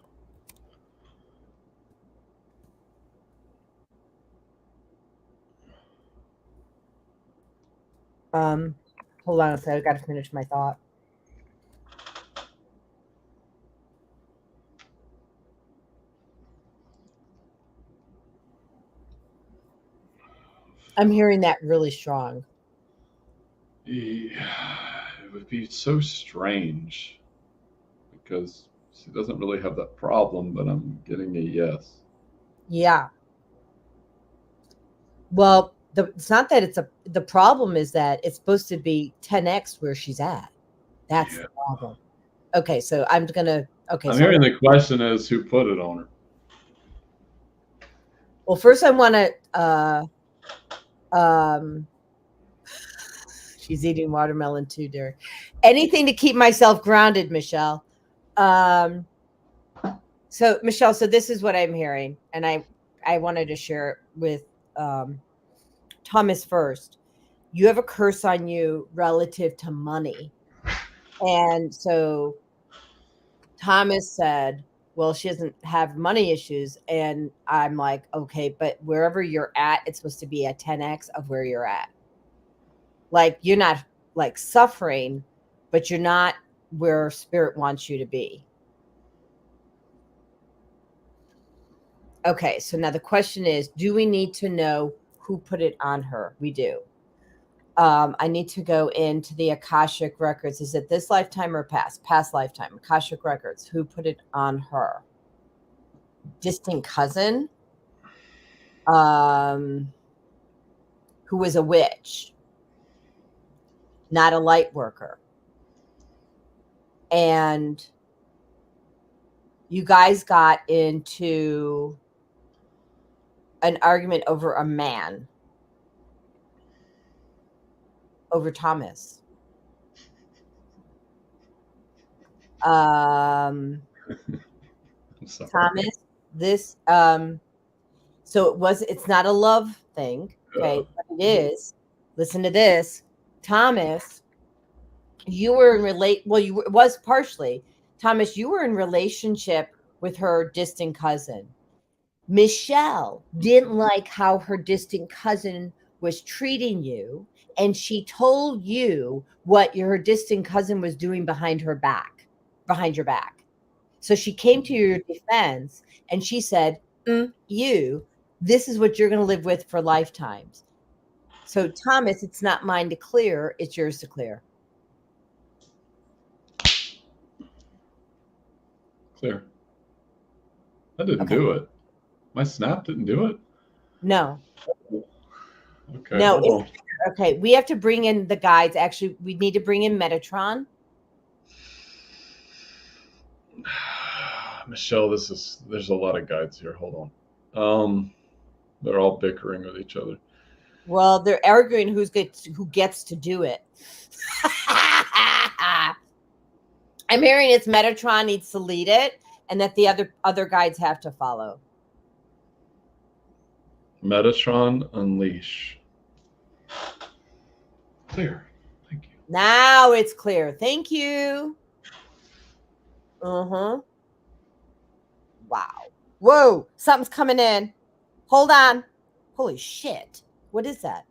Hold on a second. I got to finish my thought. I'm hearing that really strong. Yeah, it would be so strange because she doesn't really have that problem, but I'm getting a yes. Yeah. Well, it's not that the problem is that it's supposed to be 10x where she's at. That's Yeah. the problem. Okay, so I'm hearing the question is who put it on her. Well, first I want to she's eating watermelon too, dear. Anything to keep myself grounded, Michelle. So Michelle, so this is what I'm hearing, and I wanted to share it with Thomas first. You have a curse on you relative to money. And so Thomas said, well, she doesn't have money issues. And I'm like, okay, but wherever you're at, it's supposed to be a 10x of where you're at. Like, you're not like suffering, but you're not where spirit wants you to be. Okay, so now the question is, do we need to know who put it on her? We do. I need to go into the Akashic records. Is it this lifetime or past? Past lifetime. Akashic records. Who put it on her? Distant cousin, who was a witch, not a light worker. And you guys got into an argument over a man, over Thomas. Thomas, this so it's not a love thing, okay? But it is. Listen to this. Thomas, you were in it was partially. Thomas, you were in relationship with her distant cousin. Michelle didn't like how her distant cousin was treating you, and she told you what her distant cousin was doing behind your back. So she came to your defense and she said, this is what you're going to live with for lifetimes. So Thomas, it's not mine to clear, it's yours to clear. Clear. I didn't do it. My snap didn't do it? No. Okay. No. Okay. We have to bring in the guides. Actually, we need to bring in Metatron. Michelle, there's a lot of guides here. Hold on. They're all bickering with each other. Well, they're arguing who gets to do it. I'm hearing it's Metatron needs to lead it, and that the other guides have to follow. Metatron unleash. Clear. Thank you. Now it's clear. Thank you. Wow. Whoa, something's coming in. Hold on. Holy shit. What is that?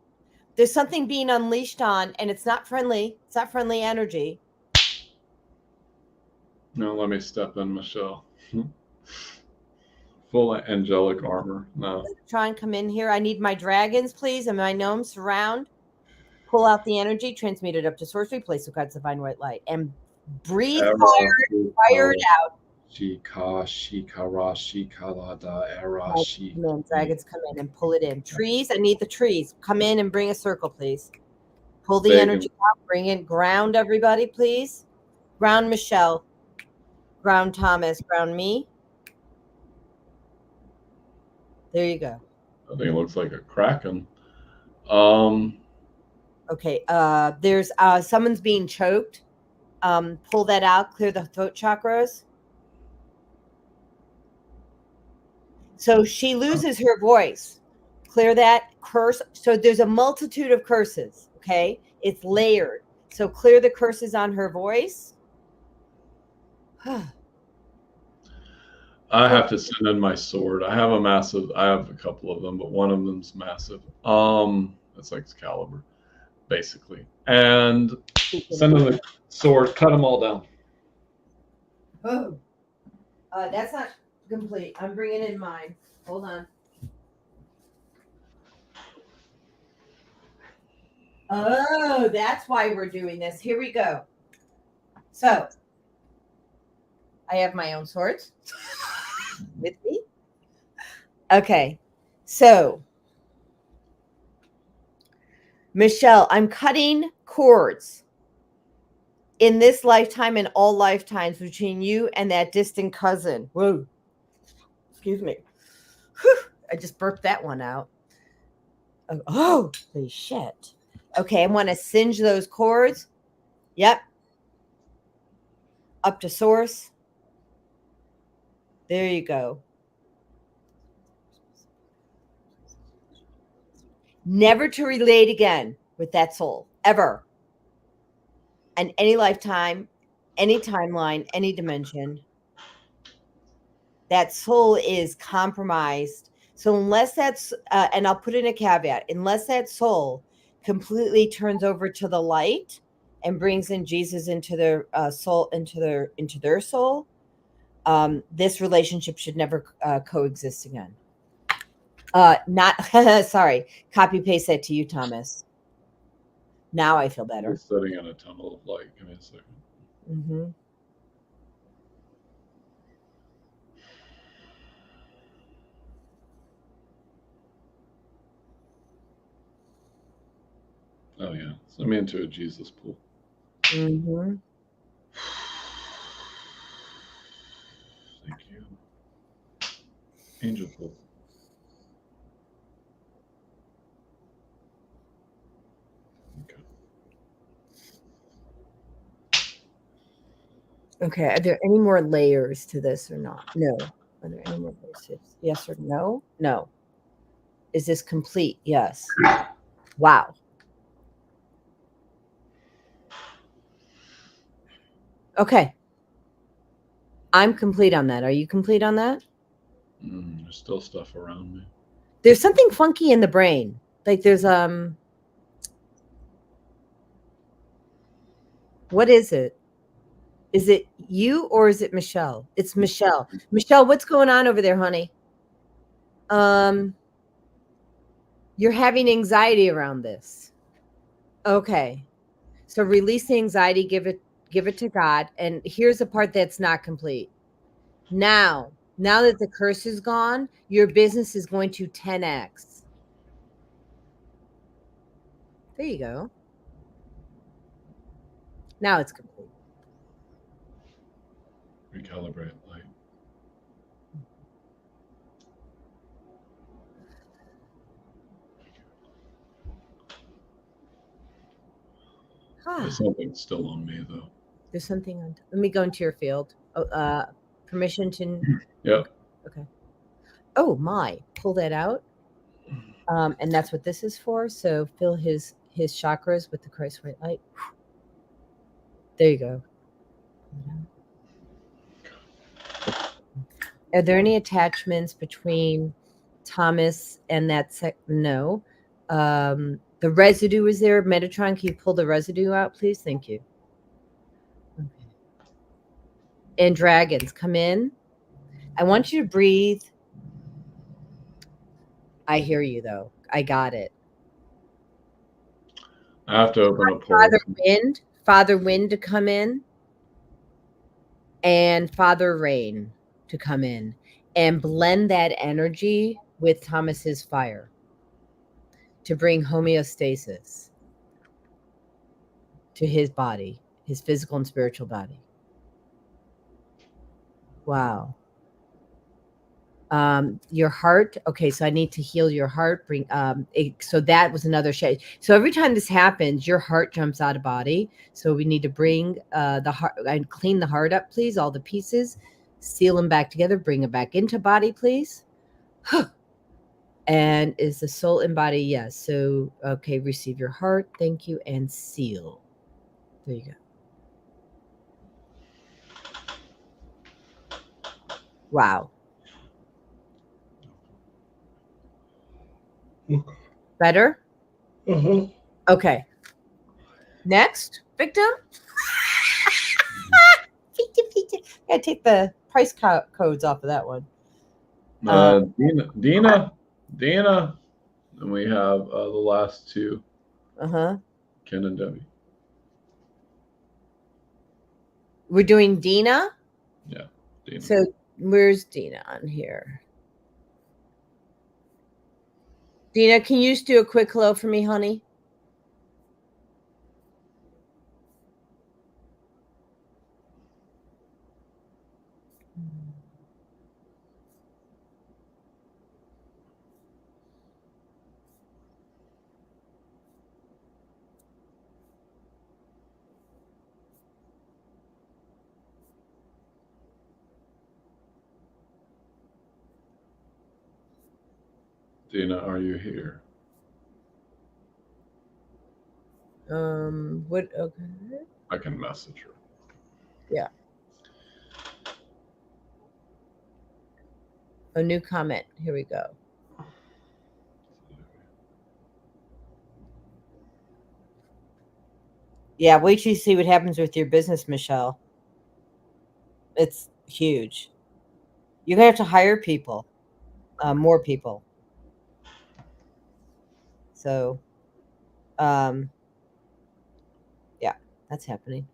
There's something being unleashed on, and it's not friendly. It's not friendly energy. No, let me step in, Michelle. Full angelic armor. No. Try and come in here. I need my dragons, please, and my gnomes surround. Pull out the energy, transmute it up to source, replace with God's divine white light, and breathe fire it out. Shika, shikara, shikalada, era, Come in, dragons, come in and pull it in. Trees, I need the trees. Come in and bring a circle, please. Pull the energy out, bring it, ground everybody, please. Ground Michelle, ground Thomas, ground me. There you go. I think it looks like a kraken. Okay, there's someone's being choked. Pull that out, clear the throat chakras. So she loses her voice. Clear that curse. So there's a multitude of curses, okay? It's layered. So clear the curses on her voice. I have to send in my sword. I have a couple of them, but one of them's massive. It's like Excalibur, basically. And send in the sword, cut them all down. Oh, that's not complete. I'm bringing in mine. Hold on. Oh, that's why we're doing this. Here we go. So, I have my own swords with me. Okay. So, Michelle, I'm cutting cords in this lifetime and all lifetimes between you and that distant cousin. Whoa. Excuse me. Whew. I just burped that one out. Oh, holy shit. Okay, I want to singe those cords. Yep. Up to source. There you go. Never to relate again with that soul, ever. And any lifetime, any timeline, any dimension. That soul is compromised. So unless that's, and I'll put in a caveat, unless that soul completely turns over to the light and brings in Jesus into their soul, into their soul, this relationship should never coexist again. Not sorry. Copy paste that to you, Thomas. Now I feel better. We're sitting in a tunnel of light. Give me a second. Mm-hmm. Oh yeah, send me into a Jesus pool. Mm-hmm. Thank you. Angel pool. Okay. Are there any more layers to this or not? No. Are there any more layers? Yes or no? No. Is this complete? Yes. Wow. Okay. I'm complete on that. Are you complete on that? There's still stuff around me. There's something funky in the brain. Like there's what is it? Is it you or is it Michelle? It's Michelle. Michelle, what's going on over there, honey? You're having anxiety around this. Okay. So release the anxiety, give it to God. And here's the part that's not complete. Now that the curse is gone, your business is going to 10x. There you go. Now it's complete. Recalibrate light. There's something still on me though. There's something on. Let me go into your field. Oh, permission to. Yep. Okay. Oh my! Pull that out. And that's what this is for. So fill his chakras with the Christ white light. There you go. Are there any attachments between Thomas and that No. The residue is there. Metatron, can you pull the residue out, please? Thank you. Okay. And dragons, come in. I want you to breathe I hear you though. I got it. I have to open a poll. Father Wind to come in, and Father Rain to come in and blend that energy with Thomas's fire to bring homeostasis to his body, his physical and spiritual body. Wow. Your heart. Okay, so I need to heal your heart. So that was another shade. So every time this happens, your heart jumps out of body. So we need to bring the heart and clean the heart up, please. All the pieces, seal them back together, bring them back into body, please. And is the soul in body? Yes. So okay, receive your heart. Thank you, and seal. There you go. Wow. Better? Uh-huh. Okay. Next victim. Gotta take the price codes off of that one. Dina, and we have the last two. Ken and Debbie. We're doing Dina. Yeah, Dina. So where's Dina on here? Dina, can you just do a quick hello for me, honey? Dina, are you here? What? Okay. I can message her. Yeah. A new comment. Here we go. Yeah, wait till you see what happens with your business, Michelle. It's huge. You're gonna have to hire people, more people. So, yeah, that's happening.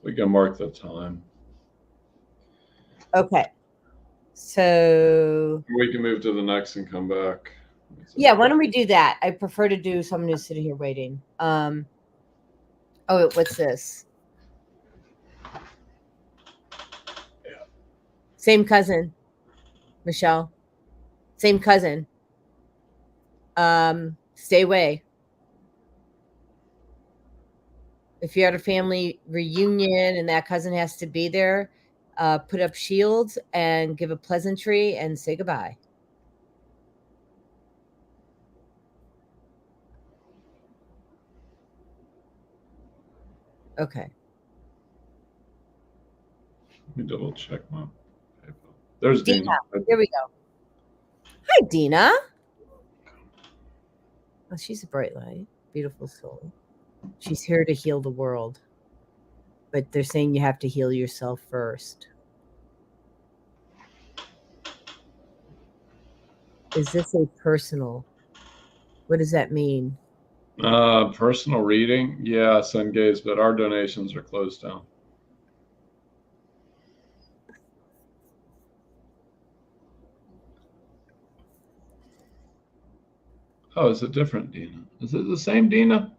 We can mark the time. Okay. So we can move to the next and come back. Yeah, why don't we do that? I prefer to do someone who's sitting here waiting. Oh, what's this? Yeah. Same cousin, Michelle. Same cousin. Stay away. If you're at a family reunion and that cousin has to be there, put up shields and give a pleasantry and say goodbye. Okay. Let me double check my paper. There's Dina. Here we go. Hi, Dina. Oh, she's a bright light, beautiful soul. She's here to heal the world. But they're saying you have to heal yourself first. Is this a personal? What does that mean? Personal reading. Yeah, send gaze, but our donations are closed down. Oh, is it different, Dina? Is it the same Dina?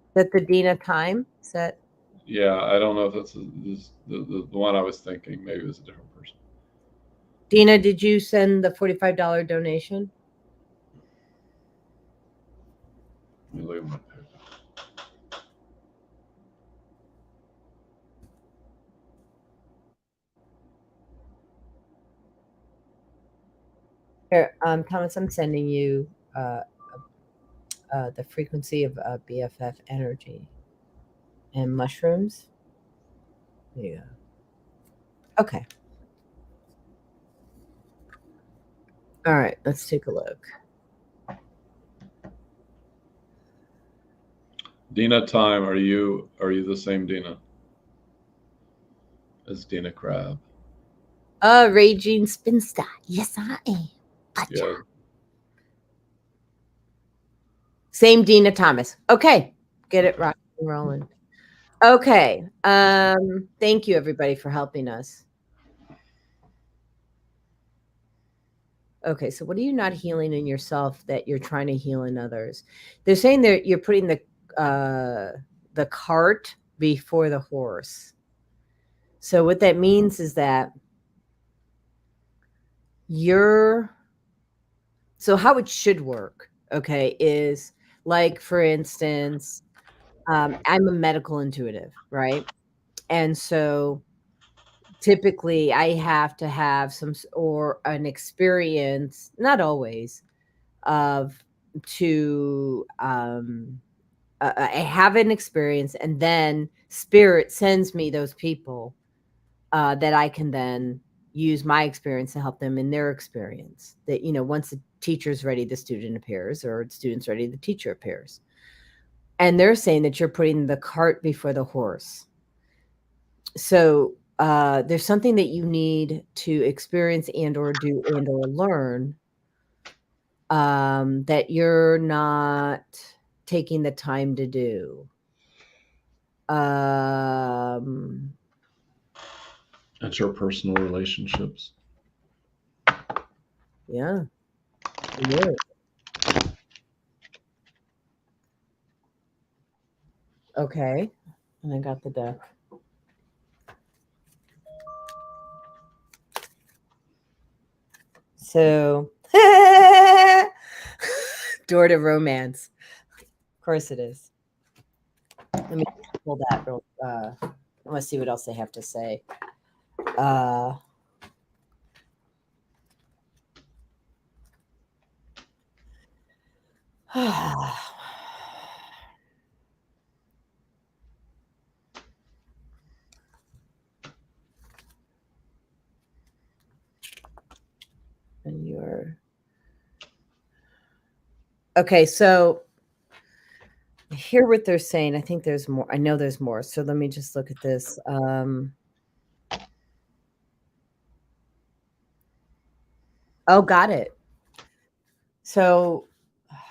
Is that the Dina time set? Yeah, I don't know if that's the one I was thinking. Maybe it was a different person. Dina, did you send the $45 donation? Let me leave my paper. Here, Thomas, I'm sending you the frequency of BFF energy and mushrooms. There you go. Okay. All right, let's take a look. Dina time, are you the same Dina as Dina Crab? Raging spinster. Yes, I am. Gotcha. Yeah. Same Dina Thomas. Okay. Get it rocking and rolling. Okay. Thank you everybody for helping us. Okay, so what are you not healing in yourself that you're trying to heal in others? They're saying that you're putting the cart before the horse. So what that means is that so how it should work, okay, is like, for instance, I'm a medical intuitive, right? And so typically I have to have or an experience, not always, of to I have an experience, and then spirit sends me those people that I can then use my experience to help them in their experience. That, once the teacher's ready, the student appears, or the student's ready, the teacher appears. And they're saying that you're putting the cart before the horse. So there's something that you need to experience and or do and or learn that you're not taking the time to do. That's your personal relationships. Yeah. Yeah. Okay. And I got the deck. So, door to romance. Of course it is. Let me pull that real. Let's see what else they have to say. And you're okay. So, I hear what they're saying. I think there's more. I know there's more. So let me just look at this. Oh, got it. So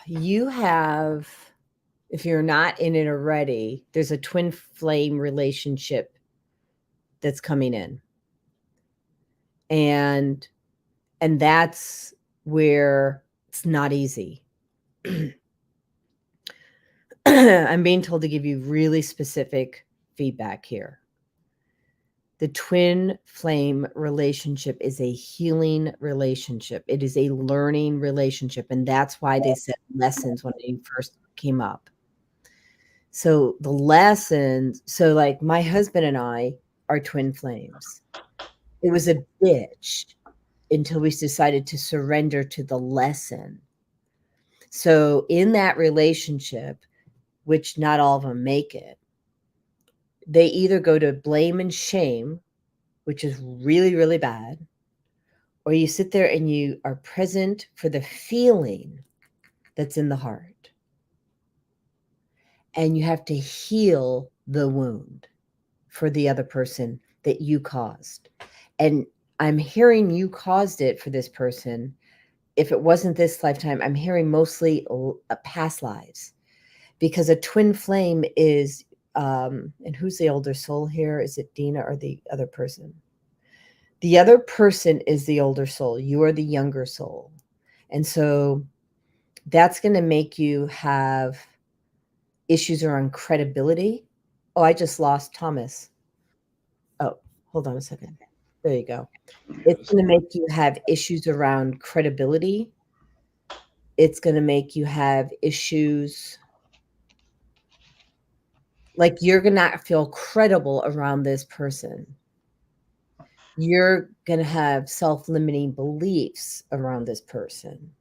you have, if you're not in it already, there's a twin flame relationship that's coming in. And that's where it's not easy. I'm being told to give you really specific feedback here. The twin flame relationship is a healing relationship. It is a learning relationship. And that's why they said lessons when it first came up. So the lessons, so like my husband and I are twin flames. It was a bitch until we decided to surrender to the lesson. So in that relationship, which not all of them make it, they either go to blame and shame, which is really, really bad, or you sit there and you are present for the feeling that's in the heart. And you have to heal the wound for the other person that you caused. And I'm hearing you caused it for this person. If it wasn't this lifetime, I'm hearing mostly past lives, because a twin flame is, and who's the older soul here? Is it Dina or the other person? The other person is the older soul. You are the younger soul. And so that's going to make you have issues around credibility. Oh, I just lost Thomas. Oh, hold on a second. There you go. It's going to make you have issues around credibility. It's going to make you have issues like you're going to not feel credible around this person. You're going to have self-limiting beliefs around this person.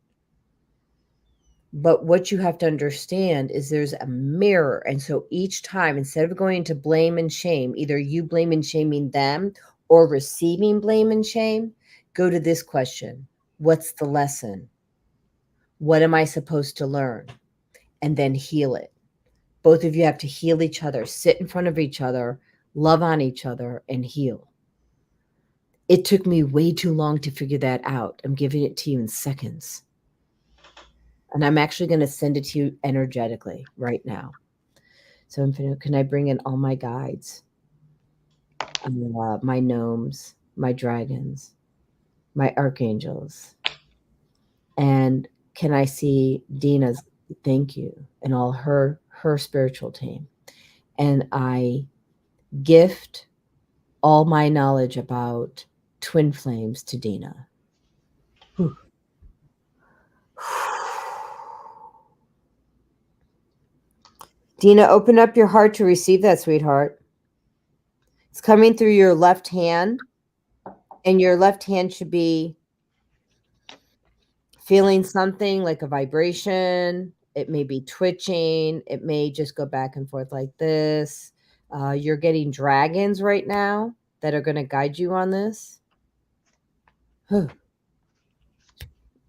But what you have to understand is there's a mirror. And so each time, instead of going into blame and shame, either you blame and shaming them or receiving blame and shame, go to this question. What's the lesson? What am I supposed to learn? And then heal it. Both of you have to heal each other, sit in front of each other, love on each other, and heal. It took me way too long to figure that out. I'm giving it to you in seconds. And I'm actually going to send it to you energetically right now. So Infinite, can I bring in all my guides, my gnomes, my dragons, my archangels, and can I see Dina's thank you and all her spiritual team, and I gift all my knowledge about twin flames to Dina. Whew. Dina, open up your heart to receive that, sweetheart. It's coming through your left hand, and your left hand should be feeling something like a vibration. It may be twitching. It may just go back and forth like this. You're getting dragons right now that are going to guide you on this. There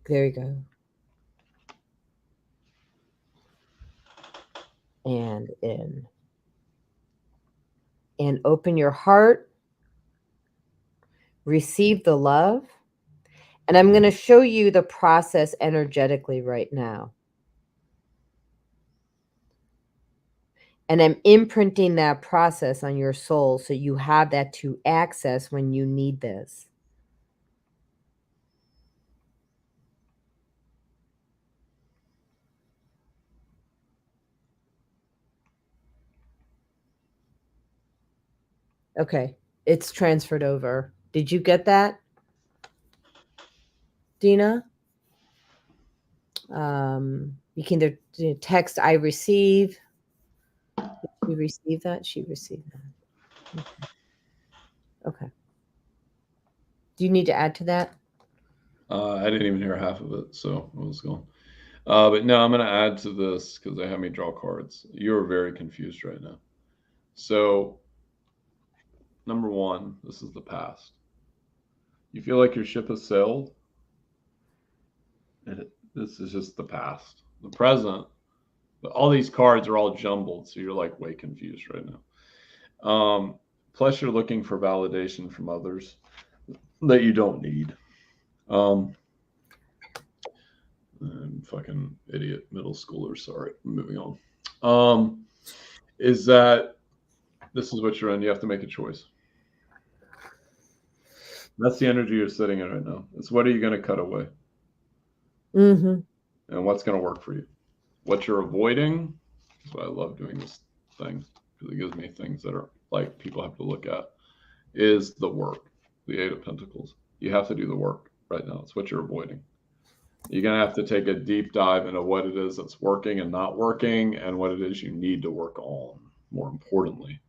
you go. And in. And open your heart. Receive the love. And I'm going to show you the process energetically right now. And I'm imprinting that process on your soul so you have that to access when you need this. Okay, it's transferred over. Did you get that, Dina? You can either text I receive. Did you receive that? She received that. Okay. Do you need to add to that? I didn't even hear half of it, so I was going. But no, I'm going to add to this because they have me draw cards. You're very confused right now. So, number one, this is the past. You feel like your ship has sailed? This is just the past. The present, but all these cards are all jumbled, so you're like way confused right now. Plus, you're looking for validation from others that you don't need. Fucking idiot middle schooler. Sorry, moving on. Is that this is what you're in? You have to make a choice. That's the energy you're sitting in right now. It's what are you going to cut away? Mm-hmm. And what's going to work for you? What you're avoiding. That's why I love doing this thing because it gives me things that are like people have to look at. Is the work, the Eight of Pentacles. You have to do the work right now. It's what you're avoiding. You're going to have to take a deep dive into what it is that's working and not working and what it is you need to work on, more importantly.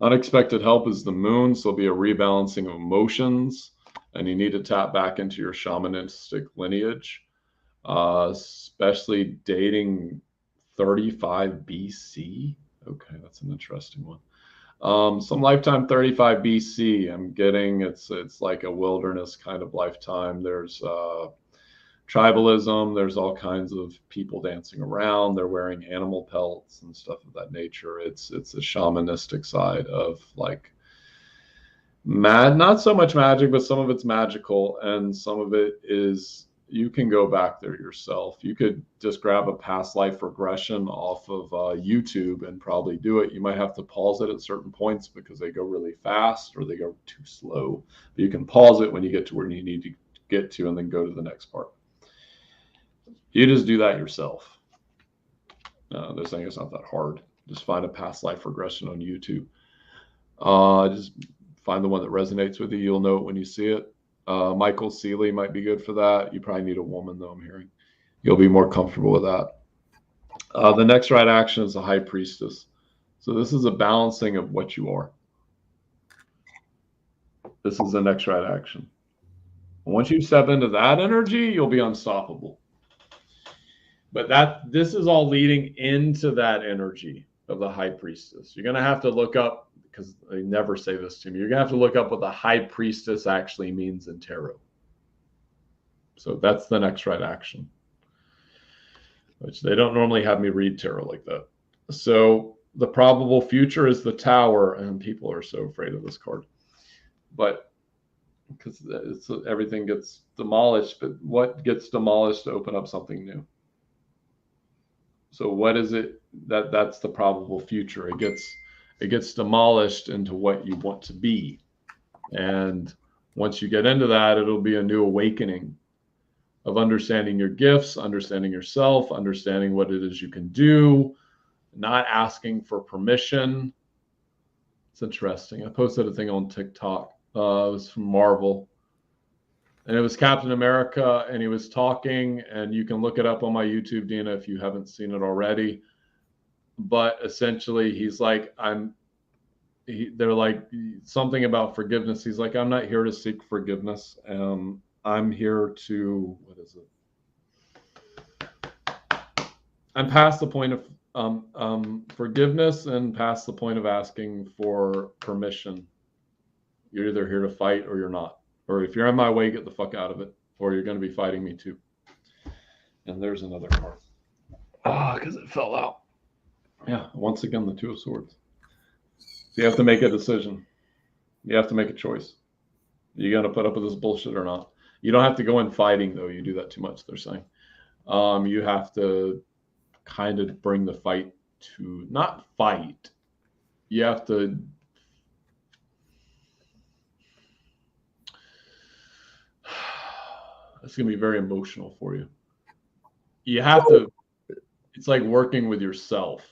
Unexpected help is the moon, so there'll be a rebalancing of emotions, and you need to tap back into your shamanistic lineage, especially dating 35 BC. Okay, that's an interesting one. Some lifetime 35 BC. I'm getting it's like a wilderness kind of lifetime. There's tribalism. There's all kinds of people dancing around. They're wearing animal pelts and stuff of that nature. It's a shamanistic side of like not so much magic, but some of it's magical, and some of it is you can go back there yourself. You could just grab a past life regression off of YouTube and probably do it. You might have to pause it at certain points because they go really fast or they go too slow. But you can pause it when you get to where you need to get to and then go to the next part. You just do that yourself. They're saying it's not that hard. Just find a past life regression on YouTube. Just find the one that resonates with you. You'll know it when you see it. Michael Seeley might be good for that. You probably need a woman, though, I'm hearing. You'll be more comfortable with that. The next right action is the High Priestess. So this is a balancing of what you are. This is the next right action. Once you step into that energy, you'll be unstoppable. But this is all leading into that energy of the High Priestess. You're going to have to look up, because they never say this to me, you're going to have to look up what the High Priestess actually means in tarot. So that's the next right action, which they don't normally have me read tarot like that. So the probable future is the Tower, and people are so afraid of this card. But because everything gets demolished. But what gets demolished to open up something new? So what is it that's the probable future? It gets demolished into what you want to be. And once you get into that, it'll be a new awakening of understanding your gifts, understanding yourself, understanding what it is you can do, not asking for permission. It's interesting. I posted a thing on TikTok. It was from Marvel. And it was Captain America, and he was talking, and you can look it up on my YouTube, Dina, if you haven't seen it already. But essentially, he's like, they're like something about forgiveness. He's like, I'm not here to seek forgiveness. I'm here to, what is it? I'm past the point of forgiveness and past the point of asking for permission. You're either here to fight or you're not. Or if you're in my way, get the fuck out of it, or you're going to be fighting me too. And there's another card. Because it fell out. Yeah, once again, the Two of Swords. So you have to make a decision. You have to make a choice. Are you going to put up with this bullshit or not? You don't have to go in fighting, though. You do that too much, they're saying. You have to kind of bring the fight to, not fight. You have to it's going to be very emotional for you. You have to, it's like working with yourself.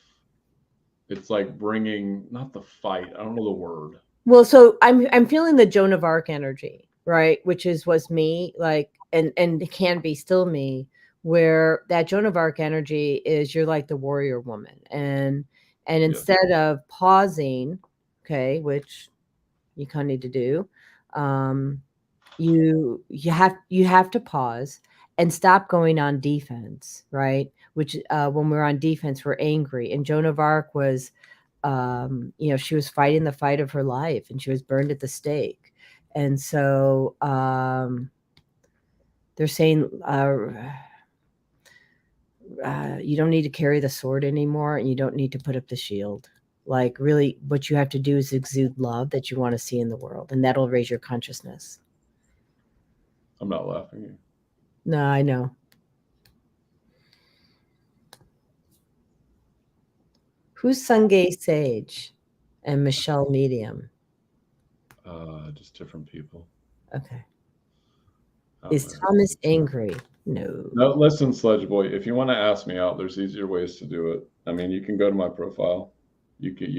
It's like bringing, not the fight, I don't know the word. Well, so I'm feeling the Joan of Arc energy, right? Which was me, like, and it can be still me, where that Joan of Arc energy is you're like the warrior woman. And instead of pausing, okay, which you kind of need to do, you have to pause and stop going on defense, right? Which when we're on defense, we're angry. And Joan of Arc was, she was fighting the fight of her life, and she was burned at the stake. And so they're saying you don't need to carry the sword anymore, and you don't need to put up the shield. Like, really, what you have to do is exude love that you want to see in the world, and that'll raise your consciousness. I'm not laughing at you. No, I know. Who's Sungay Sage and Michelle Medium? Just different people. Okay. Is Thomas angry? No. No, listen, Sledge Boy, if you want to ask me out, there's easier ways to do it. I mean, you can go to my profile. You can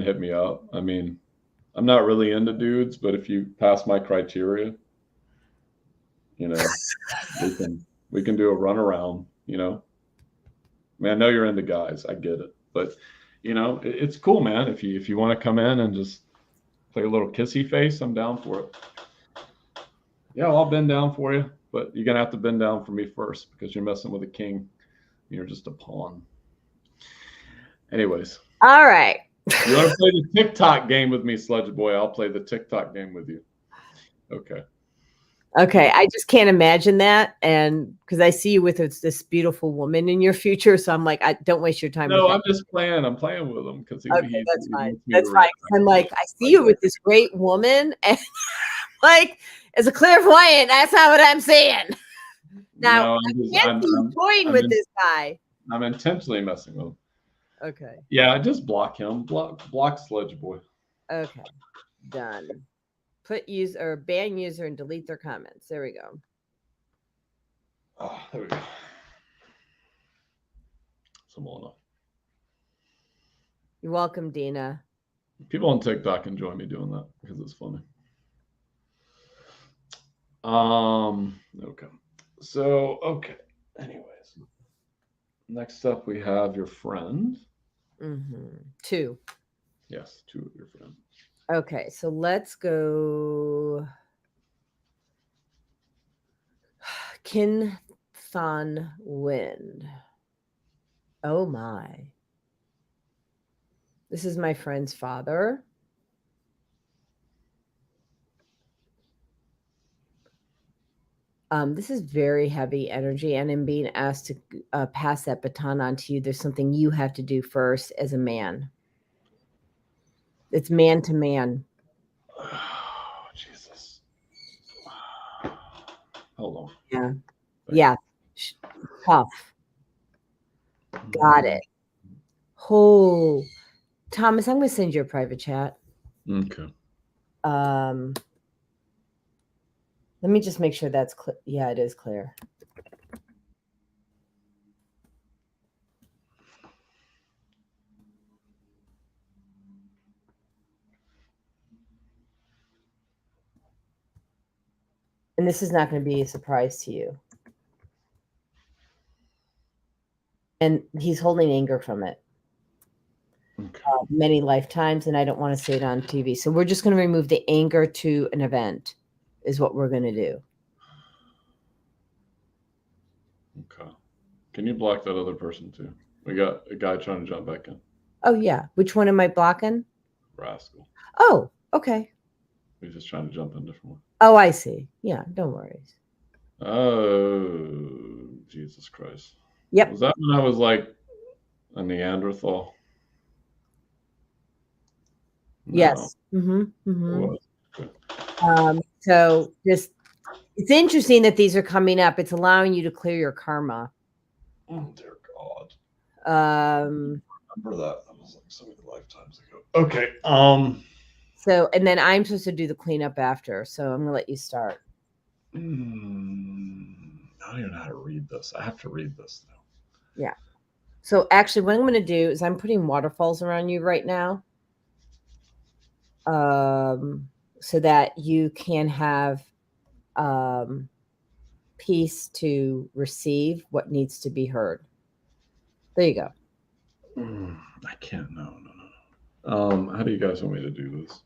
hit me up. I mean, I'm not really into dudes, but if you pass my criteria, we can do a run around, I mean, I know you're into guys, I get it, but it's cool, man. If you want to come in and just play a little kissy face, I'm down for it. Yeah, I'll bend down for you, but you're gonna have to bend down for me first because you're messing with a king. You're just a pawn. Anyways. All right. You want to play the TikTok game with me, Sledge Boy? I'll play the TikTok game with you. Okay. Okay, I just can't imagine that, and because I see you with this beautiful woman in your future, so I'm like, don't waste your time. No, I'm just playing. I'm playing with him because that's fine. That's fine. I'm like, I see you with this great woman, and like, as a clairvoyant, that's not what I'm saying. Now, I can't be toying with this guy. I'm intentionally messing with him. Okay. Yeah, just block him. Block Sledge Boy. Okay, done. Put user or ban user and delete their comments. There we go. Oh, there we go. Simple enough. You're welcome, Dina. People on TikTok enjoy me doing that because it's funny. Okay. So, okay. Anyways, next up we have your friend. Mm-hmm. 2. Yes, 2 of your friends. Okay, so let's go. Kin Thon Wind. Oh my. This is my friend's father. This is very heavy energy, and I'm being asked to pass that baton on to you. There's something you have to do first as a man. It's man to man. Oh, Jesus. Hold on. Yeah. Yeah. Tough. Got it. Oh, Thomas, I'm going to send you a private chat. Okay. Let me just make sure that's clear. Yeah, it is clear. And this is not going to be a surprise to you. And he's holding anger from it. Okay. Many lifetimes, and I don't want to say it on TV. So we're just going to remove the anger to an event is what we're going to do. Okay. Can you block that other person too? We got a guy trying to jump back in. Oh, yeah. Which one am I blocking? Rascal. Oh, okay. He's just trying to jump in different way. Oh, I see. Yeah, don't worry. Oh, Jesus Christ. Yep. Was that when I was like a Neanderthal? No. Yes. Mm-hmm. Mm-hmm. It was. So just it's interesting that these are coming up. It's allowing you to clear your karma. Oh, dear God. Remember that. That was like so many lifetimes ago. Okay. So, and then I'm supposed to do the cleanup after. So I'm going to let you start. I don't even know how to read this. I have to read this now. Yeah. So actually what I'm going to do is I'm putting waterfalls around you right now. So that you can have peace to receive what needs to be heard. There you go. I can't. No. How do you guys want me to do this?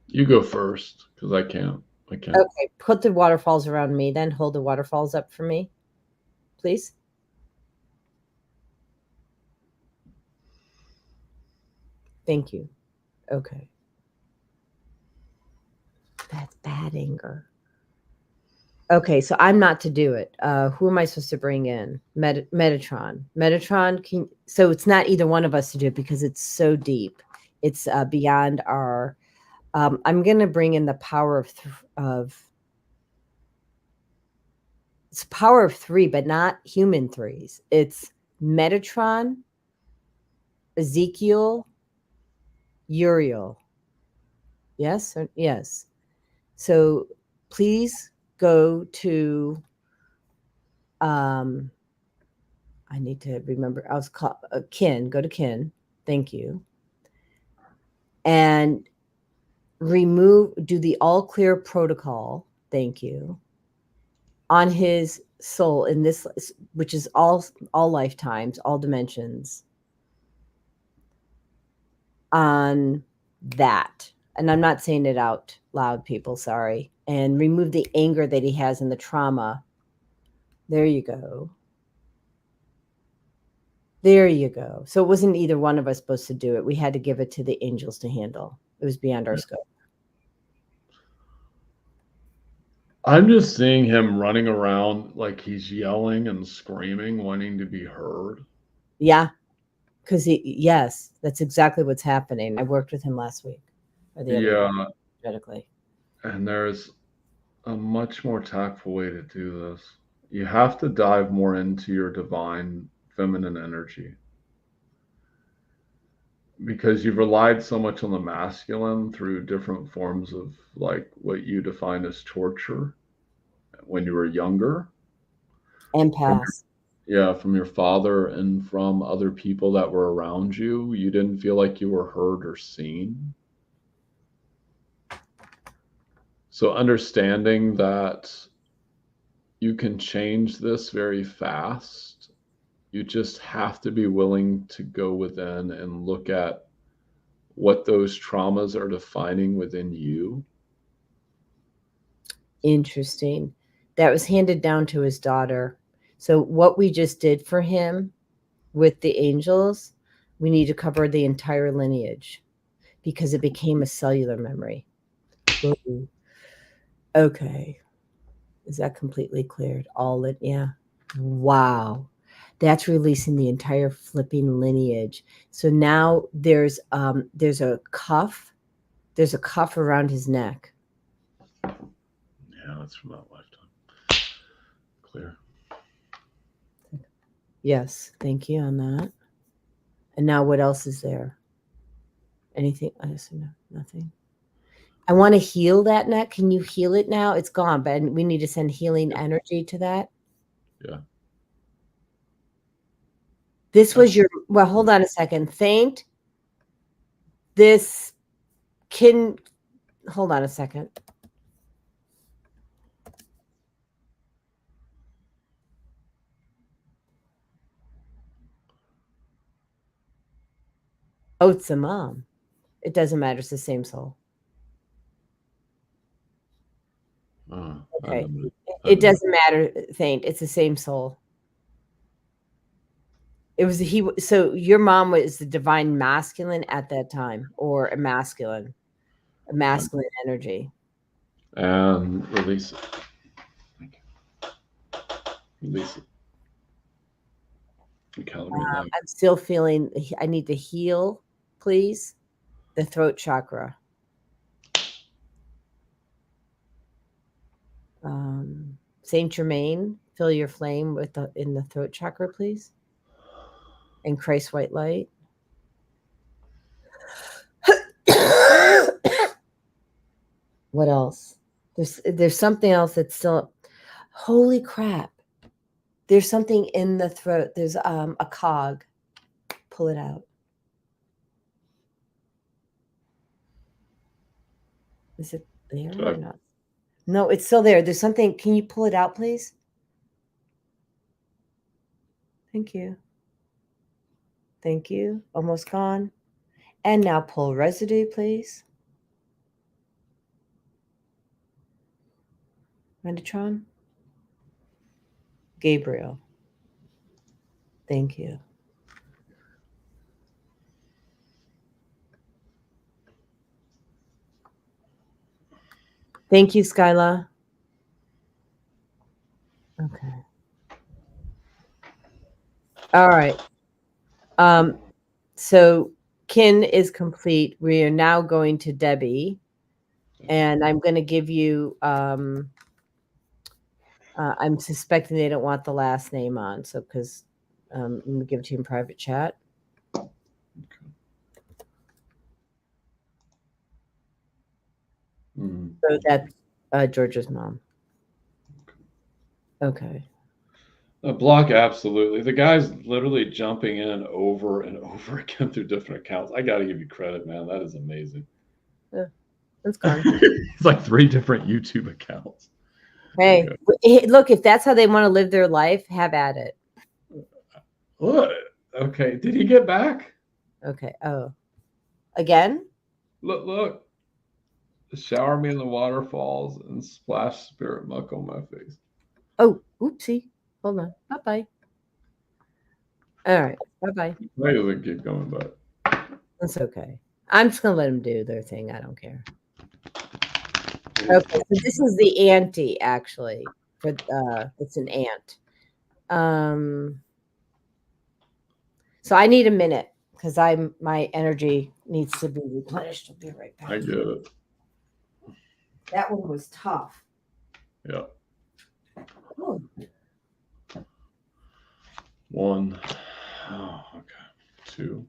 You go first, because I can't. Okay, put the waterfalls around me, then hold the waterfalls up for me, please. Thank you. Okay. That's bad anger. Okay, so I'm not to do it. Who am I supposed to bring in? Metatron. Metatron so it's not either one of us to do it because it's so deep. It's beyond our. I'm going to bring in the power of. It's power of 3, but not human 3s. It's Metatron, Ezekiel, Uriel. Yes? Yes. So please go to, I need to remember, I was called Kin. Go to Kin. Thank you. And do the all clear protocol. Thank you. On his soul in this, which is all lifetimes, all dimensions. On that, and I'm not saying it out loud, people, sorry, and remove the anger that he has in the trauma. There you go. There you go. So it wasn't either one of us supposed to do it. We had to give it to the angels to handle. It was beyond our scope. I'm just seeing him running around like he's yelling and screaming, wanting to be heard. Yeah. Because yes, that's exactly what's happening. I worked with him last week. Or the other week, energetically. And there's a much more tactful way to do this. You have to dive more into your divine feminine energy. Because you've relied so much on the masculine through different forms of like what you define as torture when you were younger. And past. From your father and from other people that were around you. You didn't feel like you were heard or seen. So understanding that you can change this very fast. You just have to be willing to go within and look at what those traumas are defining within you. Interesting. That was handed down to his daughter. So what we just did for him with the angels, we need to cover the entire lineage because it became a cellular memory. Ooh. Okay. Is that completely cleared? Yeah. Wow. That's releasing the entire flipping lineage. So now there's a cuff There's a cuff around his neck. Yeah, that's from that lifetime. Clear. Yes, thank you on that. And now what else is there? Anything? I just no, nothing. I want to heal that neck. Can you heal it now? It's gone, but we need to send healing energy to that. Yeah. This was your, well, hold on a second. Faint. This can, hold on a second. Oh, it's a mom. It doesn't matter. It's the same soul. Okay. It doesn't matter, Faint. It's the same soul. It was so your mom was the divine masculine at that time, or a masculine energy. And release it. Release it. I'm still feeling, I need to heal, please, the throat chakra. Saint Germain, fill your flame with in the throat chakra, please. And Christ white light. What else? There's something else that's still, holy crap. There's something in the throat. There's a cog. Pull it out. Is it there or not? No, it's still there. There's something. Can you pull it out, please? Thank you. Thank you. Almost gone. And now pull residue, please. Metatron. Gabriel. Thank you. Thank you, Skyla. Okay. All right. So kin is complete. We are now going to Debbie, and I'm going to give you, I'm suspecting they don't want the last name on. So, because I'm going to give it to you in private chat. So that's Georgia's mom. Okay. A block, absolutely. The guy's literally jumping in over and over again through different accounts. I got to give you credit, man. That is amazing. Yeah, that's gone. It's like 3 different YouTube accounts. Hey, look, if that's how they want to live their life, have at it. What? Okay. Did he get back? Okay. Oh, again? Look. Shower me in the waterfalls and splash spirit muck on my face. Oh, oopsie. Hold on. Bye-bye. All right. Bye-bye. Why doesn't keep going, but that's okay. I'm just going to let them do their thing. I don't care. Okay. So this is the ante, actually. It's an ant. So I need a minute because my energy needs to be replenished. I'll be right back. I get it. That one was tough. Yeah. Oh. 1. Oh, okay. 2.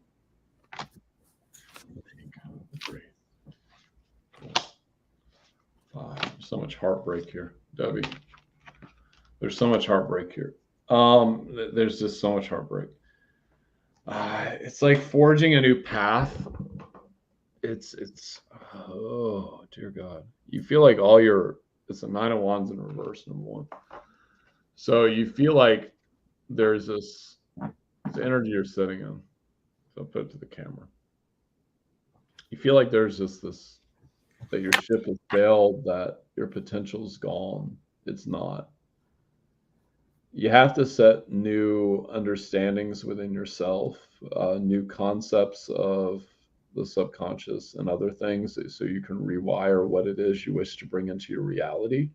3. 4. 5. There's so much heartbreak here, Debbie. There's so much heartbreak here. There's just so much heartbreak. It's like forging a new path. It's oh dear God. You feel like it's a 9 of Wands in reverse, number 1. So you feel like there's this energy you're sitting in. So I'll put it to the camera. You feel like there's just this, that your ship has sailed, that your potential is gone. It's not. You have to set new understandings within yourself, new concepts of the subconscious and other things, so you can rewire what it is you wish to bring into your reality.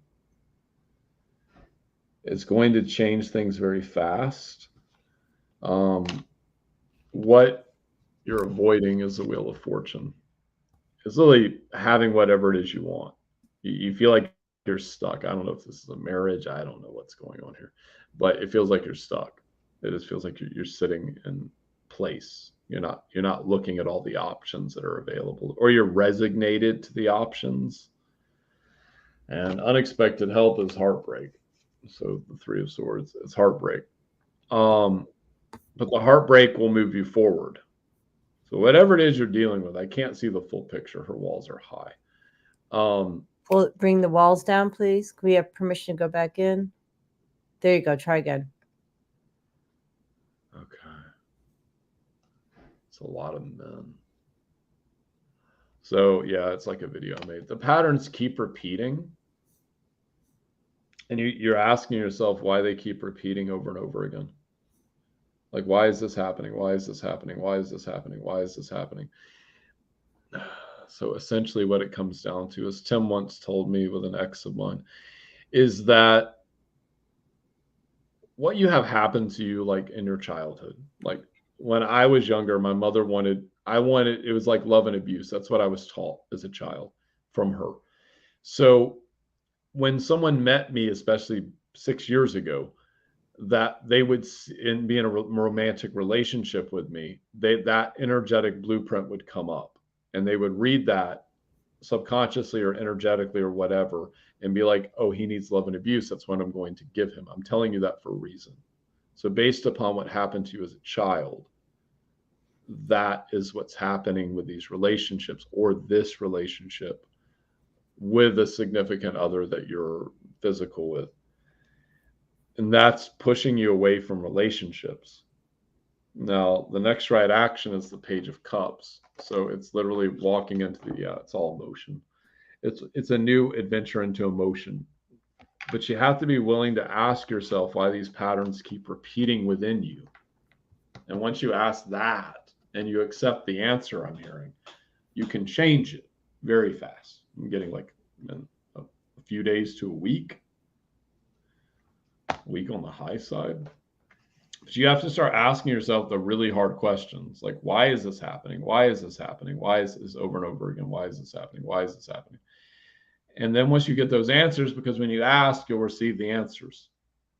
It's going to change things very fast. What you're avoiding is the Wheel of Fortune. It's literally having whatever it is you want. You feel like you're stuck. I don't know if this is a marriage. I don't know what's going on here, but it feels like you're stuck. It just feels like you're sitting in place. You're not looking at all the options that are available, or you're resignated to the options. And unexpected help is heartbreak. So the Three of Swords is heartbreak. But the heartbreak will move you forward. So whatever it is you're dealing with, I can't see the full picture. Her walls are high. Bring the walls down, please. Can we have permission to go back in? There you go. Try again. Okay. It's a lot of men. So yeah, it's like a video I made. The patterns keep repeating. And you're asking yourself why they keep repeating over and over again. Like, why is this happening? Why is this happening? Why is this happening? Why is this happening? So essentially what it comes down to, as Tim once told me with an ex of mine, is that what you have happened to you, like in your childhood, like when I was younger, my mother it was like love and abuse. That's what I was taught as a child from her. So when someone met me, especially 6 years ago, that they would be in a romantic relationship with me, that energetic blueprint would come up, and they would read that subconsciously or energetically or whatever, and be like, oh, he needs love and abuse. That's what I'm going to give him. I'm telling you that for a reason. So based upon what happened to you as a child, that is what's happening with these relationships, or this relationship with a significant other that you're physical with. And that's pushing you away from relationships. Now, the next right action is the Page of Cups. So it's literally walking into it's all emotion. It's a new adventure into emotion. But you have to be willing to ask yourself why these patterns keep repeating within you. And once you ask that and you accept the answer I'm hearing, you can change it very fast. I'm getting like a few days to a week on the high side. But you have to start asking yourself the really hard questions, like, why is this happening? Why is this happening? Why is this over and over again? Why is this happening? Why is this happening? And then once you get those answers, because when you ask, you'll receive the answers.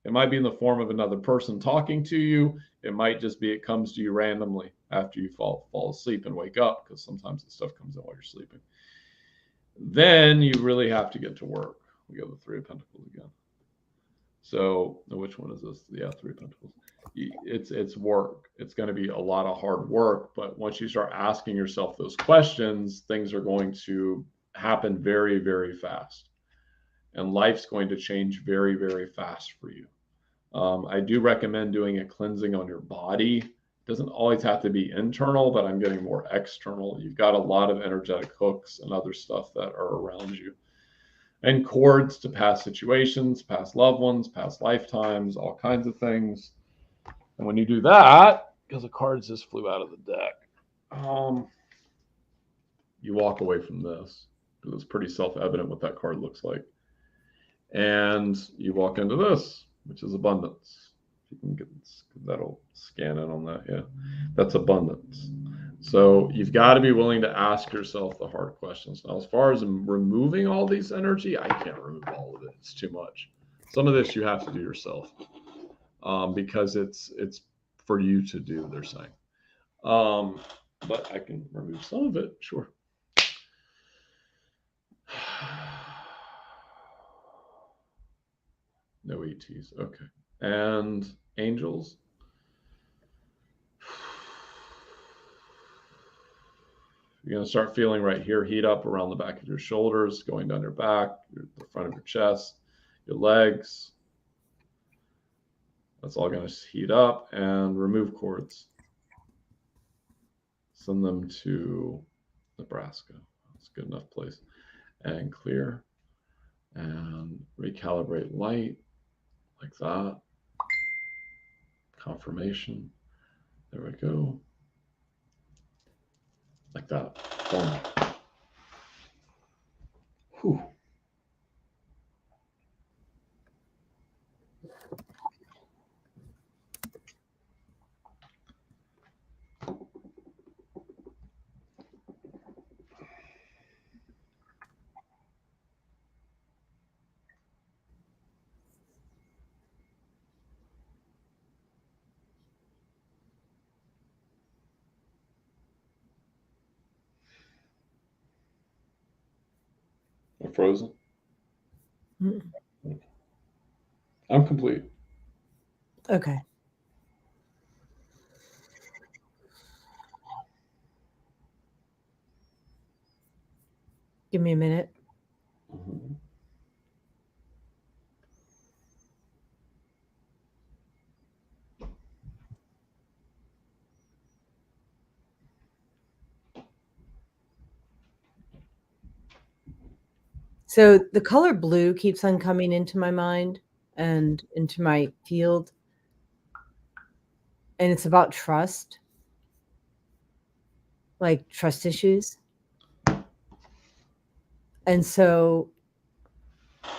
It might be in the form of another person talking to you. It might just be it comes to you randomly after you fall asleep and wake up, because sometimes the stuff comes in while you're sleeping. Then you really have to get to work. We got the Three of Pentacles again. So which one is this? Yeah, Three of Pentacles. It's work. It's going to be a lot of hard work. But once you start asking yourself those questions, things are going to happen very, very fast. And life's going to change very, very fast for you. I do recommend doing a cleansing on your body. It doesn't always have to be internal, but I'm getting more external. You've got a lot of energetic hooks and other stuff that are around you. And cords to past situations, past loved ones, past lifetimes, all kinds of things. And when you do that, because the cards just flew out of the deck, you walk away from this, because it's pretty self-evident what that card looks like. And you walk into this, which is abundance. If you can that'll scan in on that. Yeah, that's abundance. So you've got to be willing to ask yourself the hard questions. Now, as far as removing all these energy, I can't remove all of it. It's too much. Some of this you have to do yourself, because it's for you to do, they're saying. But I can remove some of it, sure. No ETs. Okay. And angels. You're going to start feeling right here, heat up around the back of your shoulders, going down your back, the front of your chest, your legs. That's all going to heat up. And remove cords. Send them to Nebraska. That's a good enough place. And clear. And recalibrate light. Like that. Confirmation. There we go. Like that. Boom. Whew. frozen? Mm. I'm complete. Okay. Give me a minute. Mhm. So the color blue keeps on coming into my mind and into my field. And it's about trust, like trust issues. And so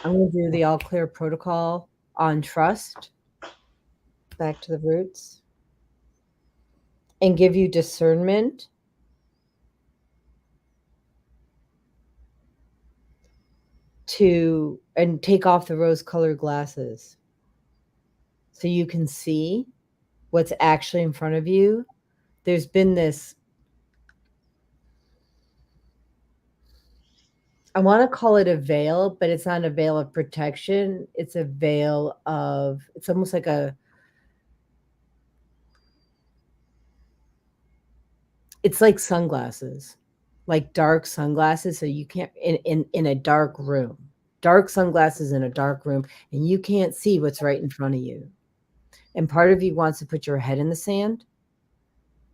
I'm going to do the all clear protocol on trust, back to the roots, and give you discernment and take off the rose colored glasses so you can see what's actually in front of you. There's been this, I want to call it a veil, but it's not a veil of protection. It's a veil of, it's almost like it's like sunglasses, like dark sunglasses. So you can't, in a dark room, dark sunglasses in a dark room, and you can't see what's right in front of you. And part of you wants to put your head in the sand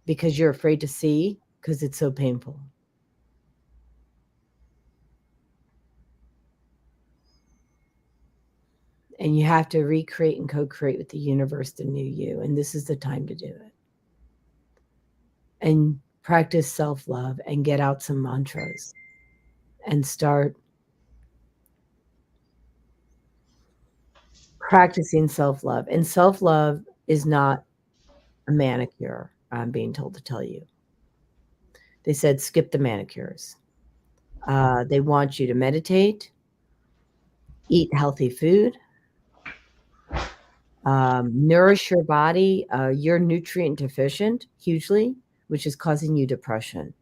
because you're afraid to see because it's so painful. And you have to recreate and co-create with the universe the new you. And this is the time to do it. And practice self-love and get out some mantras and start practicing self-love. And self-love is not a manicure, I'm being told to tell you. They said skip the manicures. They want you to meditate, eat healthy food, nourish your body. You're nutrient deficient hugely, which is causing you depression.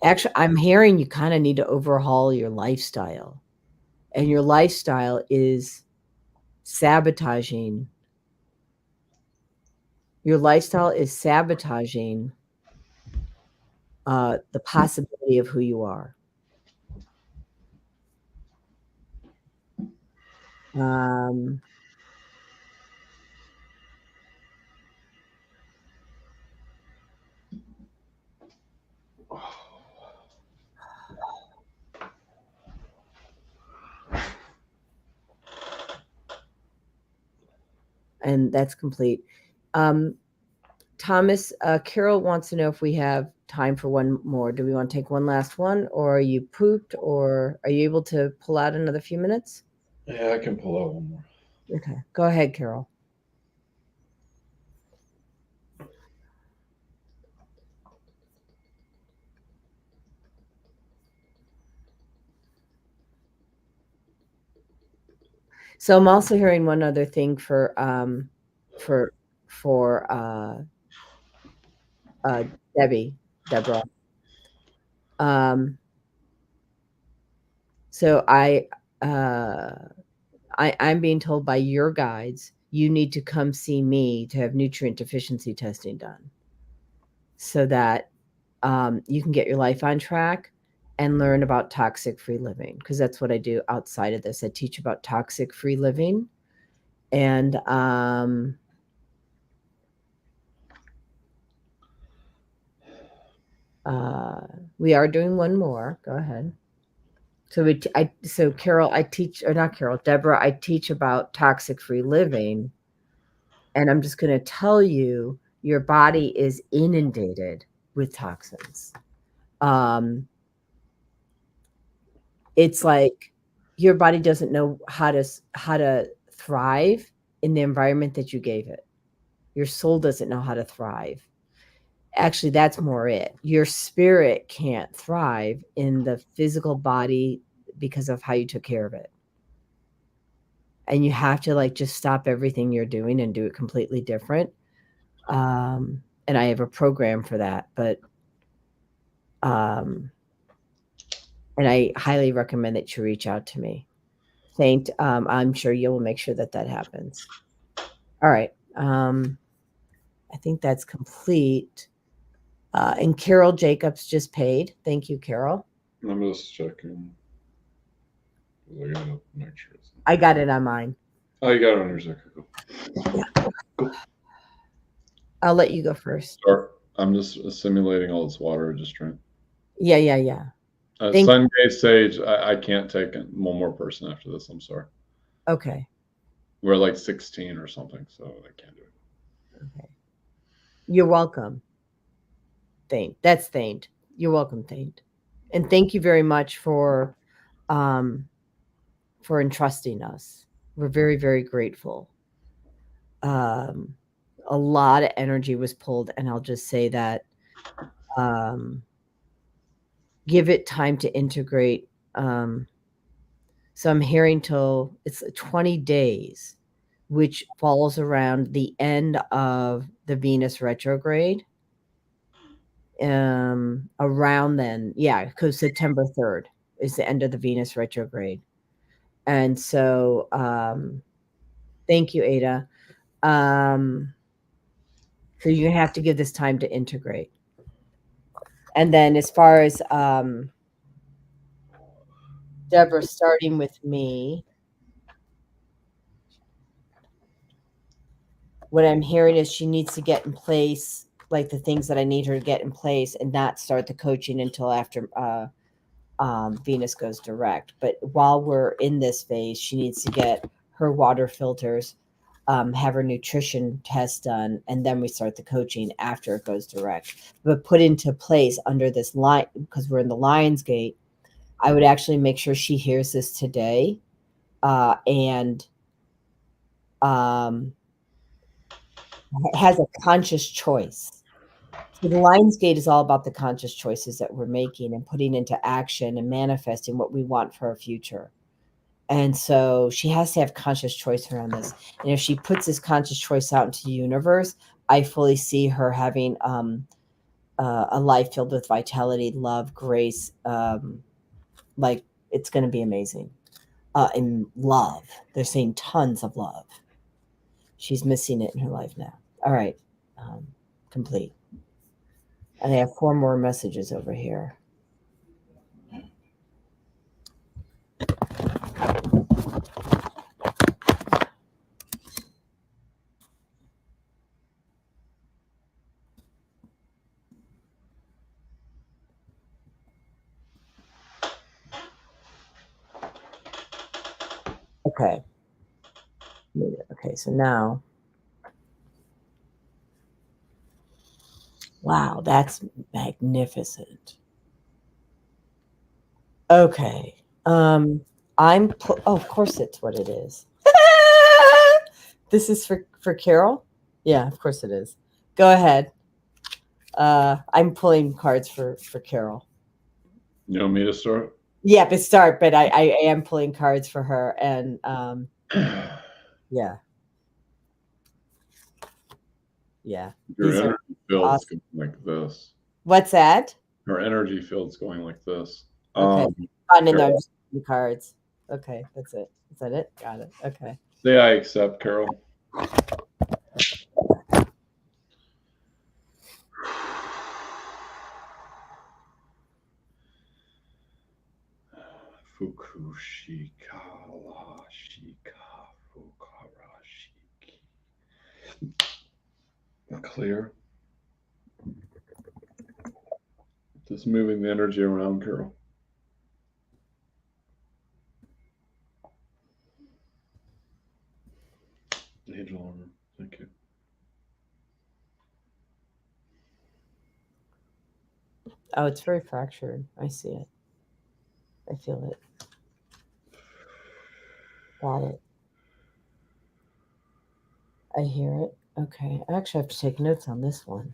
Actually, I'm hearing you kind of need to overhaul your lifestyle, and your lifestyle is sabotaging. Your lifestyle is sabotaging the possibility of who you are. And that's complete. Thomas, Carol wants to know if we have time for one more. Do we want to take one last one, or are you pooped, or are you able to pull out another few minutes? Yeah, I can pull out one more. Okay, go ahead, Carol. So I'm also hearing one other thing for Deborah. So I'm being told by your guides you need to come see me to have nutrient deficiency testing done, so that you can get your life on track and learn about toxic-free living, because that's what I do outside of this. I teach about toxic-free living, and we are doing one more. Go ahead. So Carol, I teach, or not Carol, Deborah, I teach about toxic-free living, and I'm just going to tell you, your body is inundated with toxins. It's like your body doesn't know how to thrive in the environment that you gave it. Your soul doesn't know how to thrive. Actually, that's more it. Your spirit can't thrive in the physical body because of how you took care of it. And you have to like just stop everything you're doing and do it completely different. And I have a program for that, but and I highly recommend that you reach out to me. Saint, I'm sure you will make sure that that happens. All right. I think that's complete. And Carol Jacobs just paid. Thank you, Carol. I'm just checking. I gotta make sure. I got it on mine. Oh, you got it on your second. Cool. I'll let you go first. Start. I'm just simulating all this water. Just trying. Yeah. Sungay Sage, I can't take it. One more person after this. I'm sorry. Okay. We're like 16 or something, so I can't do it. Okay. You're welcome. Thaint. That's Thaint. You're welcome, Thaint. And thank you very much for entrusting us. We're very, very grateful. A lot of energy was pulled, and I'll just say that give it time to integrate. So I'm hearing till it's 20 days, which falls around the end of the Venus retrograde. Around then, yeah, because September 3rd is the end of the Venus retrograde. And so thank you, Ada. So you have to give this time to integrate. And then as far as Deborah, starting with me, what I'm hearing is she needs to get in place, like the things that I need her to get in place, and not start the coaching until after Venus goes direct. But while we're in this phase, she needs to get her water filters, have her nutrition test done, and then we start the coaching after it goes direct. But put into place under this line, because we're in the Lion's Gate, I would actually make sure she hears this today and has a conscious choice. So the Lion's Gate is all about the conscious choices that we're making and putting into action and manifesting what we want for our future. And so she has to have conscious choice around this. And if she puts this conscious choice out into the universe, I fully see her having a life filled with vitality, love, grace. Like it's going to be amazing. And love. They're saying tons of love. She's missing it in her life now. All right. Complete. And I have 4 more messages over here. Okay. Okay, so now. Wow, that's magnificent. Okay. Oh, of course it's what it is. This is for Carol? Yeah, of course it is. Go ahead. I'm pulling cards for Carol. You want me to start? Yeah, but start, but I am pulling cards for her, and yeah. Your These energy field's awesome. going like this. What's that? Her energy field's going like this. Okay. In there, just the cards. Okay, that's it. Is that it? Got it. Okay. Say I accept, Carol. Fukushika la shika fukarashiki. Clear. Just moving the energy around, Carol. Angel armor. Thank you. Oh, it's very fractured. I see it. I feel it. Got it. I hear it. Okay. I actually have to take notes on this one.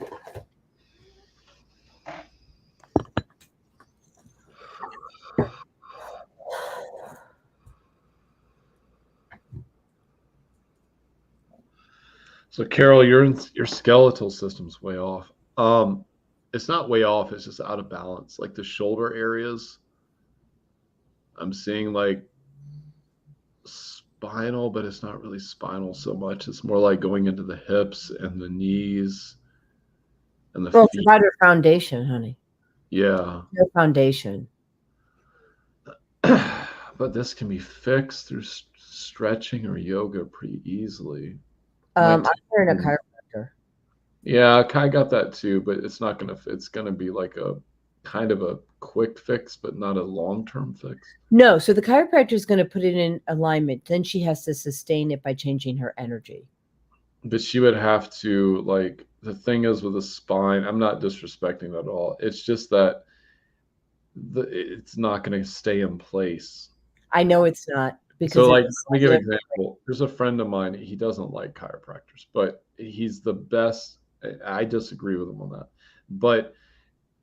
So Carol, your skeletal system's way off. It's not way off, it's just out of balance. Like the shoulder areas, I'm seeing like spinal, but it's not really spinal so much. It's more like going into the hips and the knees and the Well, it's feet. about her foundation, honey. Yeah. Her foundation. But this can be fixed through stretching or yoga pretty easily. I'm Might hearing a take- chiropractor. Yeah, I got that too, but it's not gonna. It's gonna be like a kind of a quick fix, but not a long-term fix. No, so the chiropractor is going to put it in alignment. Then she has to sustain it by changing her energy. But she would have to like. The thing is with the spine, I'm not disrespecting at all. It's just that it's not going to stay in place. I know it's not because So, like, it's let me give an example. There's a friend of mine. He doesn't like chiropractors, but he's the best. I disagree with him on that, but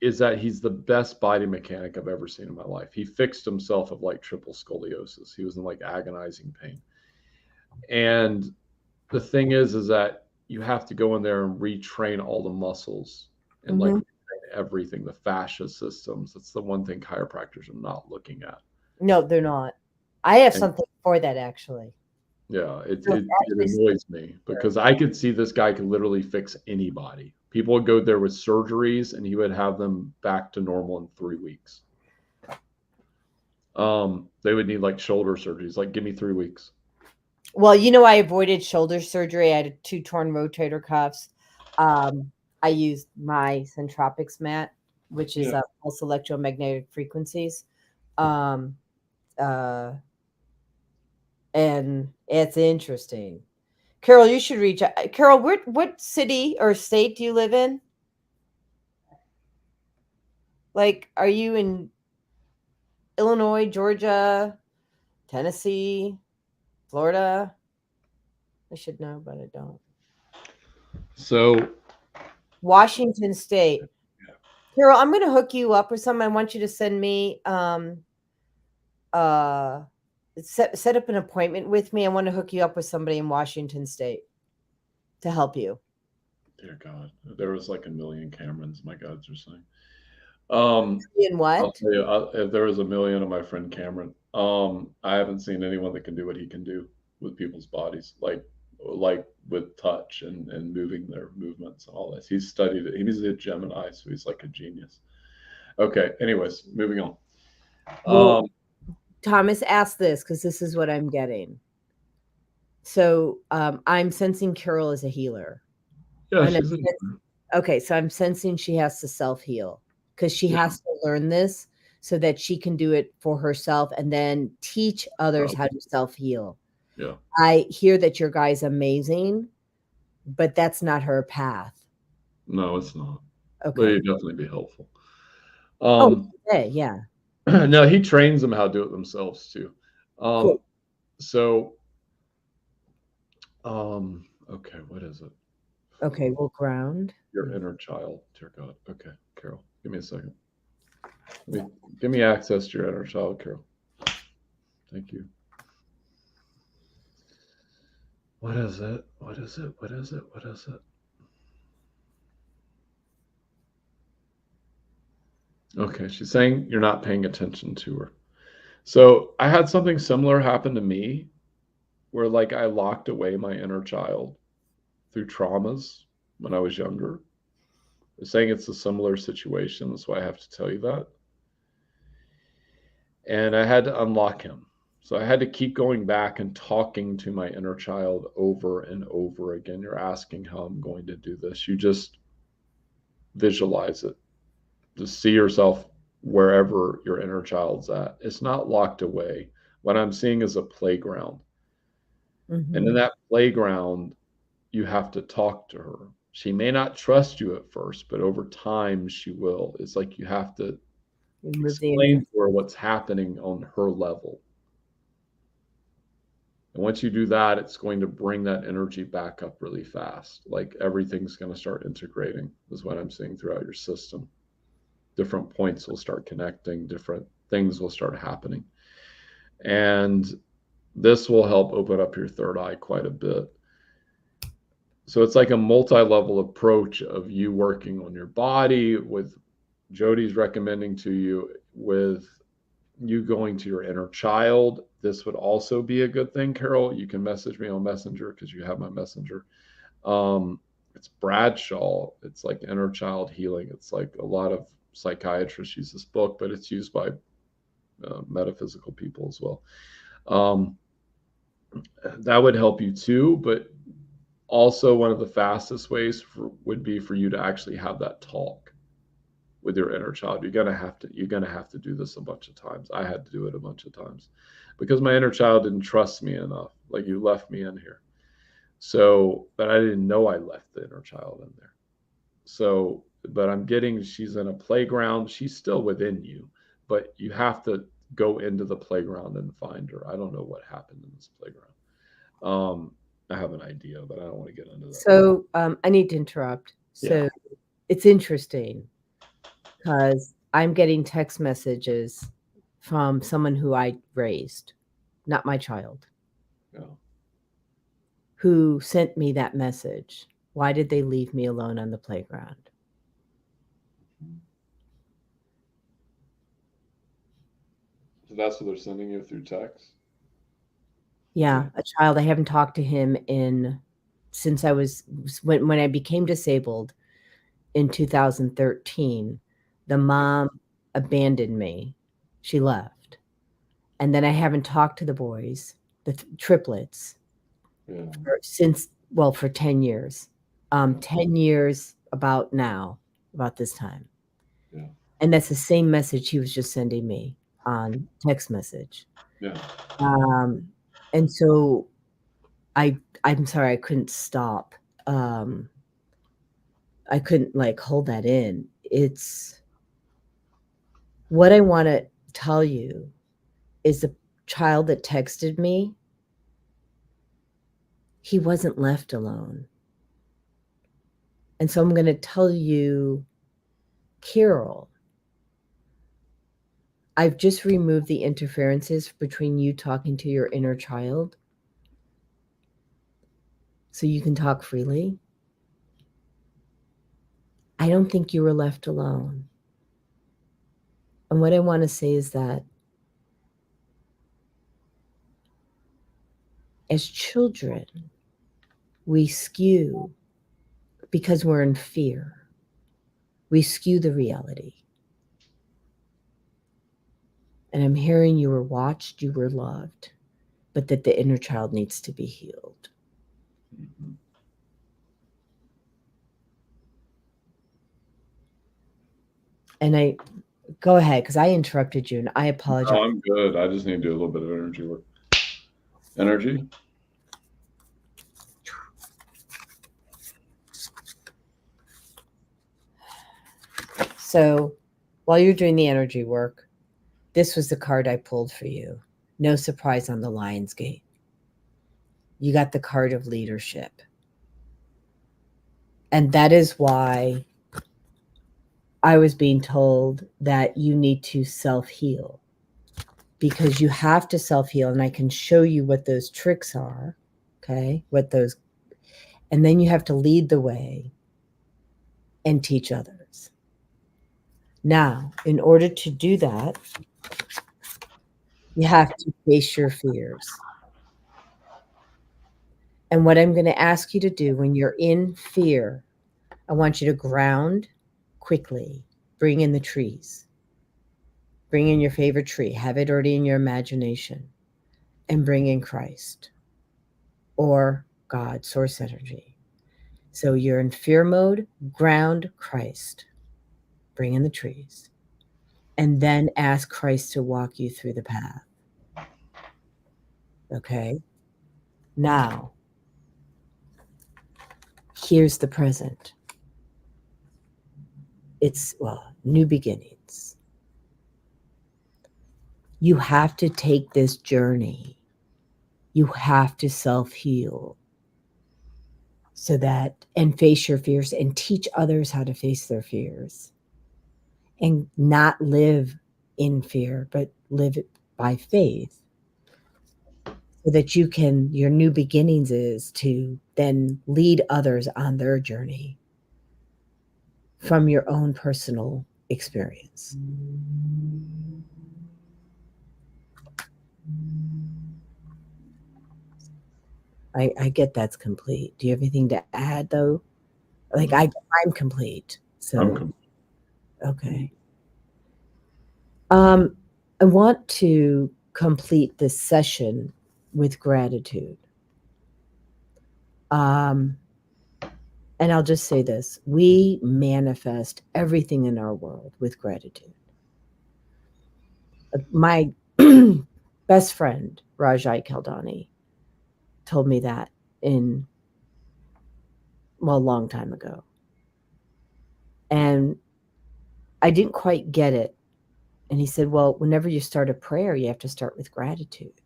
is that he's the best body mechanic I've ever seen in my life. He fixed himself of like triple scoliosis. He was in like agonizing pain. And the thing is that you have to go in there and retrain all the muscles and like retrain everything, the fascia systems. That's the one thing chiropractors are not looking at. No, they're not. I have something for that actually. Yeah, it annoys me because I could see this guy could literally fix anybody. People would go there with surgeries and he would have them back to normal in 3 weeks. They would need like shoulder surgeries, like give me 3 weeks. Well, I avoided shoulder surgery. I had 2 torn rotator cuffs. I used my Centropics mat, which is pulse electromagnetic frequencies. And it's interesting. Carol, you should reach out. Carol, what city or state do you live in? Like, are you in Illinois, Georgia, Tennessee, Florida? I should know, but I don't. So Washington State. Carol, I'm going to hook you up with someone. I want you to send me set up an appointment with me. I want to hook you up with somebody in Washington State to help you. Dear God, there was like a million Camerons. My gods are saying. In what? I'll tell you, if there was a million of my friend Cameron, I haven't seen anyone that can do what he can do with people's bodies, like with touch and moving their movements and all this. He's studied it. He's a Gemini, so he's like a genius. Okay. Anyways, moving on. Well, Thomas asked this because this is what I'm getting. So I'm sensing Carol as a healer. Yeah. Okay. So I'm sensing she has to self-heal because she has to learn this so that she can do it for herself and then teach others how to self-heal. Yeah. I hear that your guy's amazing, but that's not her path. No, it's not. Okay. But it'd definitely be helpful. Yeah. No, he trains them how to do it themselves too. Cool. So, okay, what is it? Okay, we'll ground. Your inner child, dear God. Okay, Carol, give me a second. Give me access to your inner child, Carol. Thank you. What is it? What is it? What is it? What is it? Okay, she's saying you're not paying attention to her. So I had something similar happen to me where like I locked away my inner child through traumas when I was younger. They're saying it's a similar situation. That's why I have to tell you that. And I had to unlock him. So I had to keep going back and talking to my inner child over and over again. You're asking how I'm going to do this. You just visualize it. Just see yourself wherever your inner child's at. It's not locked away. What I'm seeing is a playground. Mm-hmm. And in that playground, you have to talk to her. She may not trust you at first, but over time she will. It's like you have to explain to her what's happening on her level. And once you do that, it's going to bring that energy back up really fast. Like everything's going to start integrating, is what I'm seeing throughout your system. Different points will start connecting, different things will start happening. And this will help open up your third eye quite a bit. So it's like a multi-level approach of you working on your body, with Jody's recommending to you, with you going to your inner child. This would also be a good thing, Carol. You can message me on Messenger because you have my Messenger. It's Bradshaw. It's like inner child healing. It's like a lot of psychiatrists use this book, but it's used by metaphysical people as well. That would help you too, but also one of the fastest ways would be for you to actually have that talk with your inner child. You're gonna have to do this a bunch of times. I had to do it a bunch of times because my inner child didn't trust me enough. Like, you left me in here. So, but I didn't know I left the inner child in there. So, but she's in a playground. She's still within you, but you have to go into the playground and find her. I don't know what happened in this playground. I have an idea, but I don't want to get into that. So I need to interrupt. So it's interesting because I'm getting text messages from someone who I raised, not my child, who sent me that message. Why did they leave me alone on the playground? So that's what they're sending you through text? Yeah, a child. I haven't talked to him since when I became disabled in 2013. The mom abandoned me. She left. And then I haven't talked to the boys, the triplets, for 10 years. 10 years about this time. Yeah. And that's the same message he was just sending me on text message. Yeah. And so I'm sorry, I couldn't stop. I couldn't hold that in. It's what I want to tell you is the child that texted me, he wasn't left alone. And so I'm going to tell you, Carol, I've just removed the interferences between you talking to your inner child so you can talk freely. I don't think you were left alone. And what I want to say is that as children, we skew, because we're in fear, we skew the reality. And I'm hearing you were watched, you were loved, but that the inner child needs to be healed. Mm-hmm. And go ahead, because I interrupted you and I apologize. No, I'm good. I just need to do a little bit of energy work. Energy. So while you're doing the energy work, this was the card I pulled for you. No surprise on the Lion's Gate. You got the card of leadership. And that is why I was being told that you need to self-heal, because you have to self-heal. And I can show you what those tricks are. Okay. And then you have to lead the way and teach others. Now, in order to do that, you have to face your fears. And what I'm going to ask you to do when you're in fear, I want you to ground quickly. Bring in the trees. Bring in your favorite tree. Have it already in your imagination. And bring in Christ or God, source energy. So you're in fear mode, ground Christ. Bring in the trees. And then ask Christ to walk you through the path. Okay? Now, here's the present. It's, new beginnings. You have to take this journey. You have to self-heal and face your fears and teach others how to face their fears and not live in fear, but live it by faith. So so that your new beginnings is to then lead others on their journey from your own personal experience. I get that's complete. Do you have anything to add though? Like I'm complete. So okay. I want to complete this session with gratitude. And I'll just say this: we manifest everything in our world with gratitude. My best friend, Rajai Kaldani, told me that a long time ago. And I didn't quite get it. And he said, well, whenever you start a prayer, you have to start with gratitude.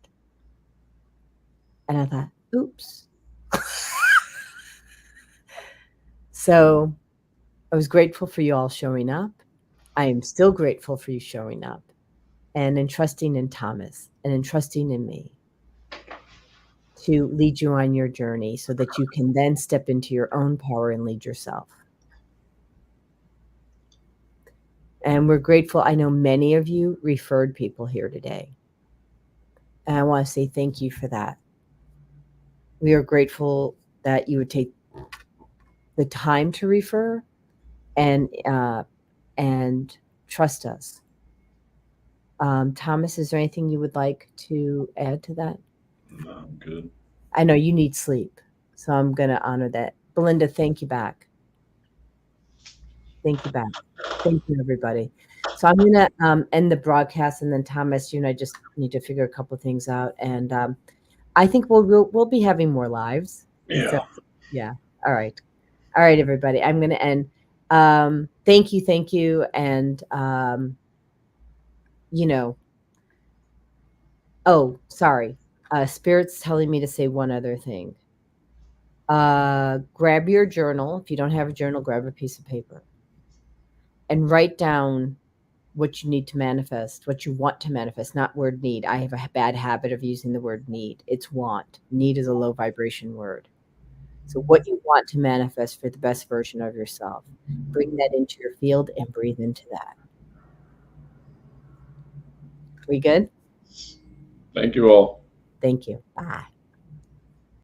And I thought, oops. So I was grateful for you all showing up. I am still grateful for you showing up and entrusting in Thomas and entrusting in me to lead you on your journey so that you can then step into your own power and lead yourself. And we're grateful. I know many of you referred people here today. And I want to say thank you for that. We are grateful that you would take the time to refer and trust us. Thomas, is there anything you would like to add to that? No, I'm good. I know you need sleep, so I'm going to honor that. Belinda, thank you back. Thank you back. Thank you, everybody. So I'm going to end the broadcast, and then Thomas, you and I just need to figure a couple of things out. And I think we'll be having more lives. Yeah. So, yeah. All right. All right, everybody. I'm going to end. Thank you. And, oh, sorry. Spirit's telling me to say one other thing. Grab your journal. If you don't have a journal, grab a piece of paper and write down what you need to manifest, what you want to manifest, not word need. I have a bad habit of using the word need. It's want. Need is a low vibration word. So what you want to manifest for the best version of yourself, bring that into your field and breathe into that. We good? Thank you all. Thank you. Bye.